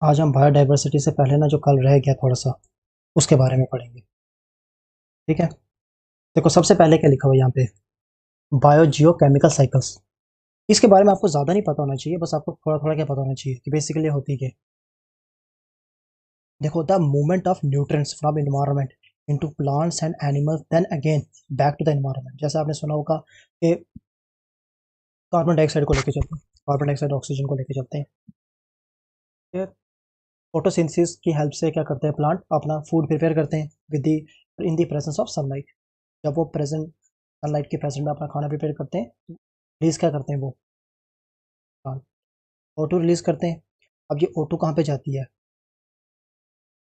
आज हम बायोडाइवर्सिटी से पहले ना जो कल रह गया थोड़ा सा उसके बारे में पढ़ेंगे। ठीक है। देखो सबसे पहले क्या लिखा हुआ है यहाँ पे, बायो केमिकल साइकिल्स। इसके बारे में आपको ज़्यादा नहीं पता होना चाहिए, बस आपको थोड़ा थोड़ा क्या पता होना चाहिए कि बेसिकली होती क्या। देखो, the movement of nutrients from environment into plants and animals then again back to the environment. जैसे आपने सुना होगा कि कार्बन डाइऑक्साइड को लेकर चलते हैं, कार्बन डाइऑक्साइड ऑक्सीजन को लेकर चलते हैं। फोटोसिंथेसिस की हेल्प से क्या करते हैं, प्लांट अपना फूड प्रिपेयर करते हैं with the in the presence of sunlight. जब वो प्रेजेंट सनलाइट के प्रेजेंट में अपना खाना प्रिपेयर करते हैं, रिलीज क्या करते हैं वो, O2 रिलीज करते हैं। अब ये O2 कहाँ पे जाती है,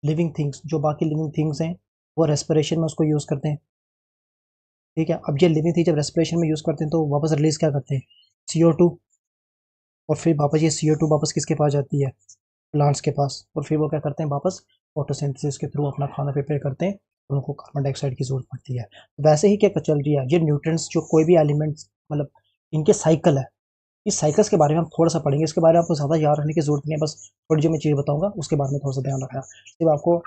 लिविंग थिंग्स, जो बाकी लिविंग थिंग्स हैं वो रेस्पिरेशन में उसको यूज़ करते हैं। ठीक है। अब ये लिविंग थिंग जब रेस्पिरेशन में यूज़ करते हैं तो वापस रिलीज क्या करते हैं, CO2। और फिर वापस ये CO2 वापस किसके पास जाती है, प्लांट्स के पास। और फिर वो क्या करते हैं, वापस फोटोसिंथेसिस के थ्रू अपना खाना प्रिपेयर करते हैं और उनको कार्बन डाइऑक्साइड की जरूरत पड़ती है। वैसे ही क्या चल रही है, ये न्यूट्रिएंट्स जो कोई भी एलिमेंट्स, मतलब इनके साइकिल है। इस साइकिल्स के बारे में हम थोड़ा सा पढ़ेंगे, इसके बारे में आपको ज़्यादा याद रखने की जरूरत नहीं है, बस थोड़ी जो मैं चीज़ बताऊंगा उसके बारे में थोड़ा सा ध्यान रखना। सिर्फ आपको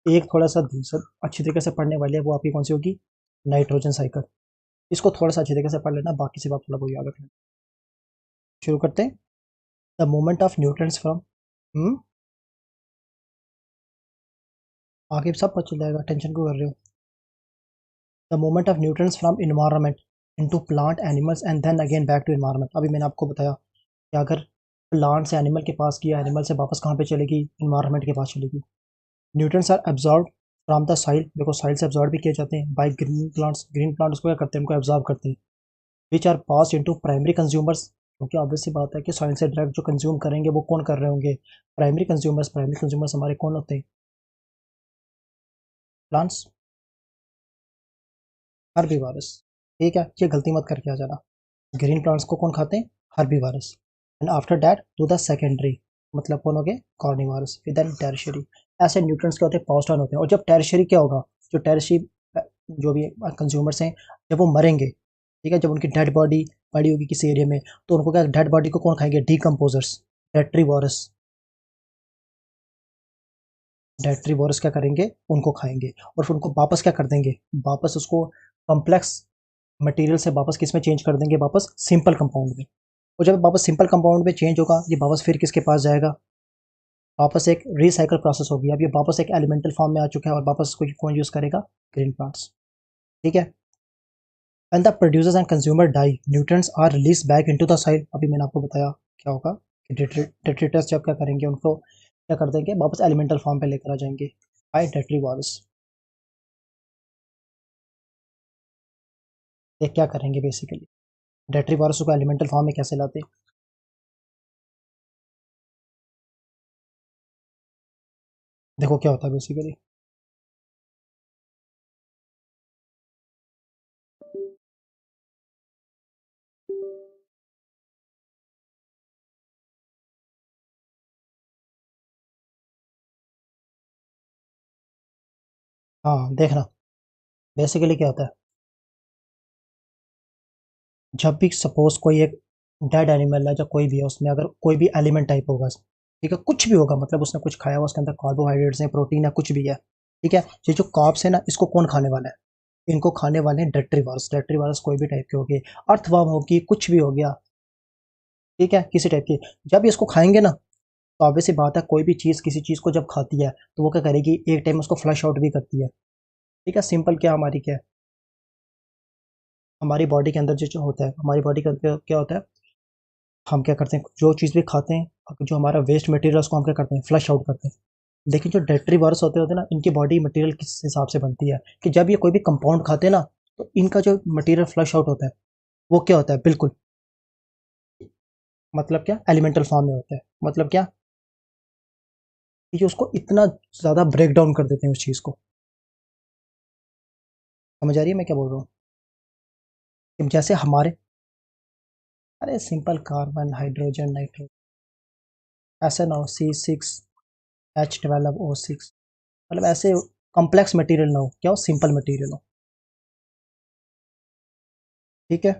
एक थोड़ा सा अच्छी तरीके से पढ़ने वाली है, वो आपकी कौन सी होगी, नाइट्रोजन साइकिल। इसको थोड़ा सा अच्छी तरीके से पढ़ लेना, बाकी सिर्फ आप थोड़ा बहुत याद रखना। शुरू करते हैं। The movement of nutrients from, आगे सब पता चल जाएगा, टेंशन क्यों कर रहे हो। The movement of nutrients from environment into plant animals and then again back to environment. अभी मैंने आपको बताया कि अगर प्लांट से एनिमल के पास किया, एनिमल से वापस कहाँ पे चलेगी, एनवायरनमेंट के पास चलेगी। Nutrients are absorb from the soil. देखो सॉइल से एब्जॉर्ब भी किए जाते हैं by green plants. Green plants को क्या करते हैं, उनको एब्जॉर्ब करते हैं। Which are pass into primary consumers, क्योंकि ऑब्वियस सी बात है कि सॉइल से डायरेक्ट जो कंज्यूम करेंगे वो कौन कर रहे होंगे, प्राइमरी कंज्यूमर्स। प्राइमरी कंज्यूमर्स हमारे कौन होते हैं, प्लांट्स, हर्बीवोरस। ठीक है, ये गलती मत करके आ जाना। ग्रीन प्लांट्स को कौन खाते हैं, herbivores. And after that to the secondary, मतलब कौन हो गए, कार्निवोरस। फिर देन टेरिशरी। ऐसे न्यूट्रिएंट्स क्या होते हैं, पास्ड ऑन होते हैं। और जब टेरिशरी क्या होगा, जो टेरिशरी जो भी कंज्यूमर्स हैं, जब वो मरेंगे, ठीक है, जब उनकी डेड बॉडी पड़ी होगी किसी एरिया में, तो उनको क्या, डेड बॉडी को कौन खाएंगे, डीकम्पोजर्स, डेट्रीवोरस। डेट्रीवोरस क्या करेंगे, उनको खाएंगे। और फिर उनको वापस क्या कर देंगे, वापस उसको कॉम्प्लेक्स मटेरियल से वापस किस में चेंज कर देंगे, वापस सिंपल कंपाउंड में। और जब वापस सिंपल कंपाउंड में चेंज होगा, ये वापस फिर किसके पास जाएगा, वापस एक रिसाइकल प्रोसेस होगी। अब ये वापस एक एलिमेंटल फॉर्म में आ चुका है और वापस इसको कौन यूज करेगा, ग्रीन प्लांट्स। ठीक है। When the producers and consumer die, nutrients are release back into the soil. अभी मैंने आपको बताया क्या होगा कि डेट्रिटस जब क्या करेंगे, उनको क्या कर देंगे, वापस एलिमेंटल फॉर्म पे लेकर आ जाएंगे बाय डेट्रीवोरस। ये क्या करेंगे बेसिकली, डेट्रीवोरस को एलिमेंटल फॉर्म में कैसे लाते हैं। देखो क्या होता है बेसिकली। हाँ देखना, बेसिकली क्या होता है, जब भी सपोज कोई एक डेड एनिमल है, या कोई भी है, उसमें अगर कोई भी एलिमेंट टाइप होगा, ठीक है, कुछ भी होगा, मतलब उसने कुछ खाया हुआ, उसके अंदर कार्बोहाइड्रेट्स हैं, प्रोटीन है, कुछ भी है। ठीक है। ये जो कार्ब्स है ना, इसको कौन खाने वाला है, इनको खाने वाले हैं डेट्रीवर्स। डेट्रीवर्स कोई भी टाइप के हो गए, अर्थवर्म होगी, कुछ भी हो गया। ठीक है, किसी टाइप की। जब ये इसको खाएंगे ना, तो ऑब्वियस सी बात है, कोई भी चीज़ किसी चीज़ को जब खाती है तो वो क्या करेगी, एक टाइम उसको फ्लश आउट भी करती है। ठीक है, सिंपल क्या हमारी क्या है, हमारी बॉडी के अंदर जो होता है, हमारी बॉडी के अंदर क्या होता है, हम क्या करते हैं, जो चीज़ भी खाते हैं, जो हमारा वेस्ट मटेरियल उसको हम क्या करते हैं, फ्लश आउट करते हैं। लेकिन जो डेट्री वर्स होते होते हैं ना, इनकी बॉडी मटेरियल किस हिसाब से बनती है, कि जब ये कोई भी कंपाउंड खाते हैं ना, तो इनका जो मटेरियल फ्लश आउट होता है, वो क्या होता है, बिल्कुल, मतलब क्या, एलिमेंटल फॉर्म में होता है। मतलब क्या, कि जो उसको इतना ज़्यादा ब्रेक डाउन कर देते हैं उस चीज़ को। समझ आ रही है मैं क्या बोल रहा हूँ, कि जैसे हमारे, अरे सिंपल, कार्बन, हाइड्रोजन, नाइट्रोजन, ऐसे ना हो C6H12O6, मतलब ऐसे कॉम्प्लेक्स मटेरियल ना हो, क्या हो, सिंपल मटेरियल हो। ठीक है।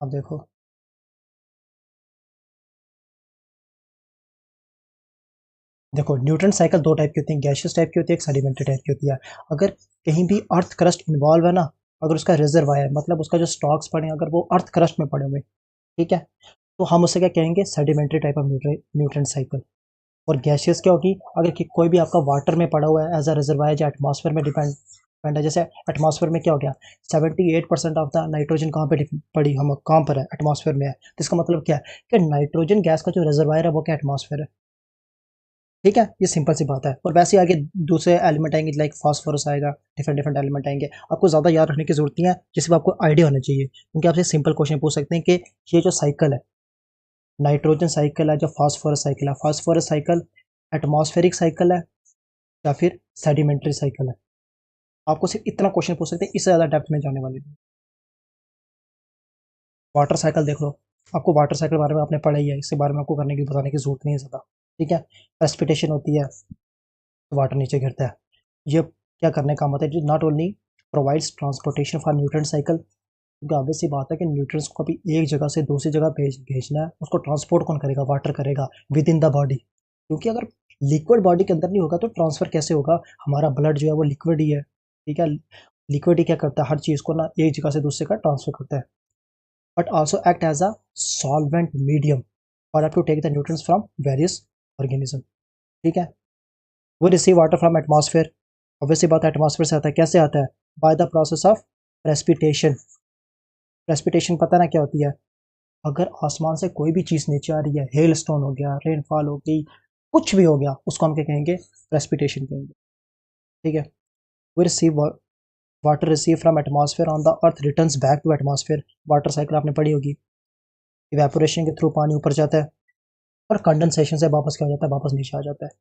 अब देखो, देखो न्यूट्रन साइकिल दो टाइप की होती है, गैशियस टाइप की होती है, एक सेडिमेंट्री टाइप की होती है। अगर कहीं भी अर्थ क्रस्ट इन्वॉल्व है ना, अगर उसका रिजर्वायर मतलब उसका जो स्टॉक्स पड़े अगर वो अर्थ क्रस्ट में पड़े हुए, ठीक है, तो हम उसे क्या कहेंगे, sedimentary type of nutrient cycle. और गैशियस क्या होगी, अगर कोई भी आपका वाटर में पड़ा हुआ है एज अ रिजर्वायर जो एटमॉस्फेयर में डिपेंड है। जैसे एटमॉस्फेयर में क्या हो गया, 78% ऑफ द नाइट्रोजन कहाँ पे पड़ी, हम कहाँ पर है, एटमॉस्फेयर में है। तो इसका मतलब क्या है कि नाइट्रोजन गैस का जो रिजर्वायर है वो क्या, एटमॉस्फेयर है। ठीक है, ये सिंपल सी बात है। और वैसे आगे दूसरे एलिमेंट आएंगे, लाइक फास्फोरस आएगा, डिफरेंट डिफरेंट एलिमेंट आएंगे। आपको ज़्यादा याद रखने की जरूरत नहीं है, जिससे आपको आइडिया होना चाहिए, क्योंकि आपसे सिंपल क्वेश्चन पूछ सकते हैं कि ये जो साइकिल है, नाइट्रोजन साइकिल है, जो फास्फोरस साइकिल है, फास्फोरस साइकिल एटमॉस्फेरिक साइकिल है या फिर सेडिमेंट्री साइकिल है। आपको सिर्फ इतना क्वेश्चन पूछ सकते हैं, इससे ज़्यादा डेप्थ में जाने वाले नहीं। वाटर साइकिल देख लो, आपको वाटर साइकिल के बारे में आपने पढ़ा ही है, इसके बारे में आपको करने की बताने की जरूरत नहीं है ज़्यादा। ठीक है, प्रेसिपिटेशन होती है तो वाटर नीचे गिरता है। ये क्या करने का मतलब है, not only provides transportation for nutrient cycle, क्योंकि ऑब्वियस सी बात है कि न्यूट्रंस को कभी एक जगह से दूसरी जगह भेजना है, उसको ट्रांसपोर्ट कौन करेगा, वाटर करेगा विद इन द बॉडी। क्योंकि अगर लिक्विड बॉडी के अंदर नहीं होगा तो ट्रांसफर कैसे होगा, हमारा ब्लड जो है वो लिक्विड ही है। ठीक है, लिक्विड ही क्या करता है, हर चीज़ को ना एक जगह से दूसरे का ट्रांसफर करता है, but also act as a solvent medium for to take the nutrients from various organism. ठीक है, वो receive water from atmosphere, obviously बात है एटमॉस्फेयर से आता है, कैसे आता है, by the process of precipitation. Precipitation पता ना क्या होती है, अगर आसमान से कोई भी चीज़ नीचे आ रही है, हेल स्टोन हो गया, रेनफॉल हो गई, कुछ भी हो गया, उसको हम क्या कहेंगे, प्रेसिपिटेशन कहेंगे। ठीक है, we receive water receive from atmosphere on the earth returns back to atmosphere. Water cycle आपने पढ़ी होगी, इवेपोरेशन के थ्रू पानी ऊपर जाता है और कंडेंसेशन से वापस क्या हो जाता है, वापस नीचे आ जाता है।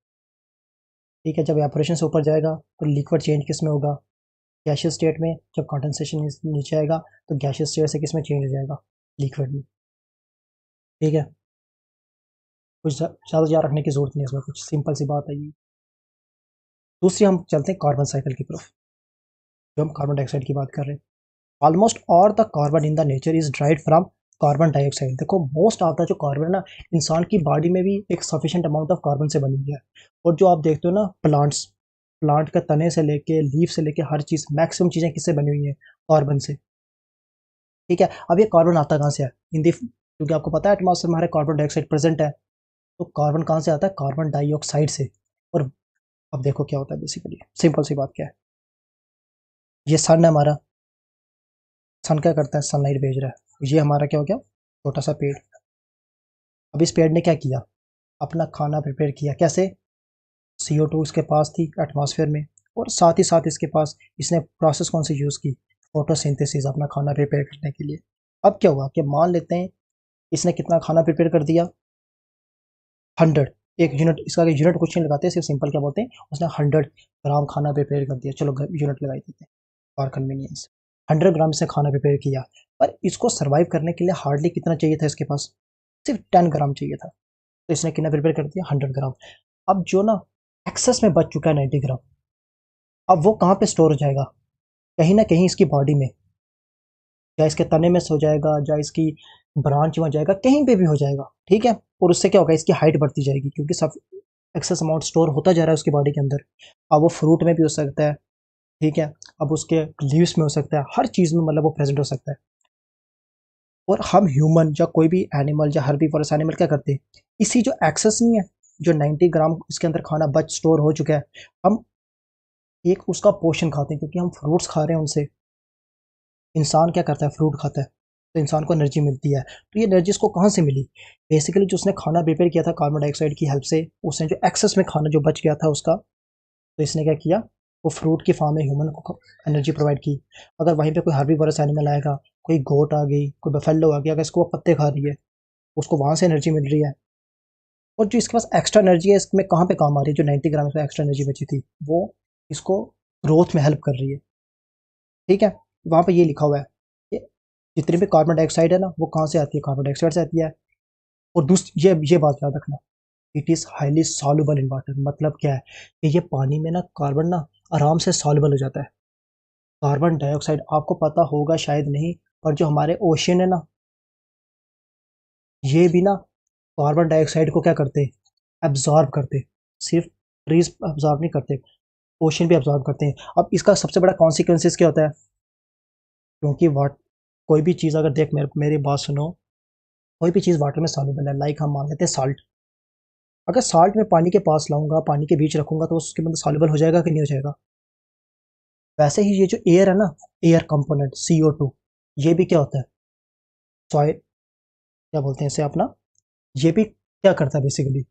ठीक है, जब इवेपोरेशन से ऊपर जाएगा तो लिक्विड चेंज किस में होगा, गैशियस स्टेट में। जब कंडेंसेशन नीचे आएगा तो गैशियस स्टेट से किस में चेंज हो जाएगा, लिक्विड में। ठीक है, कुछ ज़्यादा याद रखने की जरूरत नहीं है इसमें, कुछ सिंपल सी बात है ये। दूसरी हम चलते हैं कार्बन साइकिल की तरफ, जो हम कार्बन डाइऑक्साइड की बात कर रहे हैं। Almost all the carbon in the nature is dried from carbon dioxide. देखो मोस्ट ऑफ द जो कार्बन है ना, इंसान की बॉडी में भी एक सफिशिएंट अमाउंट ऑफ कार्बन से बनी हुई है। और जो आप देखते हो ना प्लांट्स, प्लांट के तने से लेके लीफ से लेके हर चीज़, मैक्सिमम चीज़ें किससे बनी हुई हैं, कार्बन से। ठीक है, अब ये कार्बन आता कहाँ से है, इन दी, क्योंकि आपको पता है एटमॉस्फेयर में हमारे कार्बन डाइऑक्साइड प्रेजेंट है, तो कार्बन कहाँ से आता है, कार्बन डाइऑक्साइड से। और अब देखो क्या होता है, बेसिकली सिंपल सी बात क्या है, ये सन है हमारा, सन क्या करता है, सनलाइट भेज रहा है, ये हमारा क्या हो गया, छोटा सा पेड़। अब इस पेड़ ने क्या किया, अपना खाना प्रिपेयर किया, कैसे, CO2 इसके पास थी एटमॉस्फेयर में, और साथ ही साथ इसके पास इसने प्रोसेस कौन सी यूज़ की, फोटोसिंथेसिस, अपना खाना प्रिपेयर करने के लिए। अब क्या हुआ कि मान लेते हैं इसने कितना खाना प्रिपेयर कर दिया, 100, एक यूनिट, इसका यूनिट कुछ नहीं लगाते, सिर्फ सिंपल क्या बोलते हैं, उसने 100 ग्राम खाना प्रिपेयर कर दिया, चलो यूनिट लगाई देते हैं फॉर कन्वीनियंस। 100 ग्राम से खाना प्रिपेयर किया, पर इसको सर्वाइव करने के लिए हार्डली कितना चाहिए था इसके पास, सिर्फ 10 ग्राम चाहिए था। तो इसने कितना प्रिपेयर कर दिया, 100 ग्राम। अब जो ना एक्सेस में बच चुका है 90 ग्राम, अब वो कहाँ पे स्टोर हो जाएगा, कहीं ना कहीं इसकी बॉडी में, या इसके तने में सो जाएगा, या इसकी ब्रांच में जाएगा, कहीं पे भी हो जाएगा। ठीक है, और उससे क्या होगा, इसकी हाइट बढ़ती जाएगी, क्योंकि सब एक्सेस अमाउंट स्टोर होता जा रहा है उसकी बॉडी के अंदर। अब वो फ्रूट में भी हो सकता है, ठीक है, अब उसके लीव्स में हो सकता है, हर चीज़ में मतलब वो प्रेजेंट हो सकता है। और हम ह्यूमन या कोई भी एनिमल या हर्बीवोरस एनिमल क्या करते हैं, इसी जो एक्सेस नहीं है, जो 90 ग्राम इसके अंदर खाना बच स्टोर हो चुका है, हम एक उसका पोर्शन खाते हैं, क्योंकि हम फ्रूट्स खा रहे हैं उनसे। इंसान क्या करता है, फ्रूट खाता है, तो इंसान को एनर्जी मिलती है। तो ये एनर्जी इसको कहाँ से मिली, बेसिकली जो उसने खाना प्रिपेयर किया था कार्बन डाइऑक्साइड की हेल्प से, उसने जो एक्सेस में खाना जो बच गया था उसका, तो इसने क्या किया, वो फ्रूट की फॉर्म में ह्यूमन को एनर्जी प्रोवाइड की। अगर वहीं पे कोई हर्बीवोरस एनिमल आएगा, कोई गोट आ गई, कोई बफेलो आ गया, अगर इसको वो पत्ते खा रही है, उसको वहाँ से एनर्जी मिल रही है। और जो इसके पास एक्स्ट्रा एनर्जी है, इसमें कहाँ पे काम आ रही है, जो 90 ग्राम से एक्स्ट्रा एनर्जी बची थी, वो इसको ग्रोथ में हेल्प कर रही है। ठीक है, वहाँ पे ये लिखा हुआ है कि जितनी भी कार्बन डाइऑक्साइड है ना, वो कहाँ से आती है, कार्बन डाइऑक्साइड से आती है। और दूसरी ये बात याद रखना, it is highly soluble in water, मतलब क्या है कि ये पानी में ना कार्बन ना आराम से सॉल्युबल हो जाता है। कार्बन डाइऑक्साइड आपको पता होगा शायद नहीं, पर जो हमारे ओशियन है ना, ये भी ना कार्बन डाइऑक्साइड को क्या करते, एब्जॉर्ब करते। सिर्फ ट्रीज ऑब्जॉर्व नहीं करते, ओशन भी ऑब्जॉर्व करते हैं। अब इसका सबसे बड़ा कॉन्सिक्वेंसेस क्या होता है, क्योंकि वाट कोई भी चीज़ अगर देख मेरी बात सुनो, कोई भी चीज़ वाटर में सॉल्युबल है, लाइक हम मान लेते हैं साल्ट। अगर साल्ट में पानी के पास लाऊंगा, पानी के बीच रखूंगा, तो उसके अंदर सॉल्युबल हो जाएगा कि नहीं हो जाएगा। वैसे ही ये जो एयर है ना, एयर कंपोनेंट CO2, ये भी क्या होता है, सॉइल, क्या बोलते हैं इसे अपना, ये भी क्या करता है बेसिकली,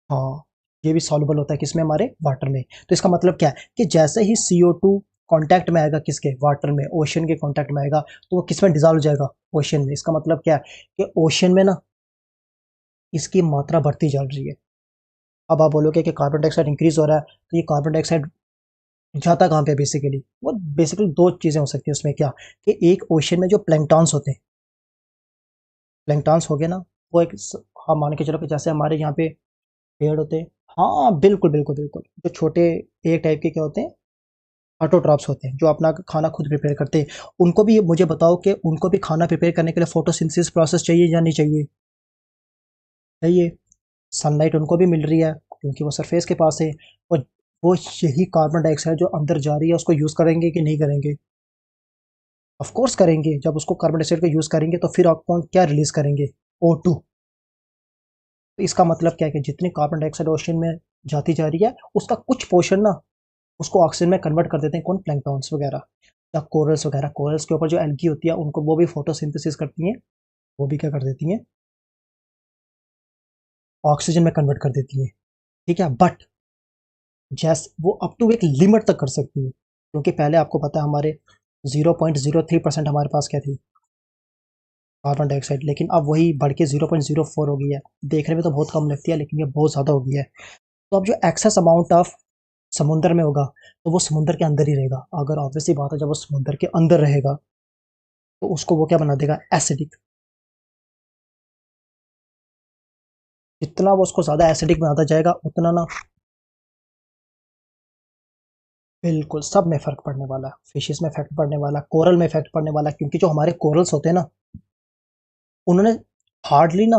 हाँ, ये भी सॉल्युबल होता है किसमें, हमारे वाटर में। तो इसका मतलब क्या है कि जैसे ही CO2 कांटेक्ट में आएगा, किसके, वाटर में, ओशन के कांटेक्ट में आएगा, तो वो किसमें डिजॉल्व हो जाएगा, ओशन में। इसका मतलब क्या है कि ओशन में ना इसकी मात्रा बढ़ती जा रही है। अब आप बोलोगे कि कार्बन डाइऑक्साइड इंक्रीज हो रहा है, तो ये कार्बन डाइऑक्साइड जाता कहाँ पे बेसिकली, वो बेसिकली दो चीज़ें हो सकती है उसमें, क्या कि एक ओशन में जो प्लैंक्टॉन्स होते हैं, प्लैंक्टॉन्स हो गए ना, वो एक हाँ मान के चलो कि जैसे हमारे यहाँ पे पेड़ होते हैं, हाँ बिल्कुल बिल्कुल बिल्कुल, जो छोटे एक टाइप के क्या होते हैं, ऑटोट्रॉप्स होते हैं, जो अपना खाना खुद प्रिपेयर करते हैं। उनको भी मुझे बताओ कि उनको भी खाना प्रिपेयर करने के लिए फोटोसिंथेसिस प्रोसेस चाहिए या नहीं चाहिए, चाहिए। सनलाइट उनको भी मिल रही है क्योंकि वो सरफेस के पास है, और वो यही कार्बन डाइऑक्साइड जो अंदर जा रही है उसको यूज़ करेंगे कि नहीं करेंगे, ऑफ कोर्स करेंगे। जब उसको कार्बन डाइऑक्साइड का यूज़ करेंगे तो फिर आप कौन क्या रिलीज करेंगे, O2। तो इसका मतलब क्या है कि जितनी कार्बन डाइऑक्साइड ओशन में जाती जा रही है, उसका कुछ पोर्शन ना उसको ऑक्सीजन में कन्वर्ट कर देते हैं, कौन, प्लैंक्टॉन्स वगैरह या कोरल्स वगैरह। कोरल्स के ऊपर जो एल्गी होती है उनको, वो भी फोटोसिंथेसिस करती हैं, वो भी क्या कर देती हैं, ऑक्सीजन में कन्वर्ट कर देती हैं। ठीक है, बट जैस वो अप टू एक लिमिट तक कर सकती है, क्योंकि पहले आपको पता है हमारे 0.03% हमारे पास क्या थी, कार्बन डाइऑक्साइड, लेकिन अब वही बढ़ के 0.04 हो गई है। देखने में तो बहुत कम लगती है, लेकिन ये बहुत ज़्यादा हो गई है। तो अब जो एक्सेस अमाउंट ऑफ समुंदर में होगा, तो वो समुंदर के अंदर ही रहेगा। अगर ऑब्वियसली बात है, जब वो समुंदर के अंदर रहेगा तो उसको वो क्या बना देगा, एसिडिक। जितना वो उसको ज़्यादा एसिडिक बनाता जाएगा, उतना ना, बिल्कुल सब में फ़र्क पड़ने वाला है। फिशेस में इफेक्ट पड़ने वाला, कोरल में इफेक्ट पड़ने वाला, क्योंकि जो हमारे कोरल्स होते हैं ना, उन्होंने हार्डली ना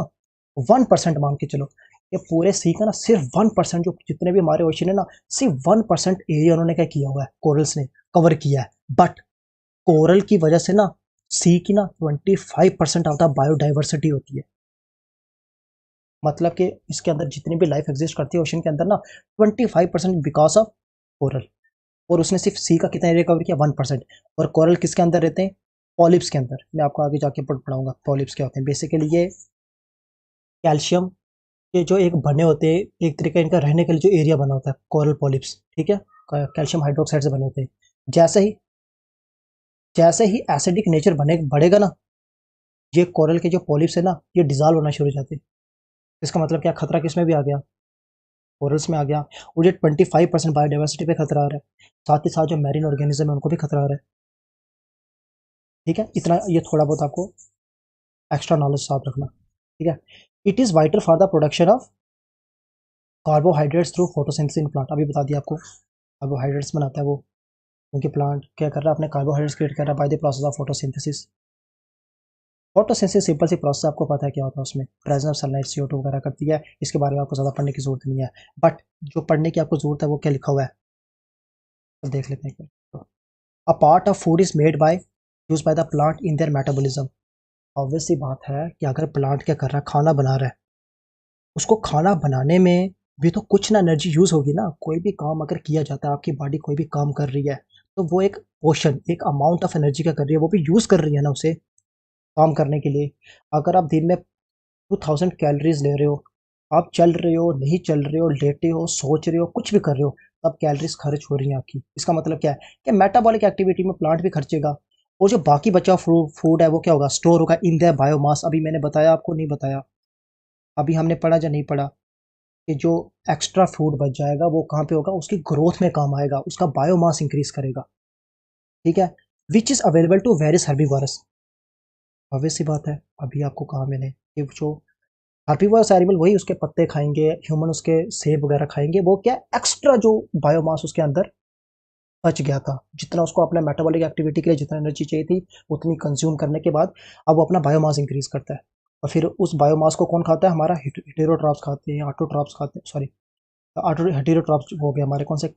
1% मान के चलो, ये पूरे सी का ना सिर्फ 1%, जो जितने भी हमारे ओशन है ना, सिर्फ 1% एरिया उन्होंने क्या किया हुआ है, कोरल्स ने कवर किया है। बट कोरल की वजह से ना सी की ना 25% ऑफ द बायोडाइवर्सिटी होती है। मतलब कि इसके अंदर जितनी भी लाइफ एग्जिस्ट करती है ओशन के अंदर ना, 25% बिकॉज ऑफ कोरल। और उसने सिर्फ सी का कितना एरिया कवर किया, 1%। और कोरल किसके अंदर रहते हैं, पॉलिप्स के अंदर। मैं आपको आगे जाके पढ़ाऊंगा पॉलिप्स क्या होते हैं। बेसिकली ये कैल्शियम के जो एक बने होते हैं, एक तरीके इनका रहने के लिए जो एरिया बना होता है, कोरल पॉलिप्स, ठीक है, कैल्शियम हाइड्रोक्साइड से बने होते हैं। जैसे ही जैसे ही एसिडिक नेचर बने बढ़ेगा ना, ये कोरल के जो पॉलिप्स है ना, ये डिजॉल्व होना शुरू हो जाते हैं। इसका मतलब क्या, खतरा किस में भी आ गया, कोरल्स में आ गया। और ये 25% बायोडाइवर्सिटी पे खतरा आ रहा है, साथ ही साथ जो मैरीन ऑर्गेनिज्म है उनको भी खतरा आ रहा है। ठीक है, इतना ये थोड़ा बहुत आपको एक्स्ट्रा नॉलेज साथ रखना। ठीक है, it is vital for the production of carbohydrates through photosynthesis in plant. अभी बता दिया आपको, कार्बोहाइड्रेट्स बनाता है वो, क्योंकि प्लांट क्या कर रहा है, अपने कार्बोहाइड्रेट्स क्रिएट कर रहा है by the process of photosynthesis. Photosynthesis simple सी प्रोसेस, आपको पता है क्या होता है उसमें, प्रेजेंस ऑफ सनलाइट CO2 वगैरह करती है। इसके बारे में आपको ज़्यादा पढ़ने की जरूरत नहीं है। बट जो पढ़ने की आपको जरूरत है वो क्या लिखा हुआ है, तो देख लेते हैं। A part of food is made by use by the plant in their metabolism. Obvious सी बात है कि अगर प्लांट क्या कर रहा है, खाना बना रहा है, उसको खाना बनाने में भी तो कुछ ना एनर्जी यूज होगी ना। कोई भी काम अगर किया जाता है, आपकी बॉडी कोई भी काम कर रही है, तो वो एक पोर्शन, एक अमाउंट ऑफ एनर्जी क्या कर रही है, वो भी यूज कर रही है ना उसे, काम करने के लिए। अगर आप दिन में 2000 कैलोरीज ले रहे हो, आप चल रहे हो, नहीं चल रहे हो, लेटे हो, सोच रहे हो, कुछ भी कर रहे हो, तब कैलोरीज खर्च हो रही हैं आपकी। इसका मतलब क्या है कि मेटाबॉलिक एक्टिविटी में प्लांट भी खर्चेगा, और जो बाकी बचा फूड है वो क्या होगा, स्टोर होगा इन द बायोमास। अभी मैंने बताया आपको, नहीं बताया, अभी हमने पढ़ा या नहीं पढ़ा, कि जो एक्स्ट्रा फूड बच जाएगा वो कहाँ पे होगा, उसकी ग्रोथ में काम आएगा, उसका बायोमास इंक्रीज करेगा। ठीक है, which is available to various herbivores. Obvious सी बात है, अभी आपको कहाँ मिले, ये जो हर्बीवरस एनिमल वही उसके पत्ते खाएंगे, ह्यूमन उसके सेब वगैरह खाएंगे। वो क्या, एक्स्ट्रा जो बायोमास उसके अंदर बच गया था, जितना उसको अपने मेटाबॉलिक एक्टिविटी के लिए जितना एनर्जी चाहिए थी, उतनी कंज्यूम करने के बाद अब वो अपना बायोमास इंक्रीज करता है। और फिर उस बायोमास को कौन खाता है, हमारा हेटेरोट्रॉप्स खाते हैं, ऑटोट्रॉप्स खाते हैं, सॉरी, हेटेरोट्रॉप्स हो गए हमारे कौन से,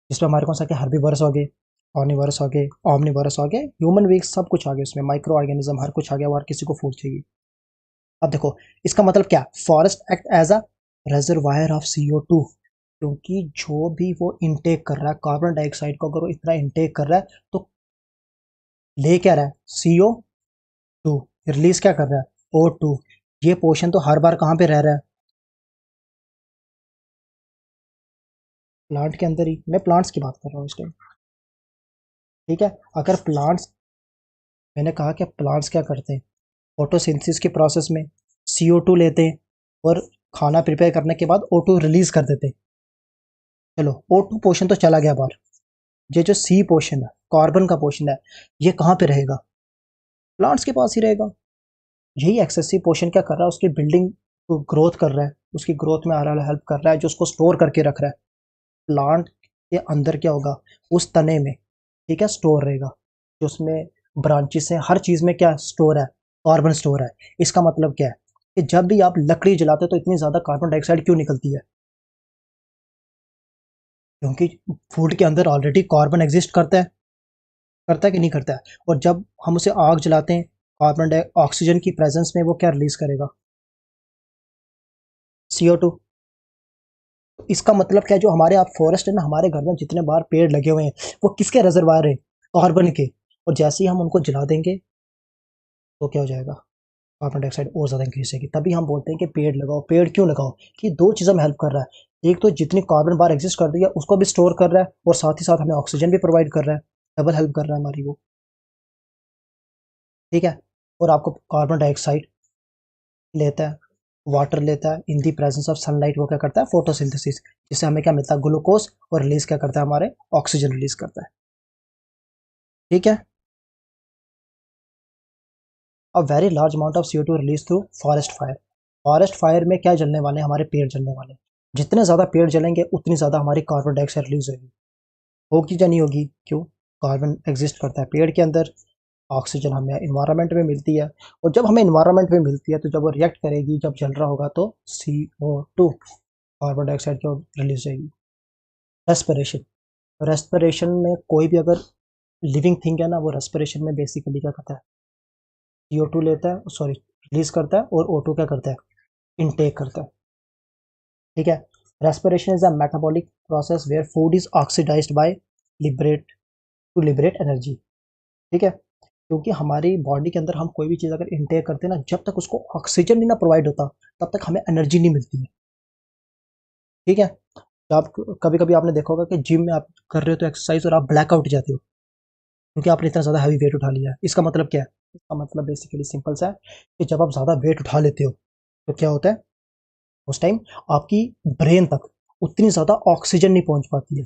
जिसमें हमारे कौन सा क्या हर्बीवर्स हो गए, ऑर्निवर्स हो गए, ऑमनिवर्स हो गए, ह्यूमन बींग्स सब कुछ आ गया उसमें, माइक्रो ऑर्गेनिज्म हर कुछ आ गया, और किसी को फूड चाहिए। अब देखो इसका मतलब क्या, forest act as a reservoir of CO2, क्योंकि जो भी वो इनटेक कर रहा है कार्बन डाइऑक्साइड को, अगर वो इतना इनटेक कर रहा है तो ले क्या रहा है, CO2, रिलीज क्या कर रहा है, O2। ये पोर्शन तो हर बार कहाँ पे रह रहा है, प्लांट के अंदर ही, मैं प्लांट्स की बात कर रहा हूँ इस टाइम। ठीक है, अगर प्लांट्स, मैंने कहा कि प्लांट्स क्या करते हैं, फोटोसिंथेसिस के प्रोसेस में CO2 लेते हैं और खाना प्रिपेयर करने के बाद O2 रिलीज कर देते हैं। चलो O2 पोर्शन तो चला गया बाहर, ये जो C पोर्शन है, कार्बन का पोर्शन है, ये कहाँ पे रहेगा, प्लांट्स के पास ही रहेगा। यही एक्सेसिव पोर्शन क्या कर रहा है, उसकी बिल्डिंग को ग्रोथ कर रहा है, उसकी ग्रोथ में आ रहा है, हेल्प कर रहा है, जो उसको स्टोर करके रख रहा है। प्लांट के अंदर क्या होगा, उस तने में, ठीक है, स्टोर रहेगा, जो उसमें ब्रांचेस हैं, हर चीज में क्या स्टोर है, कार्बन स्टोर है। इसका मतलब क्या है कि जब भी आप लकड़ी जलाते हो तो इतनी ज्यादा कार्बन डाइऑक्साइड क्यों निकलती है, क्योंकि फूड के अंदर ऑलरेडी कार्बन एग्जिस्ट करता है कि नहीं करता है, और जब हम उसे आग जलाते हैं, कार्बन डाइ ऑक्सीजन की प्रेजेंस में वो क्या रिलीज करेगा, CO2। इसका मतलब क्या है, जो हमारे आप फॉरेस्ट है ना, हमारे घर में जितने बार पेड़ लगे हुए हैं वो किसके रिजर्वायर है, कार्बन के, और जैसे ही हम उनको जला देंगे तो क्या हो जाएगा, कार्बन डाइऑक्साइड और ज़्यादा इंक्रीज होगी। तभी हम बोलते हैं कि पेड़ लगाओ, पेड़ क्यों लगाओ, कि दो चीज़ों में हेल्प कर रहा है, एक तो जितनी कार्बन बार एग्जिस्ट कर रही है उसको भी स्टोर कर रहा है, और साथ ही साथ हमें ऑक्सीजन भी प्रोवाइड कर रहा है, डबल हेल्प कर रहा है हमारी वो। ठीक है, और आपको कार्बन डाइऑक्साइड लेता है, वाटर लेता है, इन दी प्रेजेंस ऑफ सनलाइट वो क्या करता है, फोटोसिंथेसिस, जिससे हमें क्या मिलता है, ग्लूकोज, और रिलीज क्या करता है, हमारे ऑक्सीजन रिलीज करता है। ठीक है, a very large amount of CO2 release through forest fire. Forest fire में क्या जलने वाले हैं, हमारे पेड़ जलने वाले हैं। जितने ज़्यादा पेड़ जलेंगे उतनी ज़्यादा हमारी कार्बन डाइऑक्साइड रिलीज होगी या नहीं होगी, क्यों, कार्बन एग्जिस्ट करता है पेड़ के अंदर, ऑक्सीजन हमें इन्वायरमेंट में मिलती है, और जब हमें इन्वायरमेंट में मिलती है तो जब वो रिएक्ट करेगी, जब जल रहा होगा तो CO2, कार्बन डाइऑक्साइड की रिलीज होगी। रेस्पिरेशन, रेस्पिरेशन में कोई भी अगर लिविंग थिंग है ना, वो रेस्पिरेशन में बेसिकली क्या करता है, CO2 लेता है, सॉरी रिलीज करता है, और O2 क्या करता है, इनटेक करता है। ठीक है, respiration is a metabolic process where food is oxidised by liberate to liberate energy. ठीक है, क्योंकि हमारी बॉडी के अंदर हम कोई भी चीज़ अगर इनटेक करते हैं ना, जब तक उसको ऑक्सीजन नहीं ना प्रोवाइड होता तब तक हमें एनर्जी नहीं मिलती है। ठीक है, तो आप कभी कभी आपने देखा होगा कि जिम में आप कर रहे हो तो एक्सरसाइज, और आप ब्लैकआउट जाते हो क्योंकि आपने इतना ज़्यादा हैवी वेट उठा लिया है। इसका मतलब क्या है, इसका मतलब बेसिकली सिंपल सा है कि जब आप ज़्यादा वेट उठा लेते हो तो क्या होता है, उस टाइम आपकी ब्रेन तक उतनी ज़्यादा ऑक्सीजन नहीं पहुंच पाती है।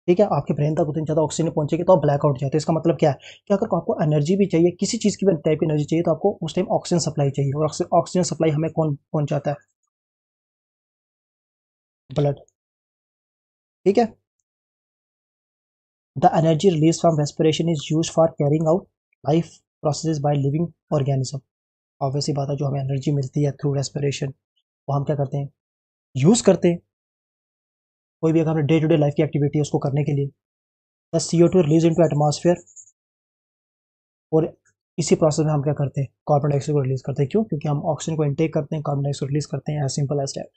ठीक है, आपके ब्रेन तक उतनी ज़्यादा ऑक्सीजन नहीं पहुंचेगी तो आप ब्लैकआउट जाते हैं। इसका मतलब क्या है कि अगर आपको एनर्जी भी चाहिए, किसी चीज़ की भी टाइप की एनर्जी चाहिए, तो आपको उस टाइम ऑक्सीजन सप्लाई चाहिए, और ऑक्सीजन सप्लाई हमें कौन पहुंचाता है, ब्लड। ठीक है, the energy release from respiration is use for carrying out life process by living organism. Obviously बात है, जो हमें एनर्जी मिलती है थ्रू रेस्पिरेशन, वो हम क्या करते हैं, यूज़ करते हैं, कोई भी अगर हमें डे टू डे लाइफ की एक्टिविटी है उसको करने के लिए। The CO2 release into atmosphere, और इसी प्रोसेस में हम क्या करते हैं, कार्बन डाइऑक्साइड को रिलीज करते हैं। क्यों, क्योंकि हम ऑक्सीजन को इनटेक करते हैं, कार्बन डाइऑक्साइड रिलीज करते हैं, as simple as that.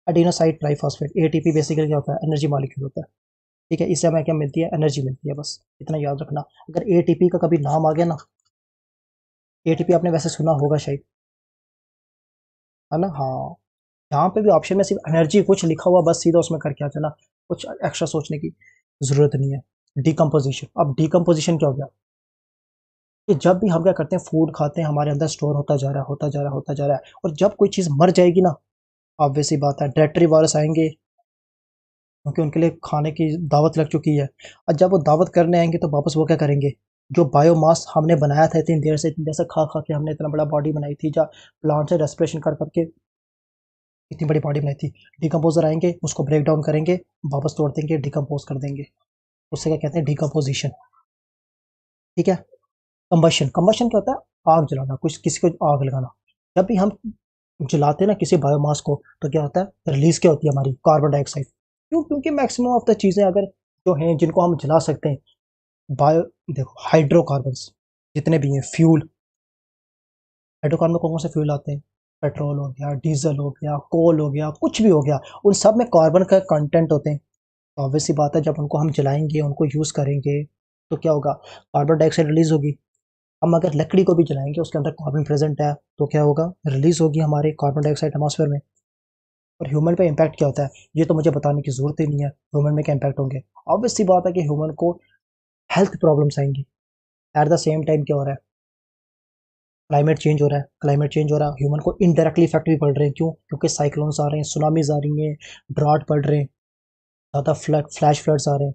Adenosine triphosphate, ATP basically क्या होता है, एनर्जी मॉलिक्यूल होता है। ठीक है, इससे हमें क्या मिलती है, एनर्जी मिलती है, बस इतना याद रखना। अगर ATP का कभी नाम आ गया ना, ATP आपने वैसे सुना होगा शायद, है ना, हाँ, यहाँ पे भी ऑप्शन में सिर्फ एनर्जी कुछ लिखा हुआ, बस सीधा उसमें करके आ जाना, कुछ एक्स्ट्रा सोचने की जरूरत नहीं है। डिकम्पोजिशन, अब डिकम्पोजिशन क्या हो गया, कि जब भी हम क्या करते हैं, फूड खाते हैं, हमारे अंदर स्टोर होता जा रहा है, होता जा रहा है, होता जा रहा है, और जब कोई चीज़ मर जाएगी ना, ऑब्वियस सी बात है डेट्री वायरस आएंगे, क्योंकि उनके लिए खाने की दावत लग चुकी है। और जब वो दावत करने आएंगे तो वापस वो क्या करेंगे, जो बायोमास हमने बनाया था इतनी देर से खा खा के, हमने इतना बड़ा बॉडी बनाई थी, या प्लांट से रेस्पिरेशन कर करके इतनी बड़ी बॉडी बनाई थी, डिकम्पोजर आएंगे, उसको ब्रेक डाउन करेंगे, वापस तोड़ देंगे, डिकम्पोज कर देंगे, उससे क्या कहते हैं, डिकम्पोजिशन। ठीक है, कंबशन, कंबशन क्या होता है, आग जलाना, कुछ किसी को आग लगाना। जब भी हम जलाते हैं ना किसी बायोमास को, तो क्या होता है, रिलीज क्या होती है हमारी, कार्बन डाइऑक्साइड। क्यों? क्योंकि मैक्सिमम ऑफ द चीज़ें अगर जो हैं जिनको हम जला सकते हैं, बायो, देखो हाइड्रोकार्बन्स जितने भी हैं फ्यूल, हाइड्रोकार्बन में कौन कौन से फ्यूल आते हैं, पेट्रोल हो गया, डीजल हो गया, कोल हो गया, कुछ भी हो गया, उन सब में कार्बन का कंटेंट होते हैं। तो ऑब्वियस सी बात है, जब उनको हम जलाएंगे, उनको यूज़ करेंगे, तो क्या होगा, कार्बन डाइऑक्साइड रिलीज होगी। हम अगर लकड़ी को भी जलाएंगे, उसके अंदर कार्बन प्रेजेंट है, तो क्या होगा, रिलीज होगी हमारे कार्बन डाइऑक्साइड एटमॉस्फेयर में। और ह्यूमन पे इम्पैक्ट क्या होता है, ये तो मुझे बताने की जरूरत ही नहीं है, ह्यूमन में क्या इम्पैक्ट होंगे। ऑब्वियस सी बात है कि ह्यूमन को हेल्थ प्रॉब्लम्स आएंगी। एट द सेम टाइम क्या हो रहा है, क्लाइमेट चेंज हो रहा है, क्लाइमेट चेंज हो रहा है, ह्यूमन को इनडायरेक्टली इफेक्ट भी पड़ रहे हैं। क्यों? क्योंकि साइक्लोन्स आ रहे हैं, सुनामीज आ रही हैं, ड्रॉट पड़ रहे हैं, ज़्यादा फ्लैश फ्लड्स आ रहे हैं।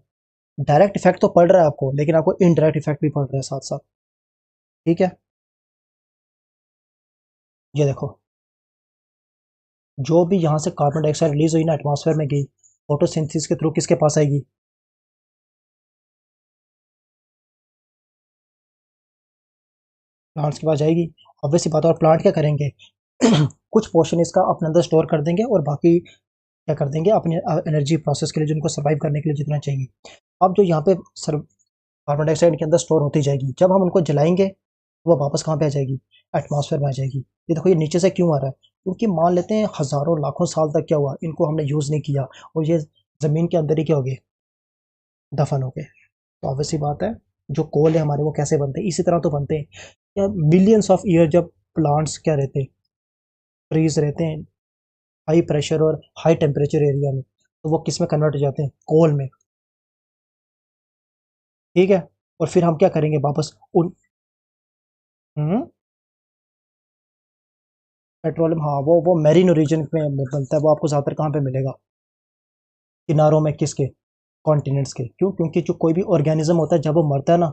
डायरेक्ट इफेक्ट तो पड़ रहा है आपको, लेकिन आपको इनडायरेक्ट इफेक्ट भी पड़ रहा है साथ साथ। ठीक है, ये देखो, जो भी यहाँ से कार्बन डाइऑक्साइड रिलीज हुई ना, एटमॉस्फेयर में गई, फोटोसिंथेसिस के थ्रू किसके पास आएगी, प्लांट्स के पास जाएगी। ऑब्वियसली बात है। और प्लांट क्या करेंगे, कुछ पोर्शन इसका अपने अंदर स्टोर कर देंगे, और बाकी क्या कर देंगे, अपने एनर्जी प्रोसेस के लिए, जिनको सर्वाइव करने के लिए जितना चाहिए। अब जो यहाँ पे कार्बन डाइऑक्साइड के अंदर स्टोर होती जाएगी, जब हम उनको जलाएंगे, वो वापस कहाँ पे आ जाएगी, एटमॉस्फेयर में आ जाएगी। ये देखो, ये नीचे से क्यों आ रहा है, क्योंकि मान लेते हैं हजारों लाखों साल तक क्या हुआ, इनको हमने यूज नहीं किया, और ये जमीन के अंदर ही क्या हो गए, दफन हो गए। तो ऑब्वियसली बात है, जो कोल है हमारे, वो कैसे बनते हैं, इसी तरह तो बनते हैं। या मिलियंस ऑफ ईयर जब प्लांट्स क्या रहते हैं, ट्रीज रहते हैं हाई प्रेशर और हाई टेम्परेचर एरिया में, तो वो किस में कन्वर्ट हो जाते हैं, कोल में। ठीक है, और फिर हम क्या करेंगे वापस उन, पेट्रोलियम, हाँ, वो मेरीन रीजन में बनता है। वो आपको ज़्यादातर कहाँ पे मिलेगा, किनारों में, किसके, कॉन्टिनेंट्स के। क्यों? क्योंकि जो कोई भी ऑर्गेनिज्म होता है, जब वो मरता है ना,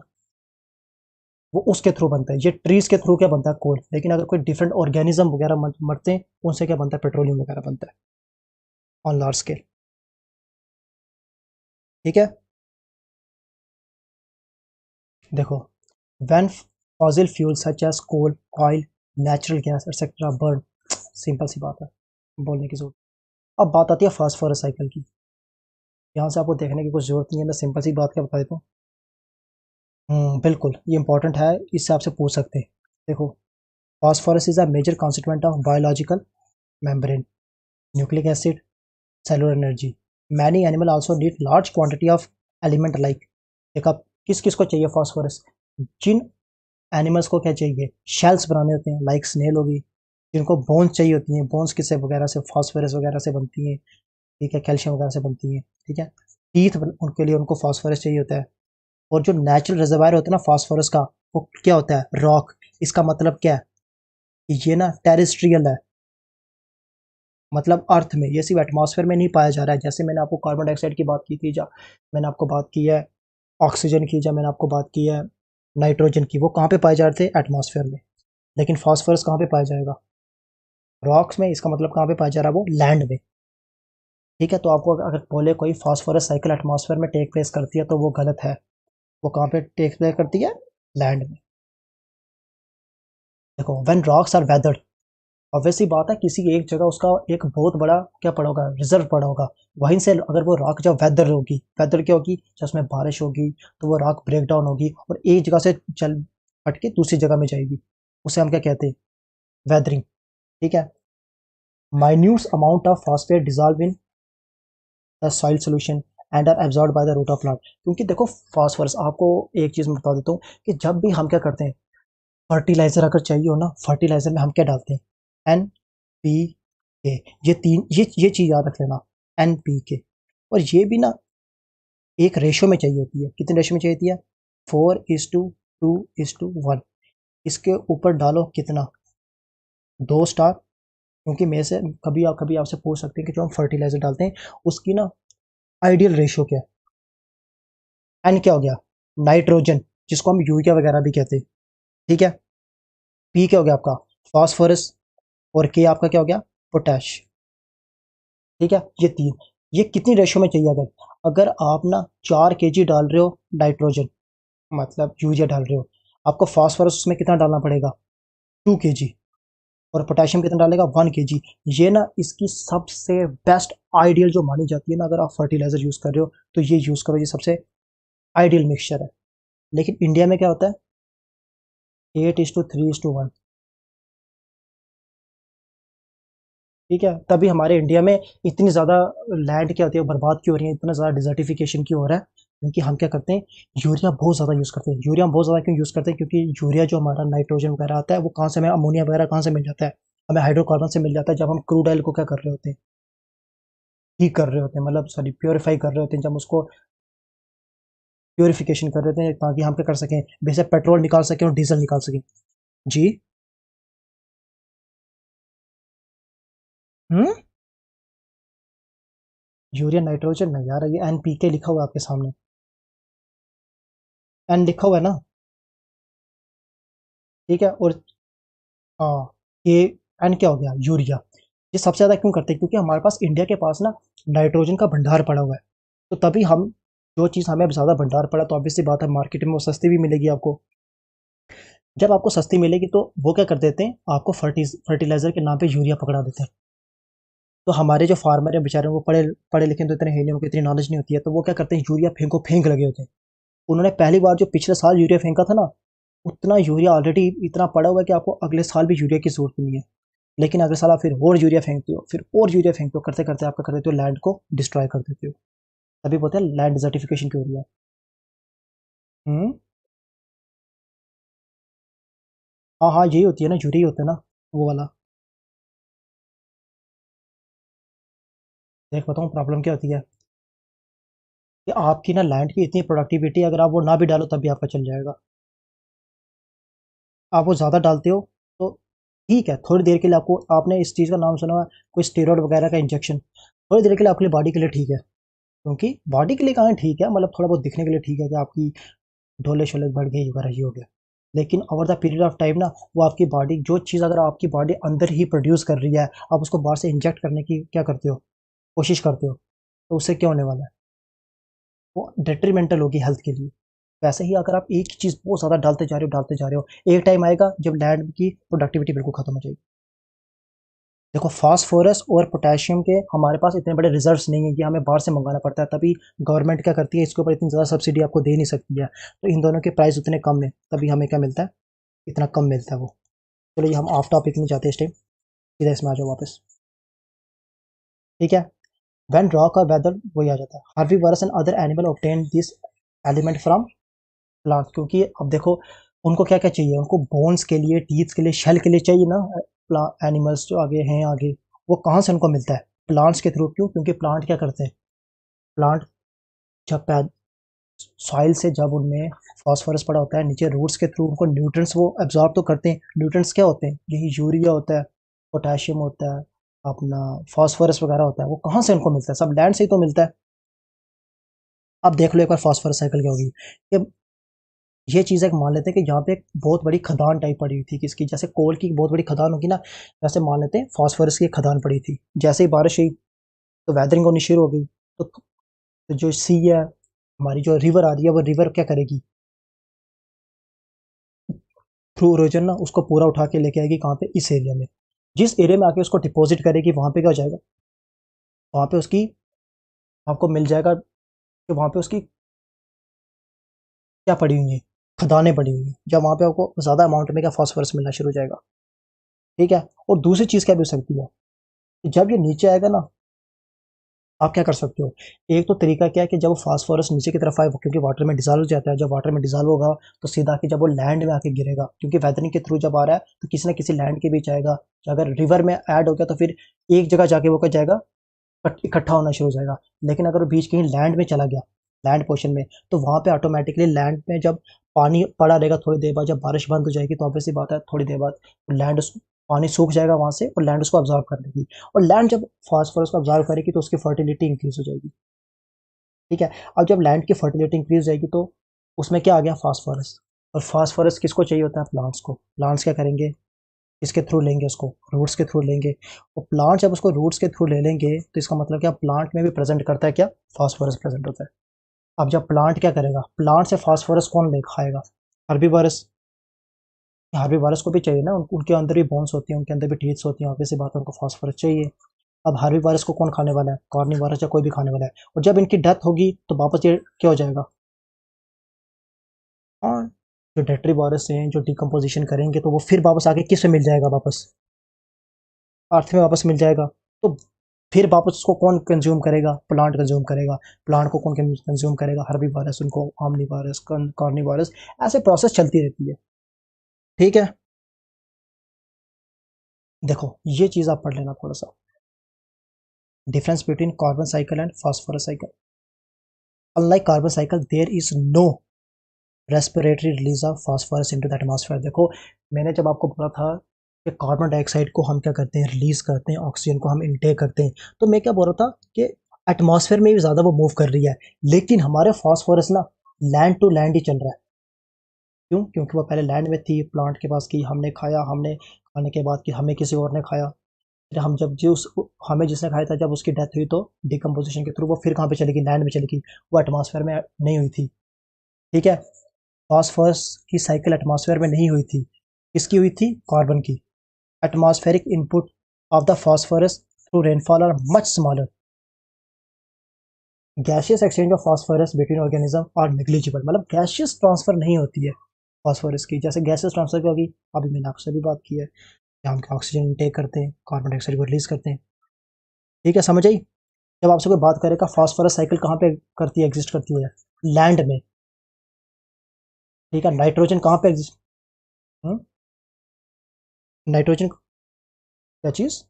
वो उसके थ्रू बनता है। ये ट्रीज के थ्रू क्या बनता है, कोल। लेकिन अगर कोई डिफरेंट ऑर्गेनिज्म वगैरह मरते हैं, उनसे क्या बनता है, पेट्रोलियम वगैरह बनता है, ऑन लार्ज स्केल। ठीक है, देखो, when fossil fuel such as coal, oil, natural gas etcetera burn, simple सी बात है, बोलने की जरूरत। अब बात आती है फास्फोरस साइकिल की। यहाँ से आपको देखने की कुछ जरूरत नहीं है, मैं सिंपल सी बात क्या बता देता हूँ। बिल्कुल, ये इंपॉर्टेंट है, इससे आपसे पूछ सकते हैं। देखो, phosphorus is a major constituent of biological membrane, nucleic acid, cellular energy. Many animal also need large quantity of element like, देखा, किस किस को चाहिए फास्फोरस, जिन एनिमल्स को क्या चाहिए, शेल्स बनाने होते हैं, लाइक स्नेल होगी, जिनको बोन्स चाहिए होती हैं, बोन्स किससे वगैरह से, फास्फोरस वगैरह से बनती हैं। ठीक है, कैल्शियम वगैरह से बनती हैं। ठीक है, टीथ उनके लिए उनको फास्फोरस चाहिए होता है। और जो नेचुरल रिजर्वायर होता है ना फास्फोरस का, वो क्या होता है, रॉक। इसका मतलब क्या है, ये ना टेरेस्ट्रियल है, मतलब अर्थ में, ये सिर्फ एटमॉस्फेयर में नहीं पाया जा रहा है। जैसे मैंने आपको कार्बन डाइऑक्साइड की बात की थी, जा मैंने आपको बात की है ऑक्सीजन की, जब मैंने आपको बात की है नाइट्रोजन की, वो कहाँ पे पाए जा रहे थे, एटमॉस्फेयर में। लेकिन फास्फोरस कहाँ पे पाया जाएगा, रॉक्स में। इसका मतलब कहाँ पे पाया जा रहा है, वो लैंड में। ठीक है, तो आपको अगर बोले कोई फास्फोरस साइकिल एटमॉस्फेयर में टेक प्लेस करती है, तो वो गलत है। वो कहाँ पे टेक प्लेस करती है, लैंड में। देखो, when rocks are weathered, obviously बात है, किसी एक जगह उसका एक बहुत बड़ा क्या पड़ा होगा, रिजर्व पड़ा होगा। वहीं से अगर वो रॉक जब वेदर होगी, वेदर क्या होगी, जब उसमें बारिश होगी, तो वो रॉक ब्रेक डाउन होगी, और एक जगह से चल हट के दूसरी जगह में जाएगी। उसे हम क्या कहते हैं, वेदरिंग। ठीक है, minute amount of phosphate dissolve in the soil solution and are absorb by the root of plant. क्योंकि देखो, फास्फोरस, आपको एक चीज़ मैं बता देता हूँ, कि जब भी हम क्या करते हैं, फर्टिलाइजर अगर चाहिए हो ना, फर्टिलाइजर में हम क्या डालते हैं, NPK। ये तीन, ये चीज याद रख लेना, NPK। और ये भी ना एक रेशो में चाहिए होती है। कितने रेशो में चाहिए होती है, 4:2:1। इसके ऊपर डालो कितना, 2 स्टार। क्योंकि मेरे से कभी आपसे पूछ सकते हैं कि जो हम फर्टिलाइजर डालते हैं, उसकी ना आइडियल रेशो क्या है। एन क्या हो गया, नाइट्रोजन, जिसको हम यूरिया वगैरह भी कहते हैं। ठीक है, पी क्या हो गया आपका, फॉस्फोरस, और के आपका क्या हो गया, पोटैश। ठीक है, ये तीन, ये कितनी रेशो में चाहिए, अगर अगर आप ना 4 kg डाल रहे हो नाइट्रोजन, मतलब यूरिया डाल रहे हो, आपको फास्फोरस उसमें कितना डालना पड़ेगा, 2 kg। और पोटेशियम कितना डालेगा 1 kg। ये ना इसकी सबसे बेस्ट आइडियल जो मानी जाती है ना, अगर आप फर्टिलाइजर यूज़ कर रहे हो तो ये यूज़ करो, ये सबसे आइडियल मिक्सचर है। लेकिन इंडिया में क्या होता है, 8:3:1। ठीक है, तभी हमारे इंडिया में इतनी ज़्यादा लैंड क्या होती है बर्बाद क्यों हो रही है, इतना ज़्यादा डिजर्टिफिकेशन क्यों हो रहा है, क्योंकि हम क्या करते हैं, यूरिया बहुत ज़्यादा यूज़ करते हैं। यूरिया हम बहुत ज़्यादा क्यों यूज़ करते हैं, क्योंकि यूरिया जो हमारा नाइट्रोजन वगैरह आता है वो कहाँ से हमें, अमोनिया वगैरह कहाँ से मिल जाता है, हमें हाइड्रोकार्बन से मिल जाता है, जब हम क्रूड ऑयल को क्या कर रहे होते हैं, ठीक कर रहे होते हैं, मतलब सॉरी प्योरीफाई कर रहे होते हैं, जब उसको प्योरीफिकेशन कर रहे होते हैं ताकि हम क्या कर सकें, बेसिक पेट्रोल निकाल सकें और डीजल निकाल सकें। जी। हम्म। यूरिया नाइट्रोजन नहीं यार, ये NPK लिखा हुआ है आपके सामने, एन लिखा हुआ है ना। ठीक है, और हाँ, ये एन क्या हो गया, यूरिया। ये सबसे ज़्यादा क्यों करते हैं, क्योंकि हमारे पास इंडिया के पास ना नाइट्रोजन का भंडार पड़ा हुआ है, तो तभी हम, जो चीज़ हमें ज़्यादा भंडार पड़ा तो ऑब्वियसली बात है मार्केट में वो सस्ती भी मिलेगी आपको। जब आपको सस्ती मिलेगी तो वो क्या कर देते हैं, आपको फर्टिलाइजर के नाम पे यूरिया पकड़ा देते हैं। तो हमारे जो फार्मर है बेचारे, वो पढ़े पढ़े लिखे तो इतने है नहीं, उनको इतनी नॉलेज नहीं होती है, तो वो क्या करते हैं, यूरिया फेंको फेंक लगे होते हैं। उन्होंने पहली बार जो पिछले साल यूरिया फेंका था ना, उतना यूरिया ऑलरेडी इतना पड़ा हुआ है कि आपको अगले साल भी यूरिया की जरूरत नहीं है। लेकिन अगले साल आप फिर और यूरिया फेंकते हो, फिर और यूरिया फेंकते हो, करते करते आपका कर देते हो लैंड को डिस्ट्रॉय कर देते हो। तभी बोलते हैं लैंड डिजर्टिफिकेशन क्यों हो रही है। हम्म। हाँ हाँ, यही होती है ना, यूरिया होता है ना, वो वाला। देख बताऊँ प्रॉब्लम क्या होती है, कि आपकी ना लैंड की इतनी प्रोडक्टिविटी, अगर आप वो ना भी डालो तब भी आपका चल जाएगा। आप वो ज़्यादा डालते हो तो ठीक है, थोड़ी देर के लिए आपको, आपने इस चीज़ का नाम सुना हुआ है, कोई स्टेरॉइड वगैरह का इंजेक्शन, थोड़ी देर के लिए आपके लिए बॉडी के लिए ठीक है, क्योंकि बॉडी के लिए कहाँ ठीक है, मतलब थोड़ा बहुत दिखने के लिए ठीक है कि आपकी ढोले शोले बढ़ गई वगैरह, ये हो गया। लेकिन over the period of time ना, वो आपकी बॉडी, जो चीज़ अगर आपकी बॉडी अंदर ही प्रोड्यूस कर रही है, आप उसको बाहर से इंजेक्ट करने की क्या करते हो, कोशिश करते हो, तो उससे क्या होने वाला है, वो डेट्रीमेंटल होगी हेल्थ के लिए। वैसे ही अगर आप एक ही चीज़ बहुत ज़्यादा डालते जा रहे हो, एक टाइम आएगा जब लैंड की प्रोडक्टिविटी बिल्कुल खत्म हो जाएगी। देखो फास्फोरस और पोटेशियम के हमारे पास इतने बड़े रिजर्व्स नहीं है कि हमें बाहर से मंगाना पड़ता है, तभी गवर्नमेंट क्या करती है, इसके ऊपर इतनी ज़्यादा सब्सिडी आपको दे नहीं सकती है, तो इन दोनों के प्राइस उतने कम है, तभी हमें क्या मिलता है, इतना कम मिलता है वो। चलो ये हम ऑफ टॉपिक नहीं जाते इस टाइम, सीधा इसमें आ जाओ वापस। ठीक है, व्हेन रॉक और वेदर वही आ जाता है, herbivores and other animal obtain this element from plant, क्योंकि अब देखो उनको क्या क्या चाहिए, उनको बोन्स के लिए, टीथ के लिए, शेल के लिए चाहिए ना, एनिमल्स जो आगे हैं आगे, वो कहाँ से उनको मिलता है, प्लांट्स के थ्रू। क्यों, क्योंकि प्लांट क्या करते हैं, प्लांट जब सॉइल से जब उनमें फॉस्फोरस पड़ा होता है नीचे, रूट्स के थ्रू उनको न्यूट्रिएंट्स वो एब्जॉर्ब तो करते हैं। न्यूट्रिएंट्स क्या होते हैं, यही यूरिया होता है, पोटेशियम होता है, अपना फॉस्फोरस वगैरह होता है, वो कहाँ से उनको मिलता है, सब लैंड से ही तो मिलता है। अब देख लो एक बार फॉस्फोरस साइकिल क्या होगी, कि ये चीज़ एक मान लेते हैं कि यहाँ पे एक बहुत बड़ी खदान टाइप पड़ी हुई थी किसकी, जैसे कोल की बहुत बड़ी खदान होगी ना, वैसे मान लेते हैं फॉस्फोरस की एक खदान पड़ी थी। जैसे ही बारिश हुई तो वेदरिंग होनी शुरू हो गई, तो जो सी है, हमारी जो रिवर आ रही है, वो रिवर क्या करेगी, थ्रू इरोजन ना उसको पूरा उठा के लेके आएगी कहाँ पे, इस एरिया में। जिस एरिया में आके उसको डिपॉजिट करेगी, वहाँ पे क्या हो जाएगा, वहाँ पे उसकी, आपको मिल जाएगा कि वहाँ पे उसकी क्या पड़ी हुई है, खदानें पड़ी हुई हैं, जब वहाँ पे आपको ज़्यादा अमाउंट में क्या फॉस्फोरस मिलना शुरू हो जाएगा। ठीक है, और दूसरी चीज़ क्या भी हो सकती है, कि जब ये नीचे आएगा ना, आप क्या कर सकते हो, एक तो तरीका क्या है कि जब वो फास्फोरस नीचे की तरफ आए, क्योंकि वाटर में डिजॉल्व हो जाता है, जब वाटर में डिजॉल्व होगा तो सीधा कि जब वो लैंड में आके गिरेगा, क्योंकि वेदरिंग के थ्रू जब आ रहा है तो किसी न किसी लैंड के बीच आएगा, तो अगर रिवर में ऐड हो गया तो फिर एक जगह जाके वो क्या जाएगा, इकट्ठा होना शुरू हो जाएगा। लेकिन अगर वो बीच कहीं लैंड में चला गया, लैंड पोर्शन में, तो वहाँ पे ऑटोमेटिकली लैंड में जब पानी पड़ा रहेगा, थोड़ी देर बाद जब बारिश बंद हो जाएगी तो ऑब्वियसली बात है थोड़ी देर बाद लैंड, पानी सूख जाएगा वहाँ से और लैंड उसको ऑब्जॉर्व कर लेगी, और लैंड जब फास्फोरस को ऑब्जॉर्व करेगी तो उसकी फर्टिलिटी इंक्रीज हो जाएगी। ठीक है, अब जब लैंड की फर्टिलिटी इंक्रीज हो जाएगी तो उसमें क्या आ गया, फास्फोरस। और फास्फोरस किसको चाहिए होता है, प्लांट्स को। प्लांट्स क्या करेंगे, इसके थ्रू लेंगे उसको, रूट्स के थ्रू लेंगे, और प्लांट जब उसको रूट्स के थ्रू ले लेंगे तो इसका मतलब क्या, प्लांट में भी प्रेजेंट करता है क्या, फास्फोरस प्रेजेंट होता है। अब जब प्लांट क्या करेगा, प्लांट से फास्फोरस कौन ले खाएगा, हर्बीवरस। हार्वी वायरस को भी चाहिए ना, उनके अंदर भी बोन्स होती हैं, उनके अंदर भी टीथ्स होती हैं, ऑब्वियस सी बात है उनको फास्फोरस चाहिए। अब हार्वी वायरस को कौन खाने वाला है? कार्निवोरस या कोई भी खाने वाला है। और जब इनकी डेथ होगी तो वापस ये क्या हो जाएगा? हाँ, जो डेट्री वायरस हैं जो डिकम्पोजिशन करेंगे तो वो फिर वापस आके किस में मिल जाएगा? वापस अर्थ में वापस मिल जाएगा। तो फिर वापस उसको कौन कंज्यूम करेगा? प्लांट कंज्यूम करेगा। प्लांट को कौन कंज्यूम करेगा? हर्बी वायरस, उनको ऑमनी वायरस, कॉर्नी वायरस, ऐसे प्रोसेस चलती रहती है। ठीक है, देखो ये चीज आप पढ़ लेना थोड़ा सा, difference between carbon cycle and phosphorus cycle. Unlike carbon cycle there is no respiratory release of phosphorus into the atmosphere. देखो, मैंने जब आपको बोला था कि कार्बन डाइऑक्साइड को हम क्या करते हैं? रिलीज करते हैं, ऑक्सीजन को हम इनटेक करते हैं, तो मैं क्या बोल रहा था कि एटमॉस्फेयर में भी ज़्यादा वो मूव कर रही है, लेकिन हमारे फास्फोरस ना लैंड टू लैंड ही चल रहा है। क्यों? क्योंकि वो पहले लैंड में थी, प्लांट के पास की, हमने खाया, हमने खाने के बाद कि हमें किसी और ने खाया, फिर हम जब जो हमें जिसने खाया था जब उसकी डेथ हुई तो डिकम्पोजिशन के थ्रू वो फिर कहाँ पे चली गई? लैंड में चली गई, वो एटमॉस्फेयर में नहीं हुई थी। ठीक है, फास्फोरस की साइकिल एटमॉस्फेयर में नहीं हुई थी, किसकी हुई थी? कार्बन की। Atmospheric input of the phosphorus through rainfall are much smaller. Gaseous exchange of phosphorus between organism are negligible, मतलब गैशियस ट्रांसफर नहीं होती है फास्फोरस की। जैसे गैसियस ट्रांसफर क्या होगी? अभी मैंने आपसे भी बात की है, हम ऑक्सीजन इनटेक करते हैं, कार्बन डाइऑक्साइड को रिलीज करते हैं। ठीक है, समझ आई? जब आपसे कोई बात करेगा फास्फोरस साइकिल कहाँ पे करती है, एग्जिस्ट करती है? लैंड में। ठीक है, नाइट्रोजन कहाँ पे एग्जिस्ट? नाइट्रोजन क्या चीज?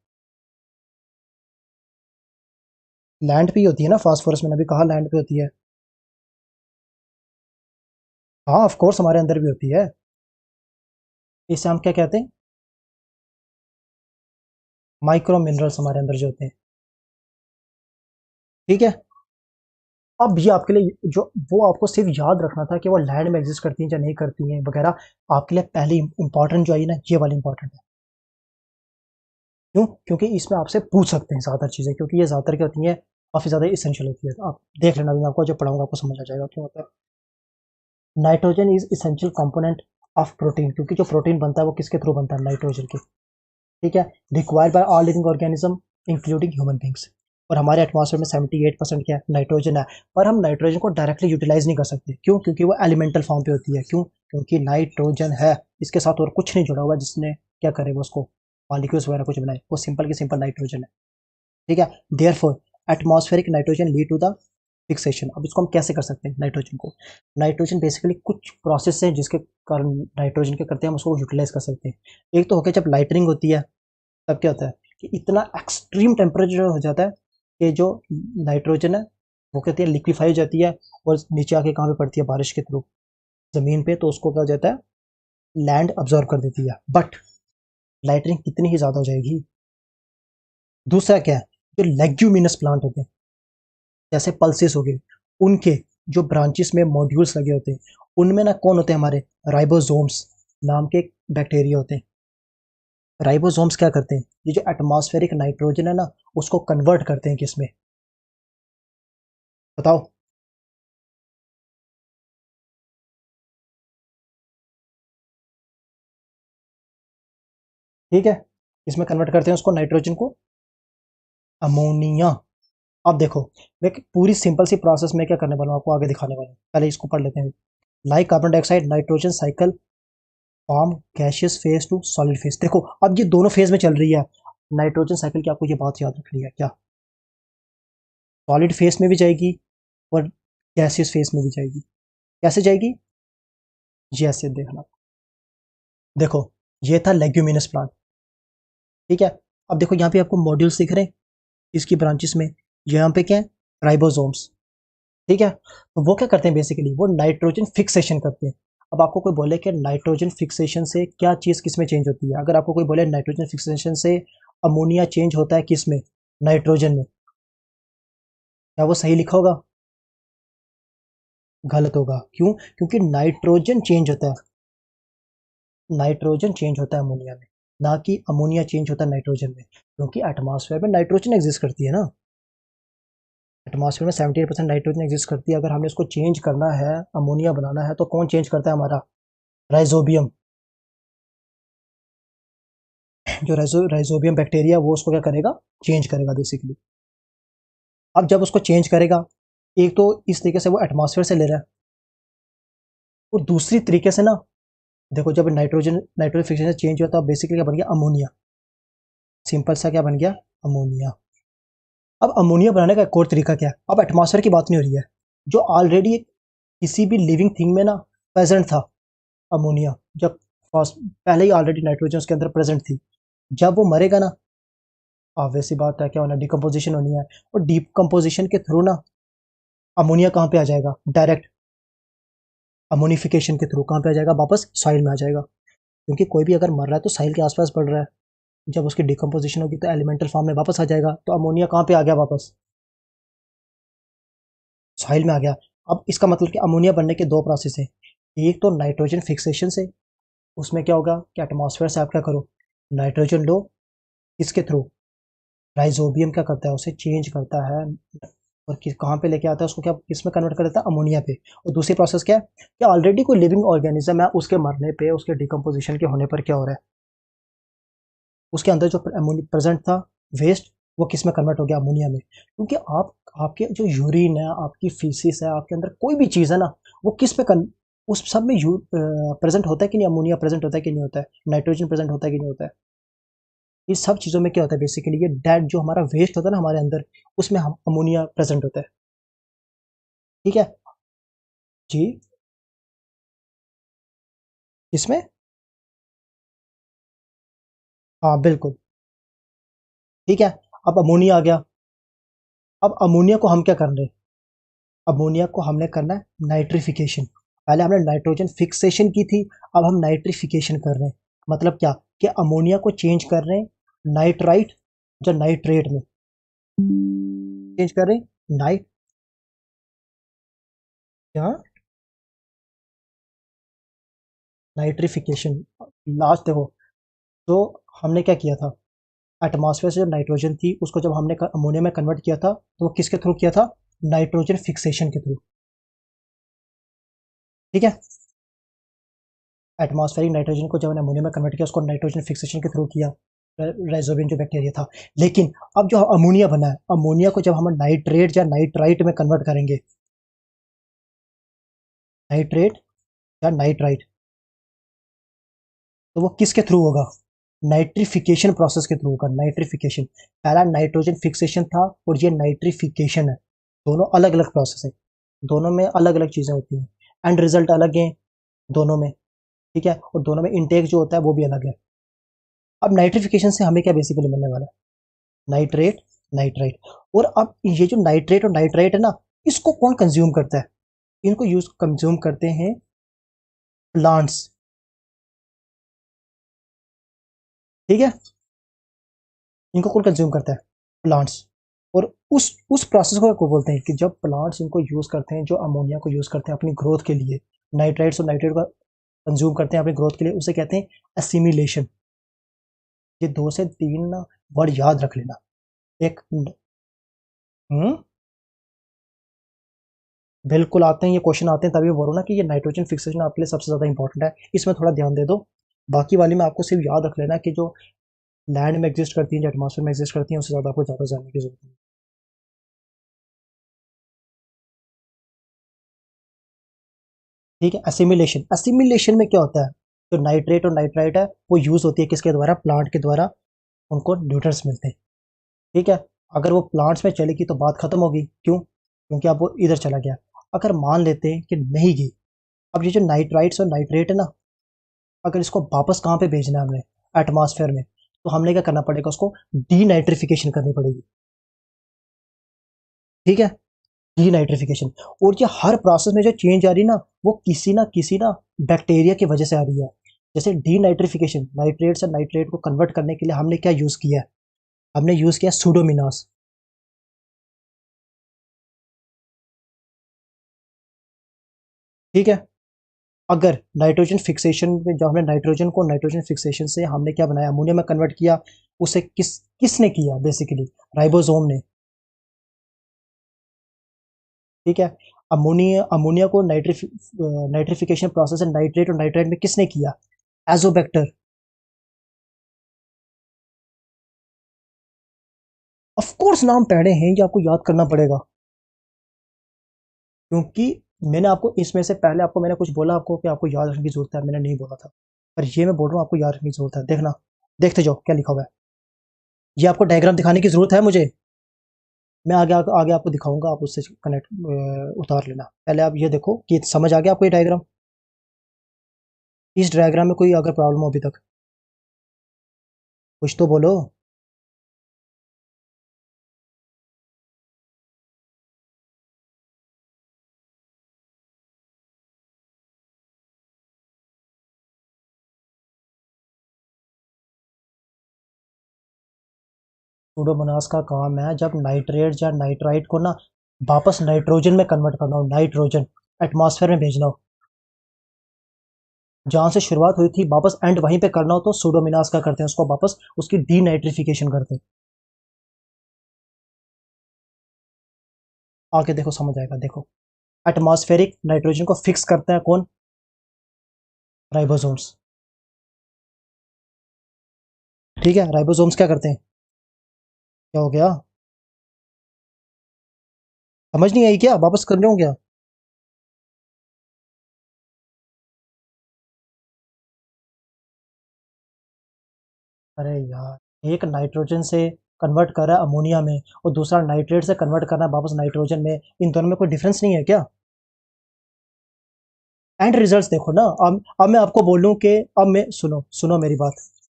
लैंड पे ही होती है ना फास्फोरस, मैंने अभी कहा लैंड पे होती है। हाँ ऑफ कोर्स हमारे अंदर भी होती है। इसे हम क्या कहते हैं? माइक्रो मिनरल्स हमारे अंदर जो होते हैं। ठीक है, अब ये आपके लिए जो वो आपको सिर्फ याद रखना था कि वो लैंड में एग्जिस्ट करती हैं या नहीं करती हैं वगैरह, आपके लिए पहले इंपॉर्टेंट जो आई ना, ये वाली इंपॉर्टेंट है। क्यों? क्योंकि इसमें आपसे पूछ सकते हैं ज़्यादा चीज़ें, क्योंकि ये ज़्यादातर क्या होती हैं, काफ़ी ज़्यादा इसेंशियल होती है। तो आप देख लेना, भी मैं आपको जब पढ़ाऊंगा आपको समझ आ जाएगा क्यों होता है। Nitrogen is essential component of protein, क्योंकि जो प्रोटीन बनता है वो किसके थ्रू बनता है? नाइट्रोजन के। ठीक है, required by all living organism including human beings. और हमारे एटमॉस्फेयर में 78% क्या है? नाइट्रोजन है। पर हम नाइट्रोजन को डायरेक्टली यूटिलाइज नहीं कर सकते। क्यों? क्योंकि वो एलिमेंटल फॉर्म पे होती है। क्यों? क्योंकि नाइट्रोजन है, इसके साथ और कुछ नहीं जुड़ा हुआ जिसने क्या करे वो उसको मॉलिक्यूल्स वगैरह कुछ बनाए, वो सिंपल की सिंपल नाइट्रोजन है। ठीक है, therefore atmospheric nitrogen lead to the fixation. अब इसको हम कैसे कर सकते हैं नाइट्रोजन को? नाइट्रोजन बेसिकली कुछ प्रोसेस है जिसके कारण नाइट्रोजन क्या करते हैं, हम उसको यूटिलाइज कर सकते हैं। एक तो होकर जब लाइटनिंग होती है तब क्या होता है कि इतना एक्सट्रीम टेम्परेचर हो जाता है कि जो नाइट्रोजन है वो कहती है लिक्विफाई हो जाती है, और नीचे आके कहाँ पे पड़ती है? बारिश के थ्रू जमीन पे, तो उसको क्या हो जाता है? लैंड अब्जॉर्ब कर देती है। बट लाइटनिंग कितनी ही ज्यादा हो जाएगी। दूसरा क्या है, जो लेग्यूमिनस प्लांट होते हैं जैसे पल्सेस हो गए, उनके जो ब्रांचेस में मॉड्यूल्स लगे होते हैं, उनमें ना कौन होते हैं? हमारे राइबोसोम्स नाम के बैक्टीरिया होते हैं। राइबोसोम्स क्या करते हैं? ये जो एटमॉस्फेरिक नाइट्रोजन है ना, उसको कन्वर्ट करते हैं किसमें? बताओ। ठीक है, इसमें कन्वर्ट करते हैं उसको, नाइट्रोजन को, अमोनिया। अब देखो, मैं एक पूरी सिंपल सी प्रोसेस में क्या करने वाला हूँ आपको आगे दिखाने वाला हूँ, पहले इसको पढ़ लेते हैं। Like carbon dioxide nitrogen cycle form gaseous phase two solid phase. देखो अब ये दोनों फेज में चल रही है। नाइट्रोजन साइकिल की आपको ये बात याद रखनी है, क्या सॉलिड फेज में भी जाएगी और गैसियस फेज में भी जाएगी। कैसे जाएगी? ये ऐसे देखना। देखो, ये था लेग्यूमिनस प्लांट। ठीक है, अब देखो यहाँ पे आपको मॉड्यूल्स दिख रहे हैं इसकी ब्रांचेस में, यहाँ पे क्या है? राइबोसोम्स। ठीक है, तो वो क्या करते हैं बेसिकली? वो नाइट्रोजन फिक्सेशन करते हैं। अब आपको कोई बोले कि नाइट्रोजन फिक्सेशन से क्या चीज़ किस में चेंज होती है, अगर आपको कोई बोले नाइट्रोजन फिक्सेशन से अमोनिया चेंज होता है किस में? नाइट्रोजन में। क्या वो सही लिखा होगा? गलत होगा। क्यों? क्योंकि नाइट्रोजन चेंज होता है, नाइट्रोजन चेंज होता है अमोनिया में, ना कि अमोनिया चेंज होता है नाइट्रोजन में। क्योंकि एटमॉस्फेयर में नाइट्रोजन एग्जिस्ट करती है ना, एटमॉस्फेयर में 78% नाइट्रोजन एग्जिस्ट करती है। अगर हमें उसको चेंज करना है, अमोनिया बनाना है, तो कौन चेंज करता है? हमारा राइजोबियम। जो राइजोबियम बैक्टीरिया वो उसको क्या करेगा, चेंज करेगा बेसिकली। अब जब उसको चेंज करेगा, एक तो इस तरीके से वो एटमॉस्फेयर से ले रहा है, और दूसरी तरीके से ना, देखो जब नाइट्रोजन फिक्सेशन चेंज हुआ तो बेसिकली क्या बन गया, अमोनिया। सिंपल सा क्या बन गया, अमोनिया। अब अमोनिया बनाने का एक और तरीका क्या है, अब एटमॉस्फेयर की बात नहीं हो रही है, जो ऑलरेडी किसी भी लिविंग थिंग में ना प्रेजेंट था, अमोनिया, जब पहले ही ऑलरेडी नाइट्रोजन उसके अंदर प्रेजेंट थी, जब वो मरेगा ना, ऑब्वियस सी बात है क्या होना, डिकम्पोजिशन होनी है, और डिकम्पोजिशन के थ्रू ना अमोनिया कहाँ पे आ जाएगा, डायरेक्ट अमोनिफिकेशन के थ्रू कहाँ पे आ जाएगा, वापस सॉइल में आ जाएगा। क्योंकि कोई भी अगर मर रहा है तो साइल के आसपास पड़ रहा है, जब उसकी डिकम्पोजिशन होगी तो एलिमेंटल फॉर्म में वापस आ जाएगा, तो अमोनिया कहाँ पे आ गया, वापस साइल में आ गया। अब इसका मतलब कि अमोनिया बनने के दो प्रोसेस है, एक तो नाइट्रोजन फिक्सेशन से, उसमें क्या होगा कि एटमॉस्फेयर से आप क्या करो, नाइट्रोजन लो, इसके थ्रू राइजोबियम क्या करता है, उसे चेंज करता है, और कहाँ पे लेके आता है उसको, क्या किसमें कन्वर्ट कर देता है, अमोनिया पे। और दूसरी प्रोसेस क्या है कि ऑलरेडी कोई लिविंग ऑर्गेनिज्म है, उसके मरने पे, उसके डिकम्पोजिशन के होने पर क्या हो रहा है, उसके अंदर जो प्रेजेंट था वेस्ट, वो किस में कन्वर्ट हो गया, अमोनिया में। क्योंकि आप, आपके जो यूरिन है, आपकी फीसिस है, आपके अंदर कोई भी चीज़ है ना, वो किस में उस सब में प्रेजेंट होता है कि नहीं, अमोनिया प्रेजेंट होता है कि नहीं होता है, नाइट्रोजन प्रेजेंट होता है कि नहीं होता है। इस सब चीज़ों में क्या होता है बेसिकली, ये डेड जो हमारा वेस्ट होता है ना हमारे अंदर, उसमें हम अमोनिया प्रेजेंट होता है। ठीक है जी, इसमें, हाँ बिल्कुल, ठीक है। अब अमोनिया आ गया, अब अमोनिया को हम क्या कर रहे हैं, अमोनिया को हमने करना है नाइट्रिफिकेशन। पहले हमने नाइट्रोजन फिक्सेशन की थी, अब हम नाइट्रिफिकेशन कर रहे हैं। मतलब क्या, कि अमोनिया को चेंज कर रहे हैं नाइट्राइट या नाइट्रेट में, चेंज कर रहे हैं नाइट, क्या, नाइट्रिफिकेशन। लास्ट देखो, तो हमने क्या किया था, एटमॉस्फेयर से जो नाइट्रोजन थी उसको जब हमने अमोनिया में कन्वर्ट किया था, तो वो किसके थ्रू किया था, नाइट्रोजन फिक्सेशन के थ्रू। ठीक है, एटमॉस्फेरिक नाइट्रोजन को जब हमने अमोनिया में कन्वर्ट किया, उसको नाइट्रोजन फिक्सेशन के थ्रू किया, राइजोबियम जो बैक्टीरिया था। लेकिन अब जो अमोनिया बना है, अमोनिया को जब हम नाइट्रेट या नाइट्राइट में कन्वर्ट करेंगे, नाइट्रेट या नाइट्राइट, तो वो किसके थ्रू होगा, नाइट्रिफिकेशन प्रोसेस के थ्रू होगा, नाइट्रिफिकेशन। पहला नाइट्रोजन फिक्सेशन था और ये नाइट्रिफिकेशन है, दोनों अलग अलग प्रोसेस है, दोनों में अलग अलग चीजें होती हैं, एंड रिजल्ट अलग है दोनों में। ठीक है, और दोनों में इंटेक जो होता है वो भी अलग है। अब नाइट्रिफिकेशन से हमें क्या बेसिकली मिलने वाला है, नाइट्रेट, नाइट्राइट। और अब ये जो नाइट्रेट और नाइट्राइट है ना, इसको कौन कंज्यूम करता है, इनको यूज कंज्यूम करते हैं प्लांट्स। ठीक है, इनको कौन कंज्यूम करता है, प्लांट्स। और उस प्रोसेस को बोलते हैं कि जब प्लांट्स इनको यूज करते हैं, जो अमोनिया को यूज करते हैं अपनी ग्रोथ के लिए, नाइट्राइट्स और नाइट्रेट का कंज्यूम करते हैं अपनी ग्रोथ के लिए, उसे कहते हैं असिमिलेशन। ये दो से तीन वर्ड याद रख लेना। एक, हम्म, बिल्कुल आते हैं, ये क्वेश्चन आते हैं, तभी बोल रहा हूँ ना कि ये नाइट्रोजन फिक्सेशन आपके लिए सबसे ज़्यादा इंपॉर्टेंट है, इसमें थोड़ा ध्यान दे दो। बाकी वाली में आपको सिर्फ याद रख लेना कि जो लैंड में एग्जिस्ट करती हैं, जो एटमॉस्फेयर में एग्जिस्ट करती हैं, उससे ज़्यादा आपको ज़्यादा जानने की जरूरत नहीं। ठीक है, असिमिलेशन, असिमिलेशन में क्या होता है, जो नाइट्रेट और नाइट्राइट है वो यूज़ होती है किसके द्वारा, प्लांट के द्वारा, उनको न्यूट्रंस मिलते हैं। ठीक है, अगर वो प्लांट्स में चलेगी तो बात खत्म होगी, क्यों, क्योंकि अब वो इधर चला गया। अगर मान लेते हैं कि नहीं गई, अब ये जो नाइट्राइट्स और नाइट्रेट है ना, अगर इसको वापस कहाँ पे भेजना है हमने, एटमॉस्फेयर में, तो हमने क्या करना पड़ेगा, उसको डीनाइट्रिफिकेशन करनी पड़ेगी। ठीक है, डीनाइट्रिफिकेशन। और ये हर प्रोसेस में जो चेंज आ रही है ना किसी ना बैक्टीरिया की वजह से आ रही है। जैसे डीनाइट्रिफिकेशन, नाइट्रेट से नाइट्रेट को कन्वर्ट करने के लिए हमने क्या यूज किया है, हमने यूज किया सुडोमिनास। ठीक है, अगर नाइट्रोजन फिक्सेशन में, जब हमने नाइट्रोजन को नाइट्रोजन फिक्सेशन से हमने क्या बनाया, अमोनिया में कन्वर्ट किया, उसे किसने किया बेसिकली, राइबोसोम ने। ठीक है, अमोनिया अमोनिया को नाइट्रिफिकेशन प्रोसेस नाइट्रेट और नाइट्राइट में किसने किया, एजोबैक्टर। ऑफ कोर्स नाम पहले हैं, ये आपको याद करना पड़ेगा, क्योंकि मैंने आपको इसमें से पहले आपको मैंने कुछ बोला आपको कि आपको याद रखने की जरूरत है, मैंने नहीं बोला था, पर ये मैं बोल रहा हूँ आपको याद रखने की जरूरत है। देखना, देखते जाओ क्या लिखा हुआ है। ये आपको डायग्राम दिखाने की जरूरत है मुझे, मैं आगे आगे, आगे आपको दिखाऊंगा, आप उससे कनेक्ट उतार लेना। पहले आप ये देखो कि समझ आ गया आपको ये डायग्राम। इस डायग्राम में कोई अगर प्रॉब्लम हो अभी तक, कुछ तो बोलो। सूडोमोनास का काम है जब नाइट्रेट या नाइट्राइट को ना वापस नाइट्रोजन में कन्वर्ट करना हो, नाइट्रोजन एटमॉस्फेयर में भेजना हो, जहां से शुरुआत हुई थी वापस एंड वहीं पे करना हो, तो सूडोमोनास का करते हैं उसको, वापस उसकी डीनाइट्रिफिकेशन करते हैं। आके देखो समझ आएगा, देखो। एटमॉस्फेरिक नाइट्रोजन को फिक्स करते हैं कौन? राइबोसोम्स। ठीक है, राइबोसोम्स क्या करते हैं? क्या हो गया? समझ नहीं आई क्या? वापस कर रहे हो क्या? अरे यार, एक नाइट्रोजन से कन्वर्ट कर रहा है अमोनिया में, और दूसरा नाइट्रेट से कन्वर्ट करना है वापस नाइट्रोजन में, इन दोनों में कोई डिफरेंस नहीं है क्या? एंड रिजल्ट्स देखो ना। अब मैं आपको बोलूं कि, अब मैं, सुनो सुनो मेरी बात,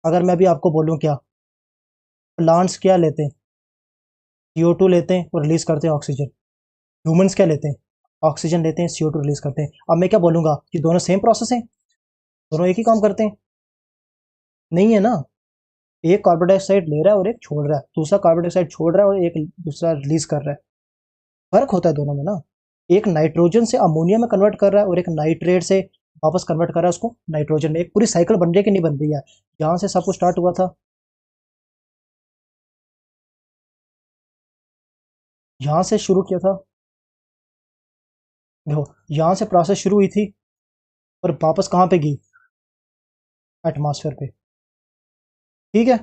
अगर मैं भी आपको बोलूं क्या, प्लांट्स क्या लेते हैं? CO2 लेते हैं और रिलीज करते हैं ऑक्सीजन। ह्यूमंस क्या लेते हैं? ऑक्सीजन लेते हैं, CO2 रिलीज करते हैं। अब मैं क्या बोलूंगा कि दोनों सेम प्रोसेस है, दोनों एक ही काम करते हैं? नहीं है ना। एक कार्बन डाइऑक्साइड ले रहा है और एक छोड़ रहा है, दूसरा कार्बन डाइऑक्साइड छोड़ रहा है और एक दूसरा रिलीज कर रहा है। फर्क होता है दोनों में ना। एक नाइट्रोजन से अमोनिया में कन्वर्ट कर रहा है और एक नाइट्रेट से वापस कन्वर्ट कर रहा है उसको नाइट्रोजन में। एक पूरी साइकिल बन रही है कि नहीं बन रही है? जहां से सब कुछ स्टार्ट हुआ था, यहाँ से शुरू किया था। देखो, यहाँ से प्रोसेस शुरू हुई थी और वापस कहाँ पे गई? एटमॉस्फेयर पे। ठीक है।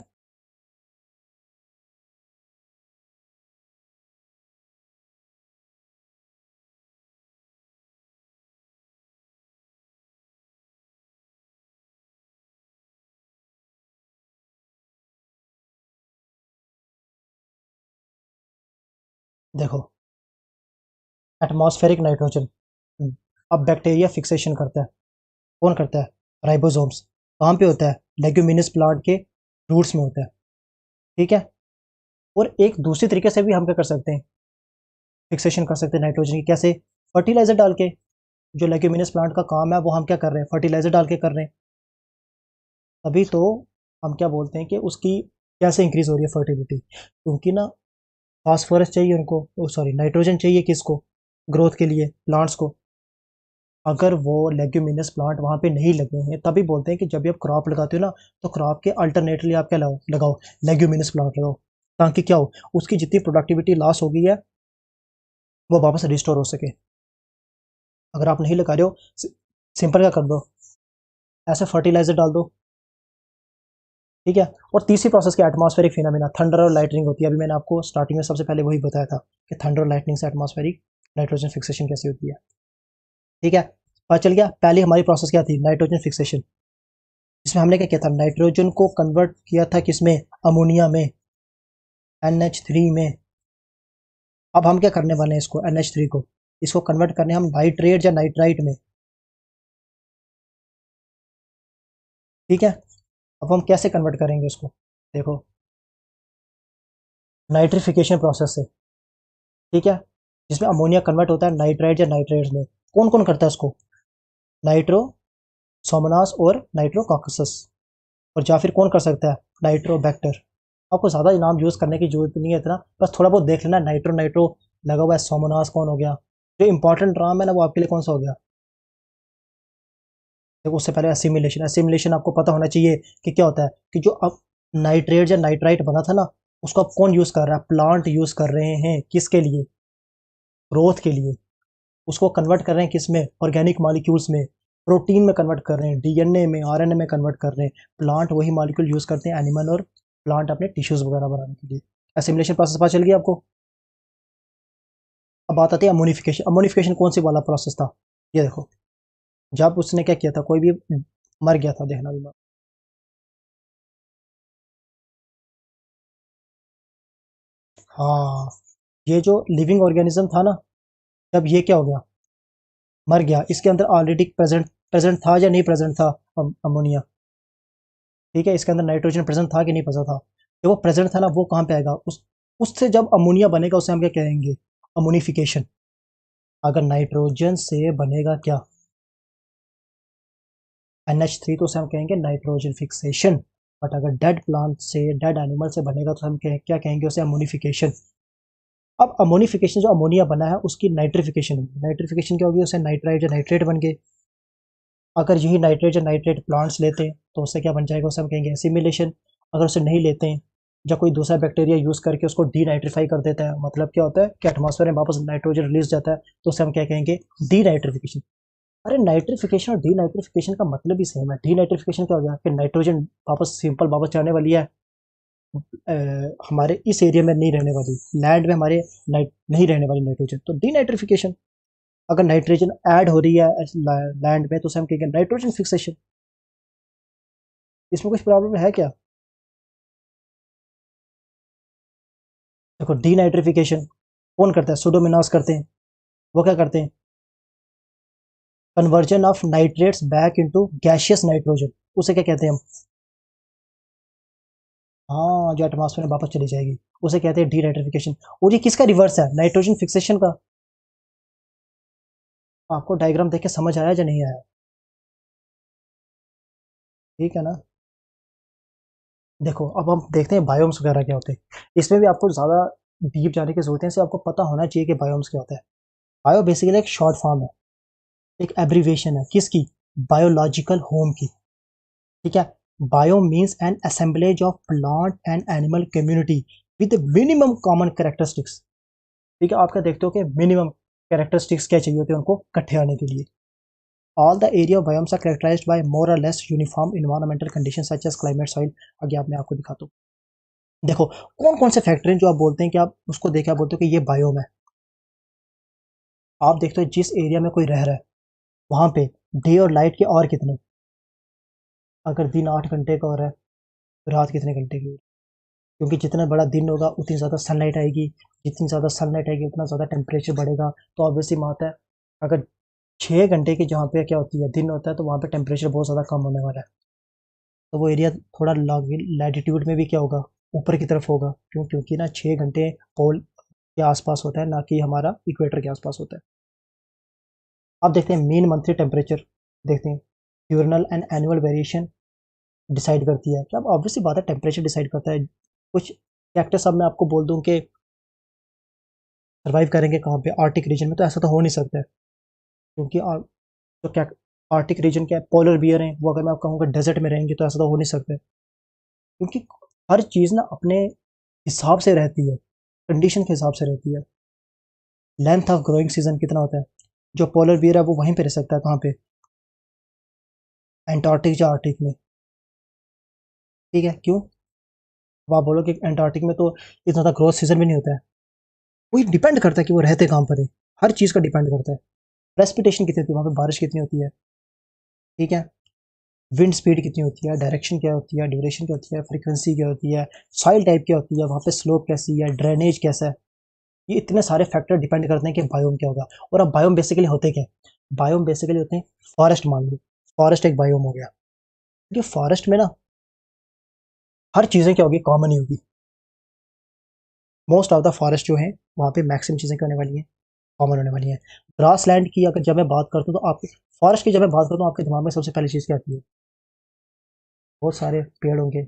देखो, एटमॉस्फेरिक नाइट्रोजन, अब बैक्टीरिया फिक्सेशन करता है। कौन करता है? राइबोसोम्स। कहाँ पे होता है? लेग्यूमिनस प्लांट के रूट्स में होता है। ठीक है। और एक दूसरी तरीके से भी हम क्या कर सकते हैं, फिक्सेशन कर सकते हैं नाइट्रोजन की। कैसे? फर्टिलाइजर डाल के। जो लेग्यूमिनस प्लांट का काम है वो हम क्या कर रहे हैं, फर्टिलाइजर डाल के कर रहे हैं। तभी तो हम क्या बोलते हैं कि उसकी कैसे इंक्रीज हो रही है फर्टिलिटी, क्योंकि ना फास्फोरस चाहिए उनको, सॉरी नाइट्रोजन चाहिए किसको, ग्रोथ के लिए, प्लांट्स को। अगर वो लेग्यूमिनस प्लांट वहाँ पे नहीं लगे हैं, तभी बोलते हैं कि जब भी आप क्रॉप लगाते हो ना, तो क्रॉप के अल्टरनेटली आप क्या लगाओ लगाओ, लेग्यूमिनस प्लांट लगाओ, ताकि क्या हो, उसकी जितनी प्रोडक्टिविटी लॉस हो गई है वो वापस रिस्टोर हो सके। अगर आप नहीं लगा रहे हो, सिंपल क्या कर दो, ऐसे फर्टिलाइजर डाल दो। ठीक है। और तीसरी प्रोसेस क्या, एटमॉस्फेरिक फिनोमेना, थंडर और लाइटनिंग होती है। अभी मैंने आपको स्टार्टिंग में सबसे पहले वही बताया था कि थंडर और लाइटनिंग से एटमॉस्फेरिक नाइट्रोजन फिक्सेशन कैसे होती है। ठीक है। पता चल गया। पहली हमारी प्रोसेस क्या थी, नाइट्रोजन फिक्सेशन। इसमें हमने क्या किया था, नाइट्रोजन को कन्वर्ट किया था किसमें, अमोनिया में, NH3 में। अब हम क्या करने वाले हैं इसको, NH3 को, इसको कन्वर्ट करने हम नाइट्रेट या नाइट्राइट में। ठीक है। अब हम कैसे कन्वर्ट करेंगे उसको, देखो, नाइट्रिफिकेशन प्रोसेस से। ठीक है। जिसमें अमोनिया कन्वर्ट होता है नाइट्राइट या नाइट्रेट में। कौन कौन करता है उसको? नाइट्रो सोमनास और नाइट्रोकॉकसस। और या फिर कौन कर सकता है, नाइट्रोबैक्टर। आपको ज़्यादा नाम यूज़ करने की जरूरत नहीं है इतना, बस थोड़ा बहुत देख लेना, नाइट्रो नाइट्रो लगा हुआ है, सोमोनास कौन हो गया। जो इंपॉर्टेंट नाम है ना वो आपके लिए कौन सा हो गया। देखो, उससे पहले असिमिलेशन, असिमिलेशन आपको पता होना चाहिए कि क्या होता है, कि जो अब नाइट्रेट या नाइट्राइट बना था ना, उसको अब कौन यूज़ कर रहा है, प्लांट यूज़ कर रहे हैं, किसके लिए, ग्रोथ के लिए। उसको कन्वर्ट कर रहे हैं किस में, ऑर्गेनिक मॉलिक्यूल्स में, प्रोटीन में कन्वर्ट कर रहे हैं, DNA में, RNA में कन्वर्ट कर रहे हैं। प्लांट वही मॉलिक्यूल यूज़ करते हैं, एनिमल और प्लांट अपने टिश्यूज वगैरह बनाने के लिए। एसिमिलेशन प्रोसेस पता चल गया आपको। अब बात आती है अमोनिफिकेशन। अमोनिफिकेशन कौन सी वाला प्रोसेस था? ये देखो, जब उसने क्या किया था, कोई भी मर गया था, देखना भी। हाँ, ये जो लिविंग ऑर्गेनिज्म था ना, जब ये क्या हो गया, मर गया, इसके अंदर ऑलरेडी प्रेजेंट प्रेजेंट था या नहीं प्रेजेंट था अमोनिया? ठीक है, इसके अंदर नाइट्रोजन प्रेजेंट था कि नहीं प्रेजेंट था? जब वो प्रेजेंट था ना, वो कहाँ पे आएगा, उससे जब अमोनिया बनेगा उसे हम क्या कहेंगे? अमोनिफिकेशन। अगर नाइट्रोजन से बनेगा क्या, NH3, तो उसे हम कहेंगे नाइट्रोजन फिक्सेशन। बट अगर डेड प्लांट से, डेड एनिमल से बनेगा तो हम क्या कहेंगे उसे? अमोनिफिकेशन। अब अमोनिफिकेशन, जो अमोनिया बना है उसकी नाइट्रिफिकेशन होगी। नाइट्रिफिकेशन क्या होगी? उसे नाइट्राइट या नाइट्रेट बन गए। अगर यही नाइट्रेट या नाइट्रेट प्लांट्स लेते हैं तो उससे क्या बन जाएगा? उसे हम कहेंगे एसिमिलेशन। अगर उसे नहीं लेते हैं, या कोई दूसरा बैक्टीरिया यूज करके उसको डीनाइट्रीफाई कर देता है, मतलब क्या होता है कि एटमॉस्फेयर में वापस नाइट्रोजन रिलीज जाता है, तो उसे हम क्या कहेंगे? डीनाइट्रिफिकेशन। अरे नाइट्रिफिकेशन और डीनाइट्रिफिकेशन का मतलब ही सेम है। डीनाइट्रिफिकेशन क्या हो गया कि नाइट्रोजन वापस सिंपल वापस जाने वाली है, अ, हमारे इस एरिया में नहीं रहने वाली, लैंड में हमारे नहीं रहने वाली नाइट्रोजन, तो डीनाइट्रिफिकेशन। अगर नाइट्रोजन ऐड हो रही है लैंड में तो उसे हम कहेंगे नाइट्रोजन फिक्सेशन। इसमें कुछ प्रॉब्लम है क्या? देखो, डीनाइट्रिफिकेशन कौन करता है? सुडोमोनास करते हैं। वो क्या करते हैं? Conversion of nitrates back into gaseous nitrogen, उसे क्या कहते हैं हम? हाँ, जो एटमॉस्फेयर में वापस चली जाएगी, उसे कहते हैं डीनाइट्रिफिकेशन। और ये किसका रिवर्स है? नाइट्रोजन फिक्सेशन का। आपको डायग्राम देख के समझ आया या नहीं आया? ठीक है ना? देखो, अब हम देखते हैं बायोम्स वगैरह क्या होते हैं। इसमें भी आपको ज़्यादा डीप जाने की जरूरत है, इससे आपको पता होना चाहिए कि बायोम्स क्या होता है। बायो बेसिकली एक शॉर्ट फॉर्म है, एक एब्रीविएशन है किसकी? बायोलॉजिकल होम की। ठीक है। Bio means an assemblage of plant and animal community with minimum common characteristics. ठीक है, आप क्या देखते हो कि मिनिमम कैरेक्टरिस्टिक्स क्या चाहिए होते हैं उनको इकट्ठे आने के लिए। All the area of biomes are characterized by more और less uniform environmental condition such as climate, soil. आगे आप मैं आपको दिखाता हूँ। देखो, कौन कौन से फैक्टर हैं जो आप बोलते हैं कि आप उसको देखे आप बोलते हो कि ये बायोम है। आप देखते हो जिस एरिया में कोई रह रहा है वहां पे डे और लाइट के और कितने, अगर दिन 8 घंटे का हो रहा है तो रात कितने घंटे की? क्योंकि जितना बड़ा दिन होगा उतनी ज़्यादा सनलाइट आएगी, जितनी ज़्यादा सनलाइट आएगी उतना ज़्यादा टेम्परेचर बढ़ेगा। तो ऑब्वियसली बात है, अगर 6 घंटे की जहाँ पे क्या होती है दिन होता है तो वहाँ पे टेम्परेचर बहुत ज़्यादा कम होने वाला है। तो वो एरिया थोड़ा लैटिट्यूड में भी क्या होगा? ऊपर की तरफ होगा। क्यों? क्योंकि ना 6 घंटे पोल के आसपास होता है, ना कि हमारा इक्वेटर के आसपास होता है। अब देखते हैं मीन मंथली टेम्परेचर, देखते हैं diurnal and annual variation decide करती है। क्या? अब ऑब्वियसली बात है टेम्परेचर डिसाइड करता है। कुछ फैक्टर्स अब मैं आपको बोल दूं कि सर्वाइव करेंगे कहाँ पे, आर्टिक रीजन में, तो ऐसा तो हो नहीं सकता है। क्योंकि तो क्या, आर्टिक रीजन क्या है, पोलर बियर हैं वो, अगर मैं आपको कहूँगा डेजर्ट में रहेंगे तो ऐसा तो हो नहीं सकता है। क्योंकि हर चीज़ ना अपने हिसाब से रहती है, कंडीशन के हिसाब से रहती है। लेंथ ऑफ ग्रोइंग सीजन कितना होता है? जो पोलर बियर है वो वहीं पे रह सकता है, कहाँ पे? एंटार्क्टिक या आर्टिक में। ठीक है, क्यों? अब आप बोलो कि एंटार्क्टिक में तो इतना ज़्यादा ग्रोथ सीजन भी नहीं होता है। वही डिपेंड करता है कि वो रहते कहाँ पर है, हर चीज़ का डिपेंड करता है। प्रेसिपिटेशन कितनी होती है वहाँ पे, बारिश कितनी होती है। ठीक है। विंड स्पीड कितनी होती है, डायरेक्शन क्या होती है, ड्यूरेशन क्या होती है, फ्रीक्वेंसी क्या होती है, सॉइल टाइप क्या होती है, वहाँ पे स्लोप कैसी है, ड्रेनेज कैसा है। ये इतने सारे फैक्टर डिपेंड करते हैं कि बायोम क्या होगा। और अब बायोम बेसिकली होते क्या हैं? बायोम बेसिकली होते हैं फॉरेस्ट, मान लो फॉरेस्ट एक बायोम हो गया। क्योंकि फॉरेस्ट में ना हर चीज़ें क्या होगी, कॉमन ही होगी। मोस्ट ऑफ द फॉरेस्ट जो है वहाँ पे मैक्सिमम चीज़ें क्या होने वाली हैं, कॉमन होने वाली हैं। ग्रास लैंड की अगर जब मैं बात करता हूँ तो आप, फॉरेस्ट की जब मैं बात करता हूँ आपके दिमाग में सबसे पहली चीज़ क्या आती है? बहुत सारे पेड़ होंगे,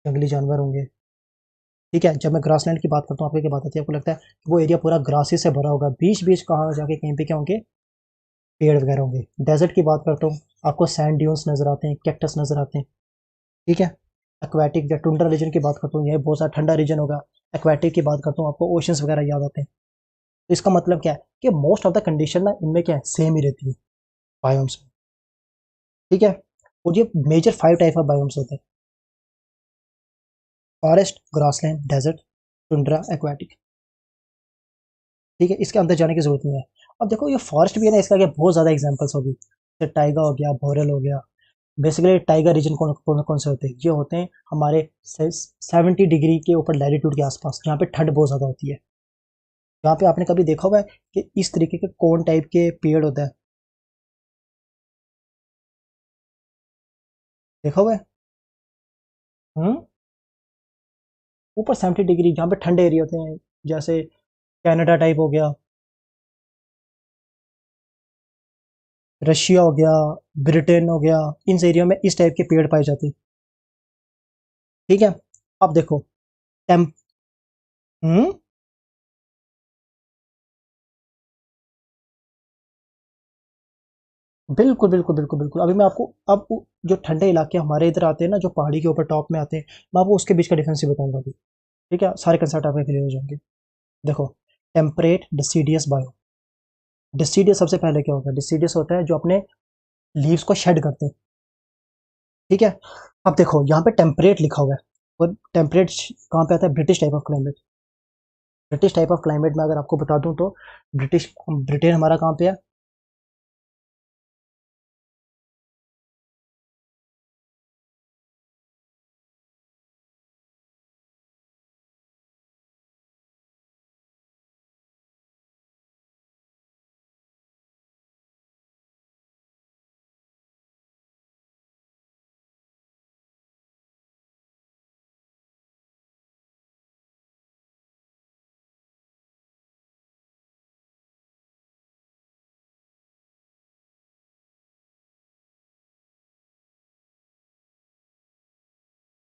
जंगली जानवर होंगे। ठीक है, जब मैं ग्रासलैंड की बात करता हूँ आपको क्या बात आती है? आपको लगता है कि वो एरिया पूरा ग्रासी से भरा होगा, बीच बीच कहाँ जाके कहीं पे क्या होंगे, पेड़ वगैरह होंगे। डेजर्ट की बात करता हूँ, आपको सैंड ड्यून्स नजर आते हैं, कैक्टस नजर आते हैं। ठीक है। एक्वाटिक या टुंड्रा रीजन की बात करता हूँ, यह बहुत सारा ठंडा रीजन होगा। एक्वाटिक की बात करता हूँ, आपको ओशंस वगैरह याद आते हैं। तो इसका मतलब क्या है कि मोस्ट ऑफ द कंडीशन ना इनमें क्या है, सेम ही रहती है बायोम्स में। ठीक है। और ये मेजर 5 टाइप ऑफ बायोम्स होते हैं: forest, grassland, desert, tundra aquatic. ठीक है, इसके अंदर जाने की जरूरत नहीं है। अब देखो ये फॉरेस्ट भी है ना, इसके आगे बहुत ज़्यादा एग्जाम्पल्स होगी, जैसे टाइगा हो गया, भोरल हो गया। बेसिकली टाइगर रीजन कौन से होते हैं, ये होते हैं हमारे 70 डिग्री के ऊपर लैटिट्यूड के आसपास, जहाँ पे ठंड बहुत ज़्यादा होती है। यहाँ पे आपने कभी देखा हुआ है कि इस तरीके के कोन टाइप के पेड़ होता है, देखा हुआ है? हम्म। ऊपर 70 डिग्री, जहाँ पे ठंडे एरिया होते हैं, जैसे कनाडा टाइप हो गया, रशिया हो गया, ब्रिटेन हो गया, इन एरिया में इस टाइप के पेड़ पाए जाते हैं। ठीक है। अब देखो टेम्प। हम्म। बिल्कुल बिल्कुल बिल्कुल बिल्कुल, अभी मैं आपको अब जो ठंडे इलाके हमारे इधर आते हैं ना, जो पहाड़ी के ऊपर टॉप में आते हैं, मैं आपको उसके बीच का डिफरेंस ही बताऊंगा अभी। ठीक है, सारे कंसेप्ट आपके क्लियर हो जाएंगे। देखो, टेम्परेट, डिसीडियस, बायो। डिसीडियस सबसे पहले क्या होता है? डिसीडियस होता है जो अपने लीव्स को शेड करते हैं। ठीक है। अब देखो यहाँ पे टेम्परेट लिखा हुआ है, और टेम्परेट कहाँ पे आता है? British type of climate. British type of climate में अगर आपको बता दूं तो ब्रिटिश ब्रिटेन हमारा कहाँ पे है?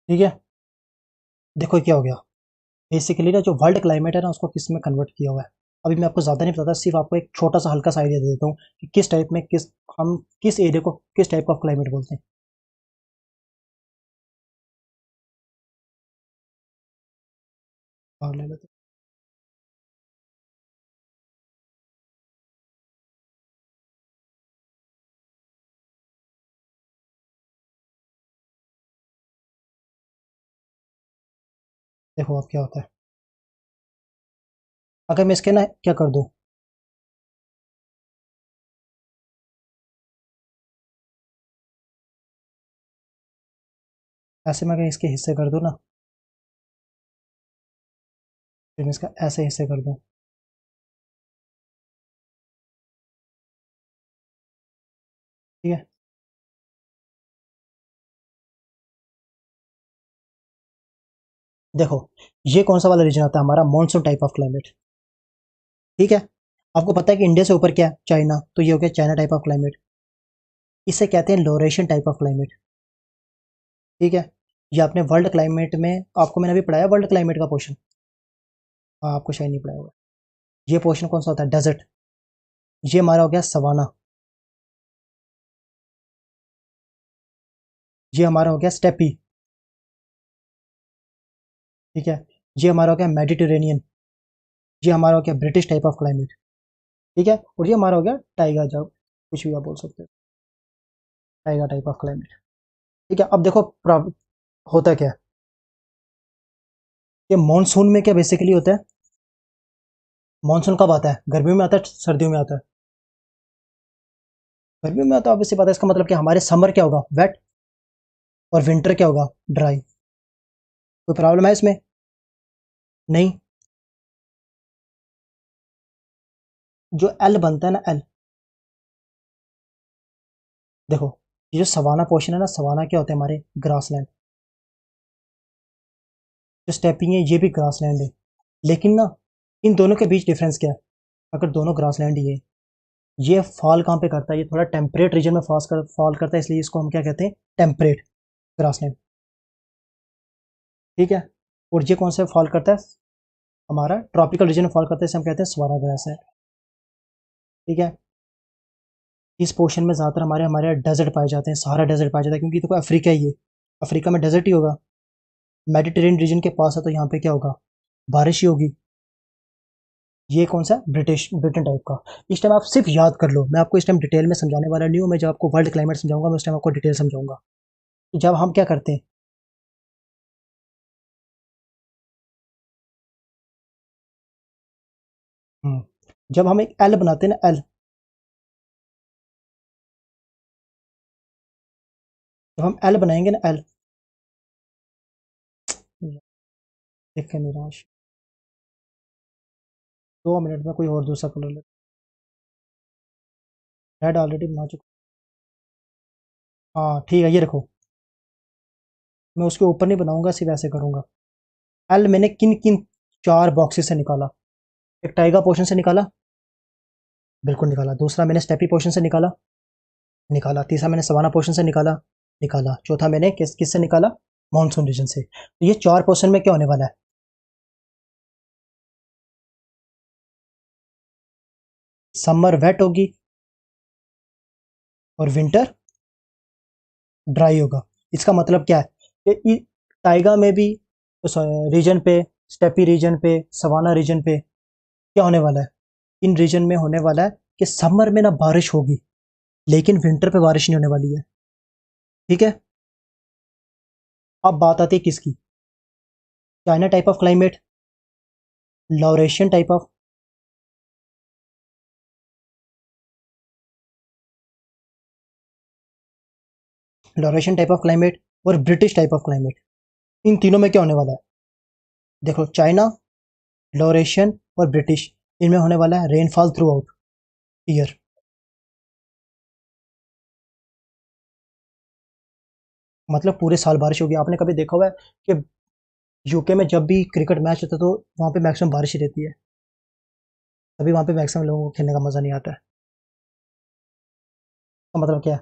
ठीक है। देखो क्या हो गया, बेसिकली ना जो वर्ल्ड क्लाइमेट है ना, उसको किस में कन्वर्ट किया हुआ है। अभी मैं आपको ज़्यादा नहीं बताता, सिर्फ आपको एक छोटा सा हल्का सा आइडिया दे देता हूँ कि किस टाइप में हम किस एरिया को किस टाइप का क्लाइमेट बोलते हैं। हाँ, ले लेते हैं। देखो अब क्या होता है, अगर मैं इसके ना क्या कर दूँ, ऐसे में अगर इसके हिस्से कर दूँ ना, फिर मैं इसका ऐसे हिस्से कर दूँ। ठीक है। देखो, ये कौन सा वाला रीजन आता है? हमारा मॉनसून टाइप ऑफ क्लाइमेट। ठीक है। आपको पता है कि इंडिया से ऊपर क्या है? चाइना, तो ये हो गया चाइना टाइप ऑफ क्लाइमेट। इसे कहते हैं लोरेशियन टाइप ऑफ क्लाइमेट। ठीक है। ये आपने वर्ल्ड क्लाइमेट में, आपको मैंने अभी पढ़ाया वर्ल्ड क्लाइमेट का पोर्शन। हाँ, आपको शायद नहीं पढ़ाया होगा। ये पोर्शन कौन सा होता है? डेजर्ट। ये हमारा हो गया सवाना। ये हमारा हो गया स्टेपी। ठीक है। ये हमारा हो गया मेडिटेरेनियन। ये हमारा हो गया ब्रिटिश टाइप ऑफ क्लाइमेट। ठीक है। और ये हमारा हो गया टाइगर, जब कुछ भी आप बोल सकते हो, टाइगर टाइप ऑफ क्लाइमेट। ठीक है। अब देखो होता क्या है, ये मानसून में क्या बेसिकली होता है? मानसून कब आता है? गर्मियों में आता है, सर्दियों में आता है? गर्मियों में आता है, ऑब्वियसली पता है। इसका मतलब कि हमारे समर क्या होगा? वेट। और विंटर क्या होगा? ड्राई। कोई प्रॉब्लम है इसमें? नहीं। जो एल बनता है ना, एल, देखो, ये जो सवाना पोर्शन है ना, सवाना क्या होता है? हमारे ग्रासलैंड। जो स्टेपिंग है, ये भी ग्रासलैंड है। लेकिन ना, इन दोनों के बीच डिफरेंस क्या है? अगर दोनों ग्रासलैंड ही है, ये फॉल कहाँ पे करता है? ये थोड़ा टेम्परेट रीजन में फॉल करता है, इसलिए इसको हम क्या कहते हैं? Temperate grassland. ठीक है। और ये कौन सा फॉल करता है? हमारा ट्रॉपिकल रीजन में फॉल करता है, इसे हम कहते हैं सवाना ग्रास है। ठीक है। इस पोर्शन में ज़्यादातर हमारे हमारे डेजर्ट पाए जाते हैं, सारा डेजर्ट पाया जाता है, क्योंकि देखो अफ्रीका ही है, अफ्रीका में डेजर्ट ही होगा। मेडिटेरेनियन रीजन के पास है, तो यहाँ पे क्या होगा? बारिश ही होगी। ये कौन सा? ब्रिटेन टाइप का। इस टाइम आप सिर्फ याद कर लो, मैं आपको इस टाइम डिटेल में समझाने वाला नहीं हूँ। मैं जब आपको वर्ल्ड क्लाइमेट समझाऊंगा, मैं उस टाइम आपको डिटेल समझाऊंगा। जब हम क्या करते हैं, जब हम एक एल बनाते हैं ना, एल, जब हम एल बनाएंगे ना, एल, देख निराश, 2 मिनट में कोई और दूसरा कलर ले, रेड ऑलरेडी बना चुका। हाँ ठीक है, ये रखो, मैं उसके ऊपर नहीं बनाऊंगा, सिर्फ ऐसे करूंगा। एल मैंने किन किन 4 बॉक्सेस से निकाला? एक टाइगर पोर्शन से निकाला, बिल्कुल निकाला। दूसरा मैंने स्टेपी पोर्शन से निकाला, निकाला। तीसरा मैंने सवाना पोर्शन से निकाला, निकाला। चौथा मैंने किस से निकाला? मानसून रीजन से। तो ये 4 पोर्शन में क्या होने वाला है? समर वेट होगी और विंटर ड्राई होगा। इसका मतलब क्या है कि टाइगा में भी रीजन पे, स्टेपी रीजन पे, सवाना रीजन पे क्या होने वाला है? इन रीजन में होने वाला है कि समर में ना बारिश होगी, लेकिन विंटर पे बारिश नहीं होने वाली है। ठीक है, अब बात आती है किसकी? China type of climate, Laurentian type of, Laurentian type of climate और ब्रिटिश टाइप ऑफ क्लाइमेट। इन तीनों में क्या होने वाला है? देखो, चाइना, लॉरेशियन और ब्रिटिश, इनमें होने वाला है रेनफॉल थ्रू आउट ईयर। मतलब पूरे साल बारिश होगी। आपने कभी देखा हुआ है कि यूके में जब भी क्रिकेट मैच होता है तो वहाँ पे मैक्सिमम बारिश ही रहती है, तभी वहाँ पे मैक्सिमम लोगों को खेलने का मज़ा नहीं आता है। तो मतलब क्या है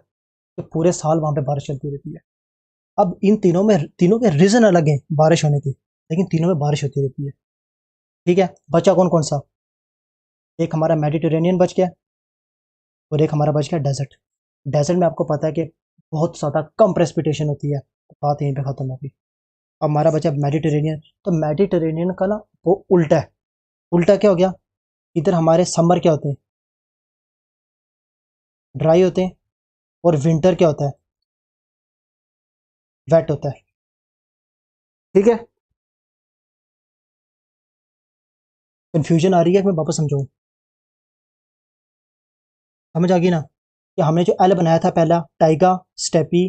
कि पूरे साल वहाँ पे बारिश चलती रहती है। अब इन तीनों के रीज़न अलग हैं बारिश होने के, लेकिन तीनों में बारिश होती रहती है। ठीक है, बचा कौन कौन सा? एक हमारा मेडिटेरेनियन बच गया और एक हमारा बच गया डेजर्ट। डेजर्ट में आपको पता है कि बहुत ज़्यादा कम प्रेसिपिटेशन होती है। बात यहीं पे ख़त्म होगी। अब हमारा बचा मेडिटेरेनियन। तो मेडिटेरेनियन का ना वो उल्टा है। उल्टा क्या हो गया? इधर हमारे समर क्या होते हैं? ड्राई होते हैं। और विंटर क्या होता है? वेट होता है। ठीक है, कंफ्यूजन आ रही है कि मैं वापस समझाऊं? समझ आ गई ना कि हमने जो एल बनाया था पहला, टाइगा, स्टेपी,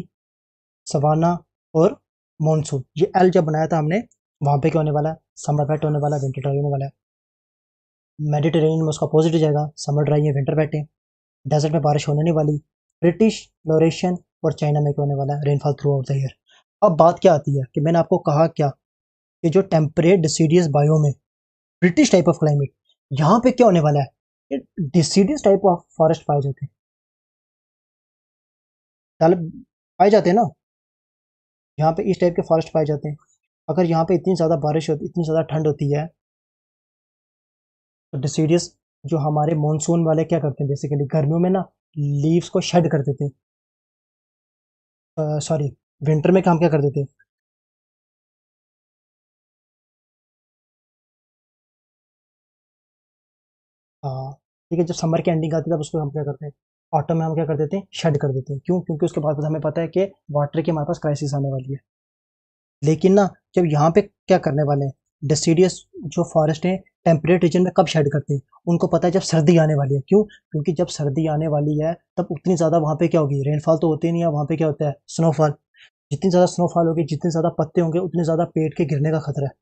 सवाना और मॉनसून, ये एल जब बनाया था हमने, वहां पे क्या होने वाला है? समर वेट होने वाला है, विंटर ड्राई होने वाला है। मेडिटेरेनियन में उसका अपोजिट हो जाएगा, समर ड्राई है, विंटर वेट है। डेजर्ट में बारिश होने नहीं वाली। ब्रिटिश, लोरेशियन और चाइना में क्या होने वाला है? Rainfall through out the year. अब बात क्या आती है कि मैंने आपको कहा क्या कि जो टेम्परेट डिसीडियस बायोम है, ब्रिटिश टाइप ऑफ क्लाइमेट, यहाँ पे क्या होने वाला है? डिसीडियस टाइप ऑफ फॉरेस्ट पाए जाते हैं। डाल पाए जाते हैं ना, यहाँ पे इस टाइप के फॉरेस्ट पाए जाते हैं। अगर यहाँ पे इतनी ज़्यादा बारिश होती, इतनी ज़्यादा ठंड होती है, तो डिसीडियस जो हमारे मॉनसून वाले क्या करते हैं, बेसिकली गर्मियों में ना लीव्स को शेड कर देते हैं। सॉरी, विंटर में काम क्या कर देते हैं? हाँ, ठीक है, जब समर की एंडिंग आती है तब उसको हम क्या करते हैं? ऑटम में हम क्या कर देते हैं? शेड कर देते हैं। क्यों? क्योंकि उसके बाद हमें पता है कि वाटर की हमारे पास क्राइसिस आने वाली है। लेकिन ना, जब यहाँ पे क्या करने वाले हैं, डेसीडियस जो फॉरेस्ट है टेम्परेट रीजन में कब शेड करते हैं? उनको पता है जब सर्दी आने वाली है। क्यों? क्योंकि जब सर्दी आने वाली है तब उतनी ज़्यादा वहाँ पे क्या होगी? रेनफॉल तो होती नहीं है, वहाँ पे क्या होता है? स्नोफॉल। जितनी ज़्यादा स्नोफॉल होगी, जितने ज़्यादा पत्ते होंगे, उतने ज़्यादा पेड़ के गिरने का खतरा है।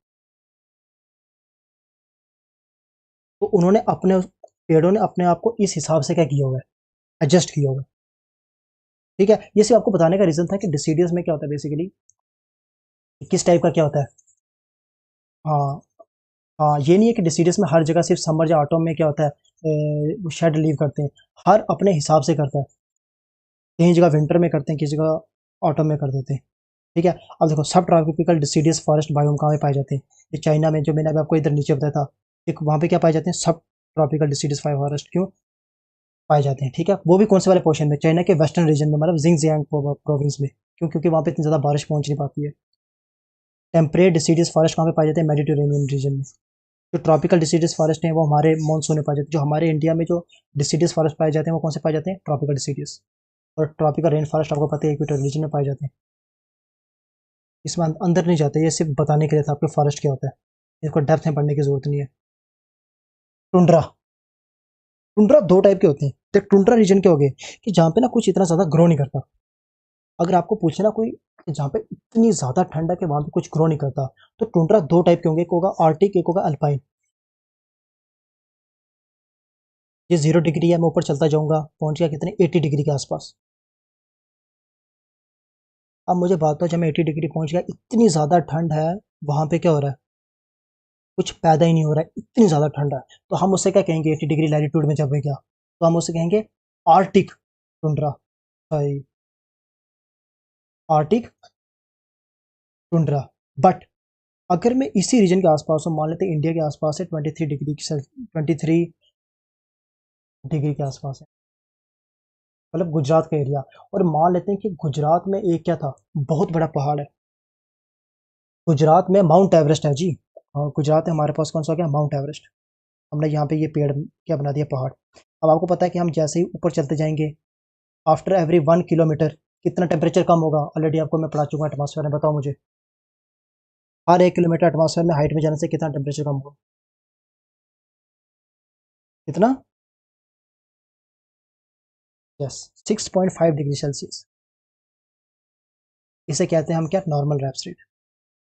तो उन्होंने अपने पेड़ों ने अपने आप को इस हिसाब से क्या किया हुआ है? एडजस्ट किया हुआ है। ठीक है, ये सिर्फ आपको बताने का रीज़न था कि डिसीडियस में क्या होता है बेसिकली, किस टाइप का क्या होता है। हाँ, हाँ, ये नहीं है कि डिसीडियस में हर जगह सिर्फ समर या ऑटम में क्या होता है, वो शेड लीव करते हैं। हर अपने हिसाब से करता है। कहीं जगह विंटर में करते हैं, किसी जगह ऑटम में कर देते हैं। ठीक है, अब देखो, सब ट्रॉपिकल डिसीडियस फॉरेस्ट बायोम कहाँ पे पाए जाते हैं? ये चाइना में, जो मैंने अभी आपको इधर नीचे बताया था, एक वहाँ पे क्या पाए जाते हैं? सब ट्रॉपिकल डिसीडियस फॉरेस्ट क्यों पाए जाते हैं? ठीक है, वो भी कौन से वाले पोर्शन में? चाइना के वेस्टर्न रीजन में, मतलब जिंगजियांग प्रोविंस में। क्यों? क्योंकि वहाँ पे इतनी ज़्यादा बारिश पहुँच नहीं पाती है। टेम्परेट डिसीडियस फॉरेस्ट कहाँ पे पाए जाते हैं? मेडिटेरेनियन रीजन में। जो ट्रॉपिकल डिसीडियस फॉरेस्ट हैं वो हमारे मानसून में पाए जाते हैं। जो हमारे इंडिया में जो डिसीडियस फॉरेस्ट पाए जाते हैं वो कौन से पाए जाते हैं? Tropical deciduous. और ट्रॉपिकल रेन फॉरेस्ट आपको पता है इक्वेटर रीजन में पाए जाते हैं। इसमें अंदर नहीं जाते, ये सिर्फ बताने के लिए था आपके फॉरेस्ट क्या होता है। इसको डेप्थ में पढ़ने की जरूरत नहीं है। टुंड्रा, टुंड्रा दो टाइप के होते हैं। तो टुंड्रा रीजन क्या हो गए कि जहाँ पे ना कुछ इतना ज़्यादा ग्रो नहीं करता। अगर आपको पूछे ना कोई जहाँ पे इतनी ज़्यादा ठंड है कि वहाँ पे कुछ ग्रो नहीं करता, तो टुंड्रा दो टाइप के होंगे, एक होगा आर्टिक, एक होगा अल्पाइन। ये 0 डिग्री है, मैं ऊपर चलता जाऊंगा, पहुंच गया कितने 80 डिग्री के आसपास। अब मुझे बात हो, जब मैं 80 डिग्री पहुंच गया, इतनी ज़्यादा ठंड है, वहाँ पे क्या हो रहा है, कुछ पैदा ही नहीं हो रहा है, इतनी ज़्यादा ठंड है। तो हम उससे क्या कहेंगे 80 डिग्री लैटिट्यूड में जब है क्या, तो हम उससे कहेंगे Arctic tundra, sorry, Arctic tundra. But अगर मैं इसी रीजन के आसपास हूँ, मान लेते हैं इंडिया के आसपास है, 23 डिग्री के आसपास है, मतलब गुजरात का एरिया। और मान लेते हैं कि गुजरात में एक क्या था, बहुत बड़ा पहाड़ है। गुजरात में माउंट एवरेस्ट है जी। और गुजरात में हमारे पास कौन सा हो गया, माउंट एवरेस्ट। हमने यहाँ पे ये पेड़ क्या बना दिया, पहाड़। अब आपको पता है कि हम जैसे ही ऊपर चलते जाएंगे, आफ्टर एवरी 1 किलोमीटर कितना टेम्परेचर कम होगा, ऑलरेडी आपको मैं पढ़ा चुका एटमॉस्फेयर में, बताओ मुझे। हर 1 किलोमीटर एटमॉस्फेयर में हाइट में जाने से कितना टेम्परेचर कम होगा, कितना? Yes, 6.5 degree Celsius. इसे कहते हैं हम क्या, नॉर्मल रैप्स रेट।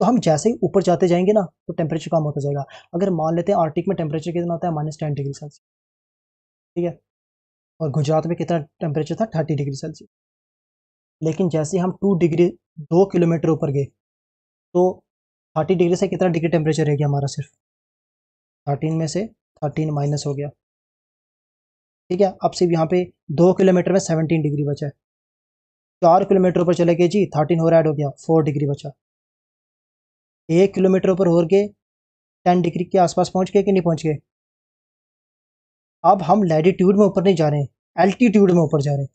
तो हम जैसे ही ऊपर जाते जाएंगे ना, तो टेम्परेचर कम होता जाएगा। अगर मान लेते हैं आर्टिक में टेम्परेचर कितना होता है, -10 डिग्री सेल्सियस, ठीक है। और गुजरात में कितना टेम्परेचर था, 30 डिग्री सेल्सियस। लेकिन जैसे ही हम 2 डिग्री, 2 किलोमीटर ऊपर गए, तो 30 डिग्री से कितना डिग्री टेम्परेचर रह गया हमारा, सिर्फ 13 में से 13 माइनस हो गया, ठीक है। अब सिर्फ यहाँ पे 2 किलोमीटर में 17 डिग्री बचा है। 4 किलोमीटर ऊपर चले गए जी, 13 और ऐड हो गया, 4 डिग्री बचा। 1 किलोमीटर ऊपर और गए, 10 डिग्री के आसपास पहुंच गए कि नहीं पहुंच गए। अब हम लैटिट्यूड में ऊपर नहीं जा रहे हैं, एल्टीट्यूड में ऊपर जा रहे हैं।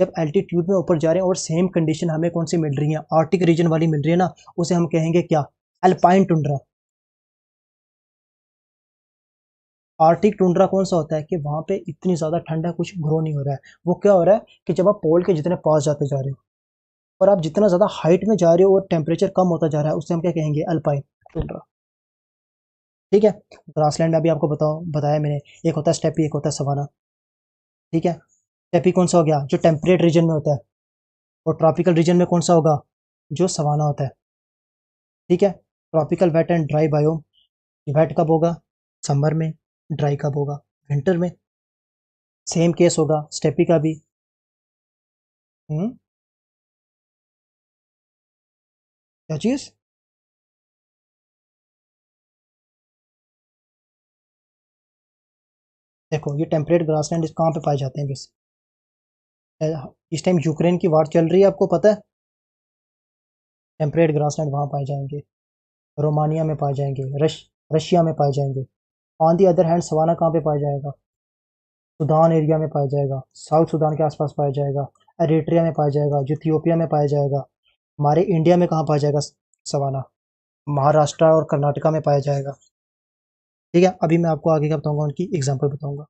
जब एल्टीट्यूड में ऊपर जा रहे हैं और सेम कंडीशन हमें कौन सी मिल रही है, आर्टिक रीजन वाली मिल रही है ना, उसे हम कहेंगे क्या, अल्पाइन टुंड्रा। आर्टिक टुंड्रा कौन सा होता है कि वहां पे इतनी ज्यादा ठंड है, कुछ ग्रो नहीं हो रहा है। वो क्या हो रहा है कि जब आप पोल के जितने पास जाते जा रहे हो, और आप जितना ज्यादा हाइट में जा रहे हो और टेम्परेचर कम होता जा रहा है, उससे हम क्या कहेंगे, अल्पाइन टुंड्रा, ठीक है। ग्रासलैंड अभी आपको बताया मैंने, एक होता है स्टेपी, एक होता है सवाना, ठीक है। स्टेपी कौन सा हो गया, जो टेम्परेट रीजन में होता है। और ट्रॉपिकल रीजन में कौन सा होगा, जो सवाना होता है, ठीक है। Tropical wet and dry biome, wet कब होगा, समर में। ड्राई कब होगा, विंटर में। सेम केस होगा स्टेपी का भी। हम्म, क्या चीज? देखो, ये टेम्परेट ग्रासलैंड कहाँ पे पाए जाते हैं बस, इस टाइम यूक्रेन की वार चल रही है, आपको पता है। टेम्परेट ग्रासलैंड वहाँ पाए जाएंगे, रोमानिया में पाए जाएंगे, रशिया में पाए जाएंगे। On the other hand savanna कहाँ पे पाया जाएगा, सूडान एरिया में पाया जाएगा, साउथ सूडान के आसपास पाया जाएगा, एरिट्रिया में पाया जाएगा, इथियोपिया में पाया जाएगा। हमारे इंडिया में कहाँ पाया जाएगा सवाना, महाराष्ट्र और कर्नाटका में पाया जाएगा, ठीक है। अभी मैं आपको आगे क्या बताऊंगा, उनकी एग्जाम्पल बताऊंगा।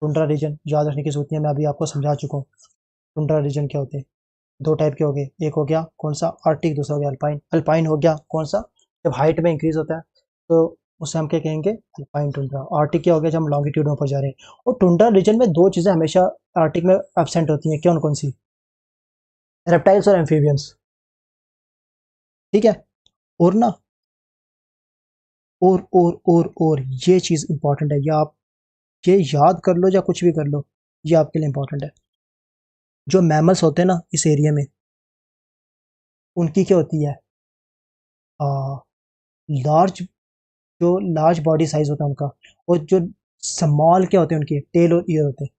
टुंड्रा रीजन याद रखने की जरूरत नहीं है, मैं अभी आपको समझा चुका हूँ। टुंड्रा रीजन क्या होते हैं, दो टाइप के हो गए, एक हो गया कौन सा, आर्टिक, दूसरा हो गया अल्पाइन। अल्पाइन हो गया कौन सा, जब हाइट में इंक्रीज होता है, तो उसे हम क्या कहेंगे, अल्पाइन टुंड्रा। आर्टिक क्या हो गया, जब हम लॉन्गिट्यूड में ऊपर जा रहे हैं। और टुंड्रा रीजन में दो चीजें हमेशा आर्टिक में एबसेंट होती हैं, कौन कौन सी, रेप्टाइल्स और एम्फीबियंस, ठीक है। और ना, और ये चीज इंपॉर्टेंट है, या आप ये याद कर लो या कुछ भी कर लो, ये आपके लिए इंपॉर्टेंट है। जो मैमल्स होते हैं ना इस एरिया में, उनकी क्या होती है, लार्ज, जो लार्ज बॉडी साइज होता है उनका। और जो स्मॉल क्या होते हैं, उनके टेल और ईयर होते हैं।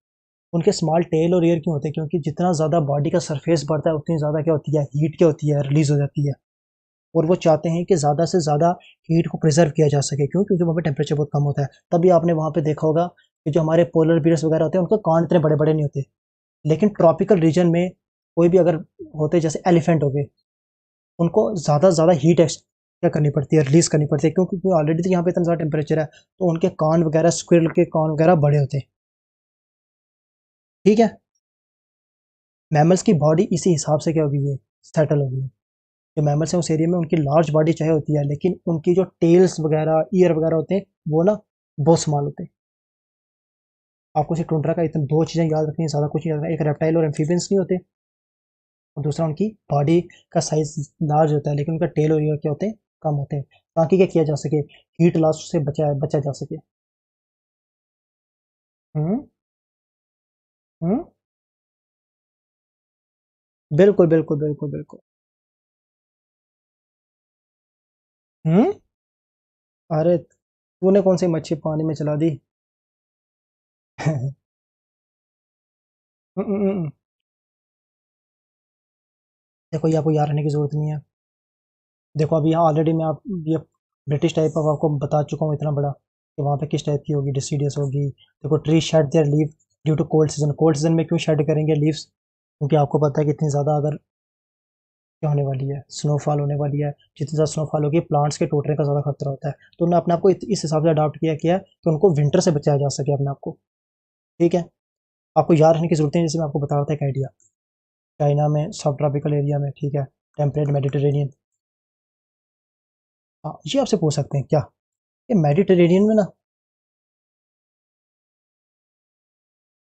उनके स्मॉल टेल और ईयर क्यों होते हैं, क्योंकि जितना ज़्यादा बॉडी का सरफेस बढ़ता है, उतनी ज़्यादा क्या होती है, हीट क्या होती है, रिलीज हो जाती है। और वो चाहते हैं कि ज़्यादा से ज़्यादा हीट को प्रिजर्व किया जा सके, क्यों, क्योंकि वहाँ पे टेम्परेचर बहुत कम होता है। तभी आपने वहाँ पे देखा होगा कि जो हमारे पोलर बियर्स वगैरह होते हैं, उनके कान इतने बड़े बड़े नहीं होते। लेकिन ट्रॉपिकल रीजन में कोई भी अगर होते, जैसे एलिफेंट हो गए, उनको ज़्यादा से ज़्यादा हीट क्या करनी पड़ती है, रिलीज करनी पड़ती है, क्योंकि ऑलरेडी तो यहाँ पे इतना ज़्यादा टेम्परेचर है। तो उनके कान वगैरह, स्क्विरल के कान वगैरह बड़े होते हैं, ठीक है। मैमल्स की बॉडी इसी हिसाब से क्या हो गई है, सेटल हो गई है। जो मैमल्स हैं उस एरिया में, उनकी लार्ज बॉडी चाहे होती है, लेकिन उनकी जो टेल्स वगैरह, ईयर वगैरह होते हैं, वो ना बहुत स्मॉल होते हैं। आपको सिर्फ टुंड्रा का इतना दो चीज़ें याद रखनी है, ज़्यादा कुछ नहीं याद रखना। एक रेप्टाइल और एम्फीबियंस नहीं होते, और दूसरा उनकी बॉडी का साइज लार्ज होता है, लेकिन उनका टेल और ये क्या होते हैं, कम होते हैं, ताकि क्या किया जा सके, हीट लॉस से बचा बचा जा सके। हम्म। हम्म। बिल्कुल बिल्कुल बिल्कुल बिल्कुल। हम्म। अरे तूने कौन सी मच्छी पानी में चला दी? देखो ये आपको याद रखने की जरूरत नहीं है। देखो अभी यहाँ ऑलरेडी मैं आप ये ब्रिटिश टाइप ऑफ आपको बता चुका हूँ इतना बड़ा, कि वहाँ पे किस टाइप की होगी, डिसीडियस होगी। देखो tree shed their leave due to cold season. Cold season में क्यों शेड करेंगे लीव्स? क्योंकि आपको पता है कि इतनी ज़्यादा अगर क्या होने वाली है, स्नोफॉल होने वाली है, जितनी ज़्यादा स्नोफॉल होगी प्लांट्स के टूटने का ज़्यादा खतरा होता है। तो उन्होंने अपने आप को इस हिसाब से अडॉप्ट किया कि उनको विंटर से बचाया जा सके अपने आप को। ठीक है, आपको याद रखने की जरूरत है, जैसे मैं आपको बता रहा था एक आइडिया। चाइना में सब ट्रॉपिकल एरिया में, ठीक है, टेम्परेट मेडिटेरेनियन। हाँ ये आपसे पूछ सकते हैं क्या, ये मेडिटेरेनियन में ना,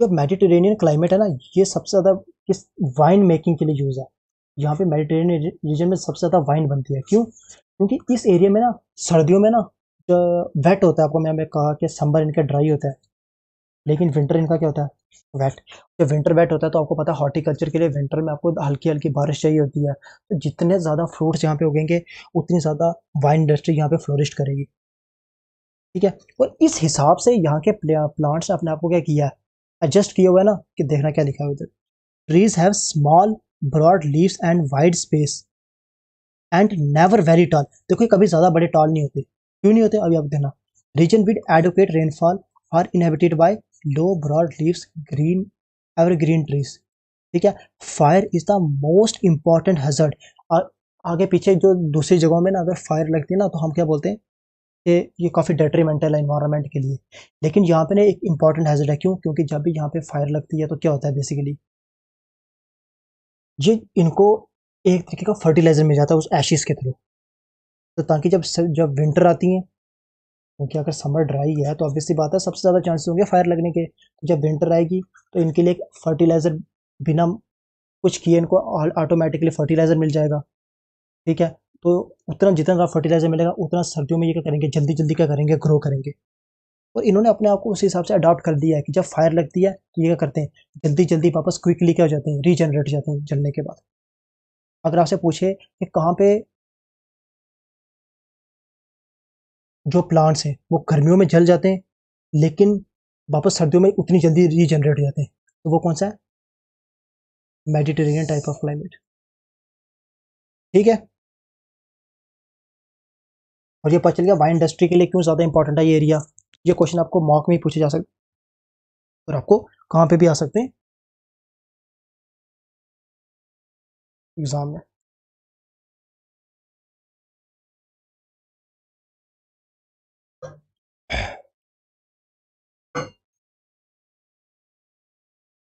जो मेडिटेरेनियन क्लाइमेट है ना, ये सबसे ज़्यादा किस वाइन मेकिंग के लिए यूज़ है। यहाँ पे मेडिटेरेनियन रीजन में सबसे ज़्यादा वाइन बनती है। क्यों? क्योंकि इस एरिया में ना सर्दियों में ना वेट होता है, आपको मैं कहा कि समर इनका ड्राई होता है, लेकिन विंटर इनका क्या होता है, वेट। जब विंटर वेट होता है तो आपको पता है हॉर्टिकल्चर के लिए विंटर में आपको हल्की हल्की बारिश चाहिए होती है। तो जितने ज़्यादा फ्रूट्स यहाँ पे उगेंगे, उतनी ज़्यादा वाइन इंडस्ट्री यहाँ पे फ्लोरिश करेगी। ठीक है, और इस हिसाब से यहाँ के प्लांट्स ने अपने आप को क्या किया है, एडजस्ट किया हुआ है ना, कि देखना क्या लिखा है उधर। Trees have small broad leaves and wide space and never very tall. देखो ये कभी ज्यादा बड़े टॉल नहीं होते। क्यों नहीं होते, अभी आप देखना। Region with adequate rainfall are inhabited by low broad leaves green evergreen trees. ठीक है, fire is the most important hazard. और आगे पीछे जो दूसरी जगहों में ना अगर फायर लगती है ना, तो हम क्या बोलते हैं कि ये काफ़ी डेट्रीमेंटल है इन्वायरमेंट के लिए। लेकिन यहाँ पे ना एक इंपॉर्टेंट हैजर्ड है। क्यों? क्योंकि जब भी यहाँ पे फायर लगती है तो क्या होता है बेसिकली, ये इनको एक तरीके का फर्टिलाइजर मिल जाता है उस एशिस के थ्रू। तो ताकि जब विंटर आती है, क्योंकि अगर समर ड्राई है तो ऑब्वियसली बात है सबसे ज़्यादा चांसेस होंगे फायर लगने के। तो जब विंटर आएगी तो इनके लिए एक फर्टिलाइजर, बिना कुछ किए इनको ऑटोमेटिकली फर्टिलाइजर मिल जाएगा। ठीक है, तो उतना जितना ज़्यादा फर्टिलाइजर मिलेगा, उतना सर्दियों में ये क्या करेंगे, जल्दी जल्दी क्या करेंगे, ग्रो करेंगे। और इन्होंने अपने आप को उस हिसाब से अडॉप्ट कर दिया है कि जब फायर लगती है तो ये क्या करते हैं, जल्दी जल्दी वापस क्विकली क्या हो जाते हैं, रीजनरेट हो जाते हैं जलने के बाद। अगर आपसे पूछे कि कहाँ पे जो प्लांट्स हैं वो गर्मियों में जल जाते हैं, लेकिन वापस सर्दियों में उतनी जल्दी रीजनरेट हो जाते हैं, तो वो कौन सा है, मेडिटेरेनियन टाइप ऑफ क्लाइमेट। ठीक है, और ये पता चल गया वाइन इंडस्ट्री के लिए क्यों ज़्यादा इंपॉर्टेंट है ये एरिया। ये क्वेश्चन आपको मॉक में ही पूछे जा सकते हैं, और आपको कहाँ पे भी आ सकते हैं, एग्जाम में।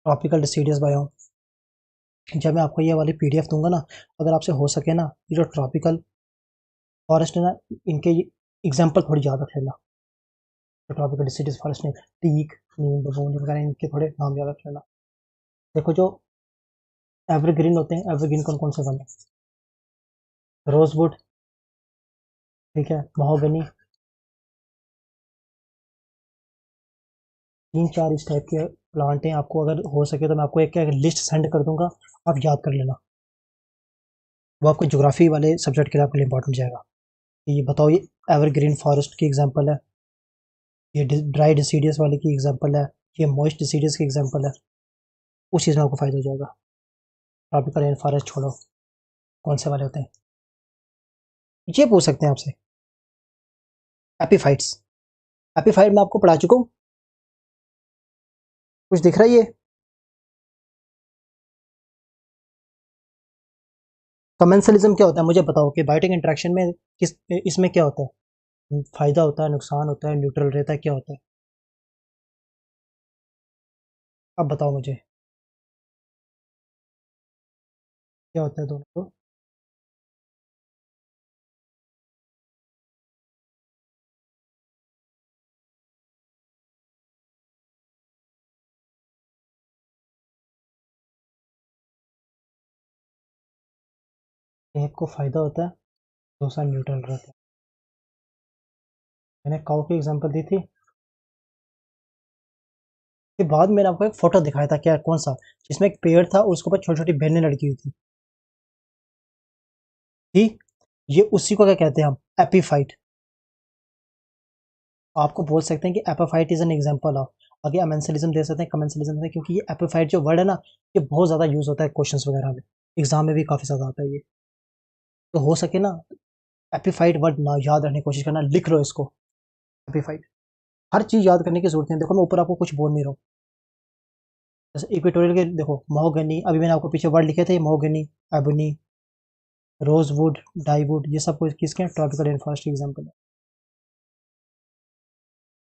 ट्रॉपिकल डिसीडियस बायोम, जब मैं आपको ये वाली पीडीएफ दूंगा ना, अगर आपसे हो सके ना, ये जो ट्रॉपिकल फॉरेस्ट है ना, इनके एग्जाम्पल थोड़ी याद रख लेना। जो ट्रॉपिकल डिसीडियस फॉरेस्ट में टीक, नीम, बबूल वगैरह, इनके थोड़े नाम याद रख लेना। देखो जो एवरग्रीन होते हैं, एवरग्रीन कौन कौन से वाले, रोजवुड, ठीक है, महोगनी, तीन चार इस टाइप के प्लांट हैं। आपको अगर हो सके तो मैं आपको एक लिस्ट सेंड कर दूंगा, आप याद कर लेना। वो आपको ज्योग्राफी वाले सब्जेक्ट के लिए आपके लिए इंपॉर्टेंट जाएगा। कि ये बताओ, ये एवरग्रीन फॉरेस्ट की एग्जांपल है, ये ड्राई डिसीडियस वाले की एग्जांपल है, ये मॉइस्ट डिसीडियस की एग्जांपल है। उस चीज़ में आपको फायदा हो जाएगा। ट्रॉपिकल रेन फॉरेस्ट छोड़ो, कौन से वाले होते हैं, ये पूछ सकते हैं आपसे। एपीफाइट्स, एपीफाइट मैं आपको पढ़ा चुका हूँ, कुछ दिख रहा है ये? कमेंसलिज्म क्या होता है, मुझे बताओ कि बायोटिक इंटरेक्शन में किस, इसमें क्या होता है, फायदा होता है, नुकसान होता है, न्यूट्रल रहता है, क्या होता है? अब बताओ मुझे, क्या होता है दोनों को? एक को फायदा होता है, दूसरा न्यूट्रल रहता है। मैंने काऊ की एग्जांपल दी थी। के बाद मैंने आपको एक फोटो दिखाया था, क्या कौन सा, जिसमें एक पेड़ था और उसके ऊपर छोटी छोटी बेलें लड़की हुई थी। ठीक, ये उसी को क्या कहते हैं हम, एपीफाइट। आपको बोल सकते हैं कि epiphyte is an example of, आगे अमेंसलिज्म दे सकते हैं, कमेंसलिज्म दे, क्योंकि ये एपिफाइट जो वर्ड है ना, ये बहुत ज़्यादा यूज होता है क्वेश्चंस वगैरह में, एग्जाम में भी काफ़ी ज़्यादा आता है ये। तो हो सके ना, एपिफाइट वर्ड ना याद रखने की कोशिश करना, लिख लो इसको, एपिफाइट। हर चीज़ याद करने की जरूरत नहीं है। देखो मैं ऊपर आपको कुछ बोल नहीं रहा हूँ। जैसे इक्वेटोरियल के देखो, महोगनी, अभी मैंने आपको पीछे वर्ड लिखे थे, महोगनी, एबनी, रोजवुड, डाईवुड, ये सब कुछ किसके ट्रॉपिकल रेन फॉरेस्ट एग्जाम्पल है।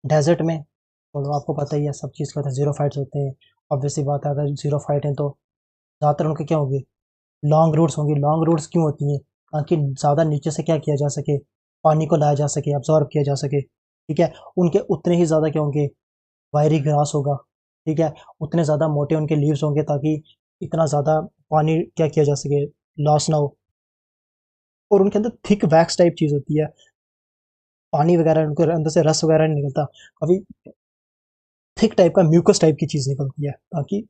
डेजर्ट में तो आपको पता ही है सब चीज़ का, जीरो फाइट्स होते हैं। ऑब्वियसली बात है, अगर जीरो फाइट है तो ज़्यादातर उनके क्या होंगे, लॉन्ग रूट्स होंगी। लॉन्ग रूट्स क्यों होती हैं, ताकि ज़्यादा नीचे से क्या किया जा सके, पानी को लाया जा सके, अब्जॉर्ब किया जा सके। ठीक है, उनके उतने ही ज़्यादा क्या होंगे, वायरी ग्रास होगा। ठीक है, उतने ज़्यादा मोटे उनके लीव्स होंगे, ताकि इतना ज़्यादा पानी क्या किया जा सके, लॉस ना हो। और उनके अंदर थिक वैक्स टाइप चीज़ होती है, पानी वगैरह उनके अंदर से रस वगैरह नहीं निकलता, काफ़ी थिक टाइप का म्यूकस टाइप की चीज़ निकलती है, ताकि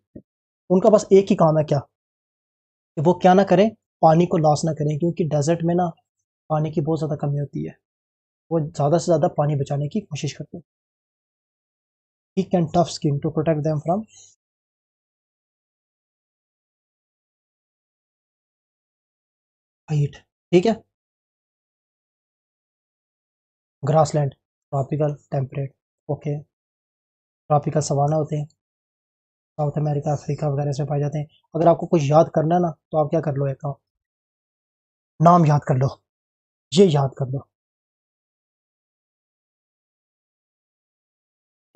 उनका बस एक ही काम है क्या, कि वो क्या ना करें, पानी को लॉस ना करें, क्योंकि डेजर्ट में ना पानी की बहुत ज़्यादा कमी होती है। वो ज़्यादा से ज़्यादा पानी बचाने की कोशिश करते हैं। Thick and tough skin to protect them from heat. ठीक है, grassland, tropical temperate, okay. Tropical savanna होते हैं, साउथ अमेरिका, अफ्रीका वगैरह से पाए जाते हैं। अगर आपको कुछ याद करना है ना, तो आप क्या कर लो, एक काम, नाम याद कर लो, ये याद कर लो।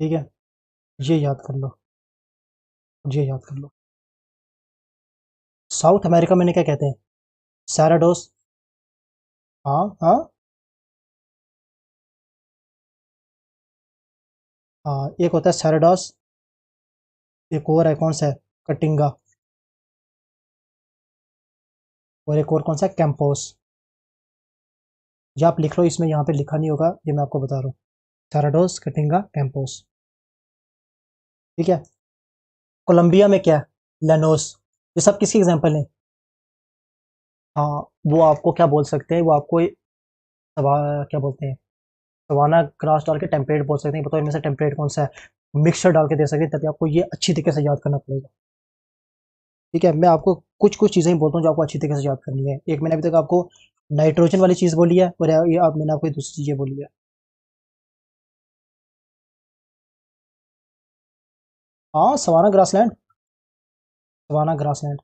ठीक है, ये याद कर लो, ये याद कर लो। साउथ अमेरिका में इन्हें क्या कहते हैं, सैराडोस। हाँ हाँ हाँ, एक होता है सैराडोस, एक और है कौन सा है, कटिंगा, और एक और कौन सा है, कैंपोस। ये आप लिख लो, इसमें यहाँ पे लिखा नहीं होगा, ये मैं आपको बता रहा हूँ, सैराडोस, कटिंगा, कैंपोस। ठीक है, कोलंबिया में क्या है, लेनोस। ये सब किसकी एग्जांपल है। हाँ, वो आपको क्या बोल सकते हैं, वो आपको क्या बोलते हैं, सवाना ग्रास डाल के टेम्परेट बोल सकते हैं, बताओ इनमें से टेम्परेट कौन सा है, मिक्सचर डाल के दे सकते हैं, तभी आपको ये अच्छी तरीके से याद करना पड़ेगा। ठीक है, मैं आपको कुछ कुछ चीज़ें ही बोलता हूँ जो आपको अच्छी तरीके से याद करनी है। एक मैंने अभी तक आपको नाइट्रोजन वाली चीज़ बोली है, और ये आप मैंने आपको दूसरी चीज़ें बोली है। हाँ, सवाना ग्रासलैंड, सवाना ग्रासलैंड,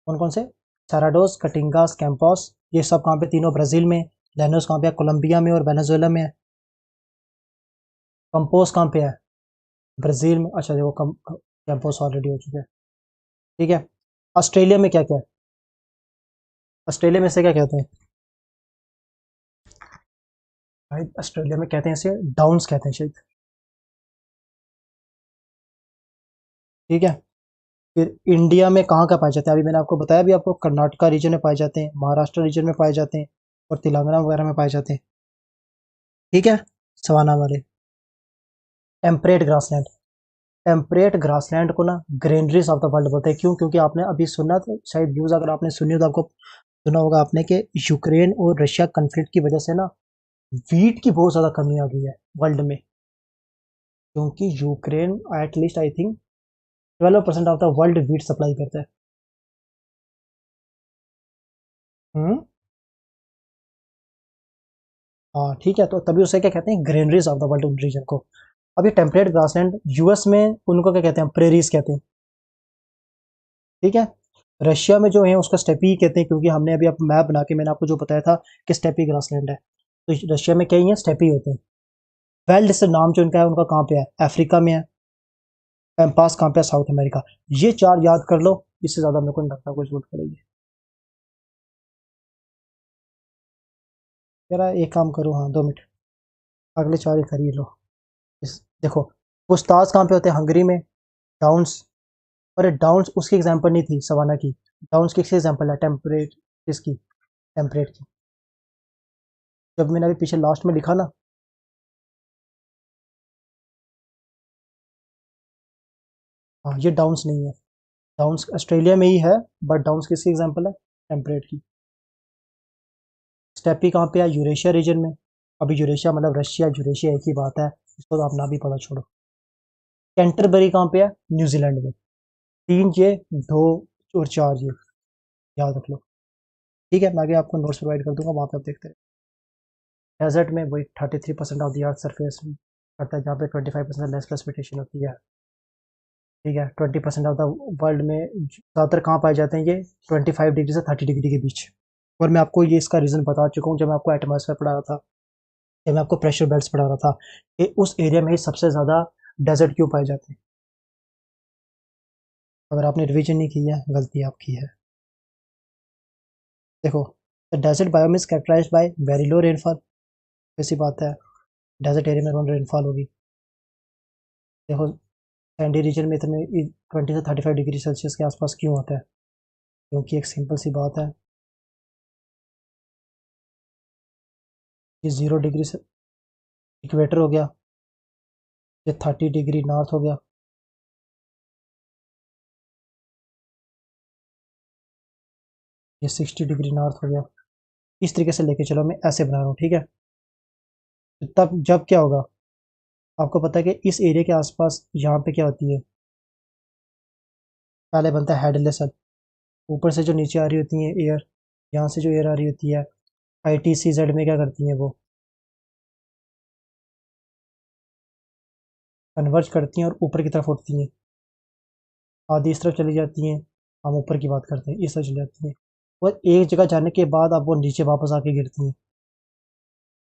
कौन कौन से, सैराडोस, कटिंगास, कैंपोस। ये सब कहाँ पे, तीनों ब्राज़ील में। लेनोस कहाँ पे है, कोलंबिया में और वेनेजुएला में है। कंपोस कहाँ पे है, ब्राज़ील में। अच्छा देखो, कैंपोस ऑलरेडी हो चुके हैं। ठीक है, ऑस्ट्रेलिया में क्या क्या है, ऑस्ट्रेलिया में से क्या कहते हैं, भाई ऑस्ट्रेलिया में कहते हैं इसे डाउन्स कहते हैं शायद। ठीक है, फिर इंडिया में कहाँ का पाए जाते हैं, अभी मैंने आपको बताया, भी आपको कर्नाटका रीजन में पाए जाते हैं, महाराष्ट्र रीजन में पाए जाते हैं, और तेलंगाना वगैरह में पाए जाते हैं। ठीक है, सवाना वाले। टेम्परेट ग्रासलैंड, टेम्परेट ग्रासलैंड को ना ग्रेनरीज ऑफ द वर्ल्ड बोलते हैं। क्यों, क्योंकि आपने अभी सुना था शायद न्यूज़, अगर आपने सुनी हो तो आपको सुना होगा आपने, कि यूक्रेन और रशिया कन्फ्लिक्ट की वजह से ना वीट की बहुत ज़्यादा कमी आ गई है वर्ल्ड में। क्योंकि Ukraine at least I think 12% of the world wheat supply करता है। हम्म, हाँ ठीक है, तो तभी उसे क्या कहते हैं, granaries of the world region को। अब ये टेम्परेट ग्रासलैंड यूएस में उनको क्या कहते हैं, प्रेरीज कहते हैं। ठीक है, रशिया में जो है उसका स्टेपी कहते हैं, क्योंकि हमने अभी आप मैप बना के मैंने आपको जो बताया था कि स्टेपी ग्रासलैंड है, तो रशिया में क्या ही है, स्टेपी होते हैं। वेल्ड से नाम जो इनका है, उनका कहाँ पे है, अफ्रीका में है। पैम्पास कहाँ पे है, साउथ अमेरिका। ये चार याद कर लो, इससे ज्यादा मेरे को नहीं लगता कोई जरूरत पड़ेगी। जरा एक काम करो, हाँ 2 मिनट, अगले चार ही खरीद लो। देखो, पुस्ताज कहाँ पे होते हैं, हंगरी में। डाउन्स, अरे डाउन्स उसकी एग्जांपल नहीं थी सवाना की, डाउन्स किसकी एग्जांपल है, टेम्परेट किसकी? टेम्परेट की। जब मैंने अभी पीछे लास्ट में लिखा ना, हाँ ये डाउन्स नहीं है, डाउन्स ऑस्ट्रेलिया में ही है, बट डाउन्स किसकी एग्जांपल है? टेम्परेट की। स्टेपी कहाँ पे है? यूरेशिया रीजन में। अभी यूरेशिया मतलब रशिया यूरेशिया एक ही बात है, इसको तो आप ना भी पढ़ा छोड़ो। कैंटरबरी कहाँ पे है? न्यूजीलैंड में। 3 ये, 2 और 4 ये, याद रख लो। ठीक है, मैं आगे आपको नोट्स प्रोवाइड कर दूंगा, वहाँ पे आप देखते रहे। डेजर्ट में वही 33% ऑफ द अर्थ सरफेस करता है, जहाँ पे 25% लेस प्रेसिपिटेशन होती है। ठीक है, 20% ऑफ द वर्ल्ड में ज़्यादातर कहाँ पाए जाते हैं ये? 25 डिग्री से 30 डिग्री के बीच। और मैं आपको ये इसका रीज़न बता चुका हूँ जब मैं आपको एटमॉस्फेयर पढ़ा रहा था, जब मैं आपको प्रेशर बेल्ट्स पढ़ा रहा था, कि उस एरिया में ही सबसे ज़्यादा डेजर्ट क्यों पाए जाते हैं। अगर आपने रिवीजन नहीं की है, गलती आपकी है। देखो, the desert biome is characterised by very low rainfall. ऐसी बात है, डेजर्ट एरिया में कौन रेनफॉल होगी? देखो, सैंडी रीजन में इतने 20 से 35 डिग्री सेल्सियस के आसपास क्यों होता है? क्योंकि एक सिंपल सी बात है, ये 0 डिग्री से इक्वेटर हो गया, ये 30 डिग्री नॉर्थ हो गया, ये 60 डिग्री नॉर्थ हो गया। इस तरीके से लेके चलो, मैं ऐसे बना रहा हूँ, ठीक है। तो तब जब क्या होगा, आपको पता है कि इस एरिया के आसपास यहाँ पे क्या होती है? पहले बनता है हेडलेस सन, ऊपर से जो नीचे आ रही होती है एयर, यहाँ से जो एयर आ रही होती है, ITCZ में क्या करती हैं वो? कन्वर्ज करती हैं और ऊपर की तरफ उठती हैं। आधी इस तरफ चली जाती हैं, हम ऊपर की बात करते हैं, इस तरफ चली जाती हैं, और एक जगह जाने के बाद अब वो नीचे वापस आके गिरती हैं।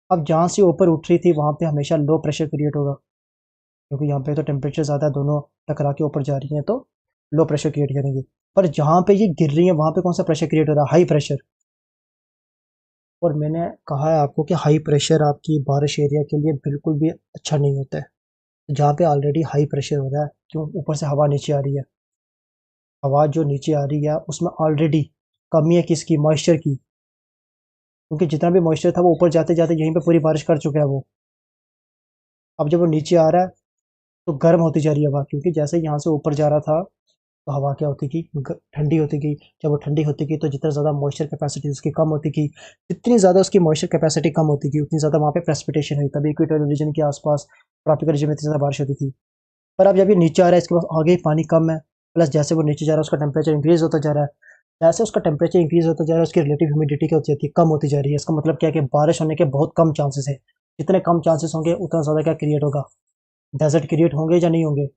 अब जहाँ से ऊपर उठ रही थी वहाँ पे हमेशा लो प्रेशर क्रिएट होगा, क्योंकि यहाँ पे तो टेम्परेचर ज़्यादा है, दोनों टकरा के ऊपर जा रही हैं, तो लो प्रेशर क्रिएट करेंगे। पर जहाँ पे ये गिर रही है वहाँ पे कौन सा प्रेशर क्रिएट हो रहा है? High pressure. और मैंने कहा है आपको कि हाई प्रेशर आपकी बारिश एरिया के लिए बिल्कुल भी अच्छा नहीं होता है। जहाँ पे ऑलरेडी हाई प्रेशर हो रहा है, क्यों? ऊपर से हवा नीचे आ रही है, हवा जो नीचे आ रही है उसमें ऑलरेडी कमी है किसकी? मॉइस्चर की। क्योंकि जितना भी मॉइस्चर था वो ऊपर जाते जाते यहीं पे पूरी बारिश कर चुका है वो। अब जब वो नीचे आ रहा है तो गर्म होती जा रही है हवा, क्योंकि जैसे यहाँ से ऊपर जा रहा था तो हवा क्या होती गई? ठंडी होती गई। जब वो ठंडी होती गई तो जितना ज़्यादा मॉइस्चर कैपेसिटी उसकी कम होती गई, जितनी ज़्यादा उसकी मॉइस्चर कैपेसिटी कम होती गई उतनी ज़्यादा वहाँ पे प्रेसिपिटेशन हुई, तभी इक्वेटोरियल रीजन के आसपास ट्रॉपिकल रीजन में इतनी ज़्यादा बारिश होती थी। पर अब जब ये नीचे आ रहा है इसके पास आगे ही पानी कम है, प्लस जैसे वो नीचे जा रहा है उसका टेम्परेचर इंक्रीज होता जा रहा है, जैसे उसका टेम्परेचर इंक्रीज होता जा रहा है उसकी रिलेटिव ह्यूमिडिटी क्या होती जाती है? कम होती जा रही है। इसका मतलब क्या है कि बारिश होने के बहुत कम चांसेस है। जितने कम चांसेस होंगे उतना ज़्यादा क्या क्रिएट होगा? डेजर्ट क्रिएट होंगे या नहीं होंगे?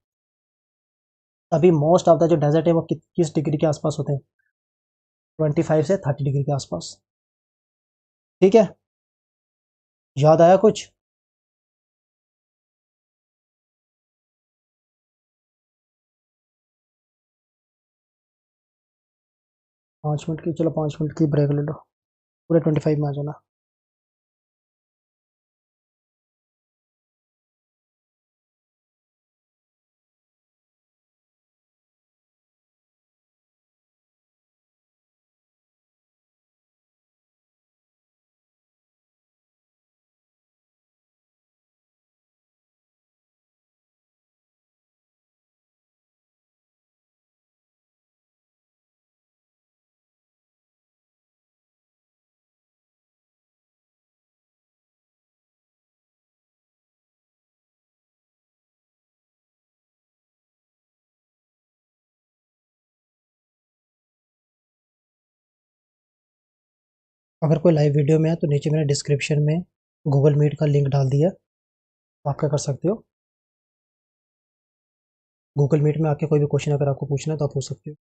तभी मोस्ट ऑफ द जो डेजर्ट है वो किस डिग्री के आसपास होते हैं? 25 से 30 डिग्री के आसपास। ठीक है, याद आया कुछ? 5 मिनट की, चलो 5 मिनट की ब्रेक ले लो, पूरे 25 में आ जाना। अगर कोई लाइव वीडियो में है तो नीचे मैंने डिस्क्रिप्शन में गूगल मीट का लिंक डाल दिया, आप क्या कर सकते हो, गूगल मीट में आके कोई भी क्वेश्चन अगर आपको पूछना है तो आप पूछ सकते हो।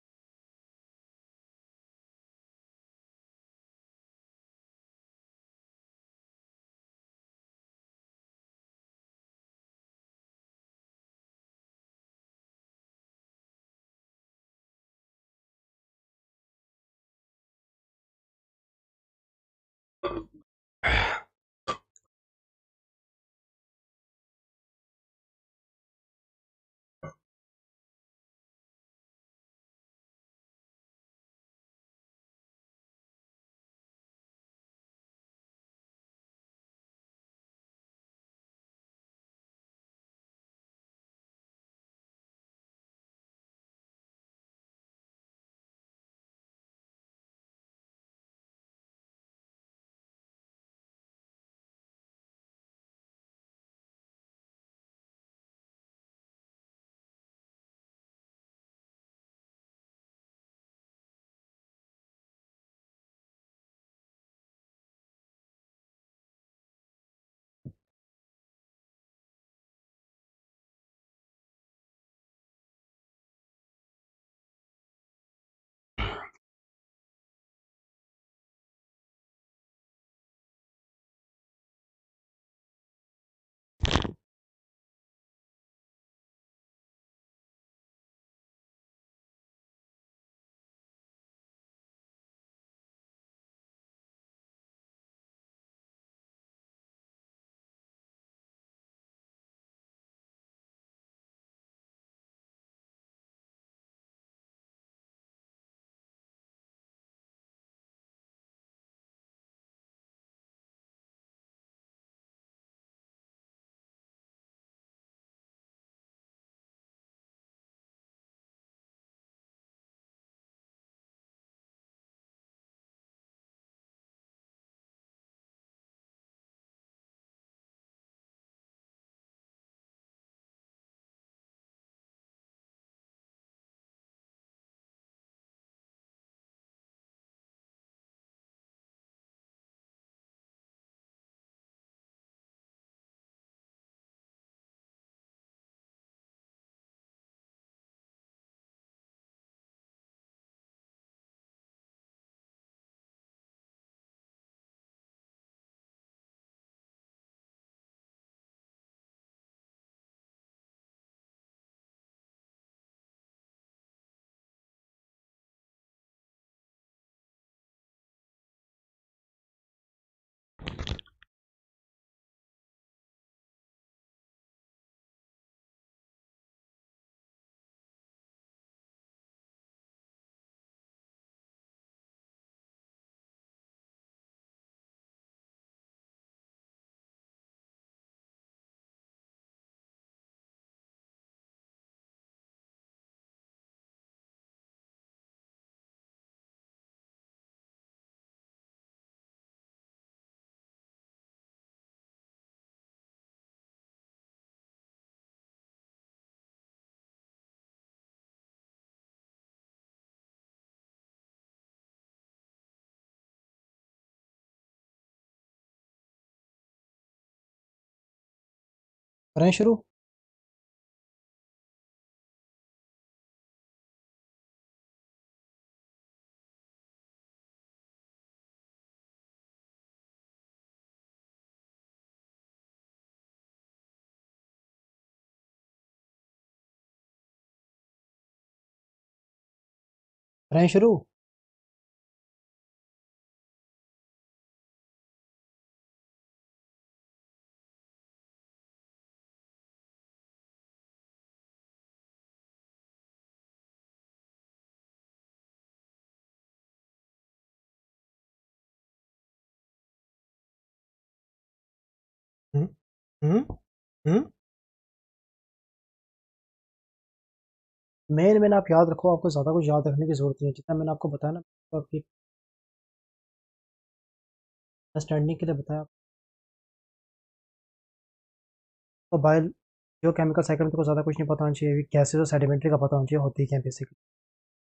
करें शुरू। करें शुरू। हम्म हम्म हम्म मैंने आप याद रखो, आपको ज़्यादा कुछ याद रखने की जरूरत नहीं है, जितना मैंने आपको बताया ना, तो आपकी अंडरस्टैंडिंग के लिए बताया। तो बायो जो केमिकल साइकिल में तो ज़्यादा कुछ नहीं पता होना चाहिए, गैसेज और सेडिमेंट्री का पता होना चाहिए होती क्या है बेसिकली।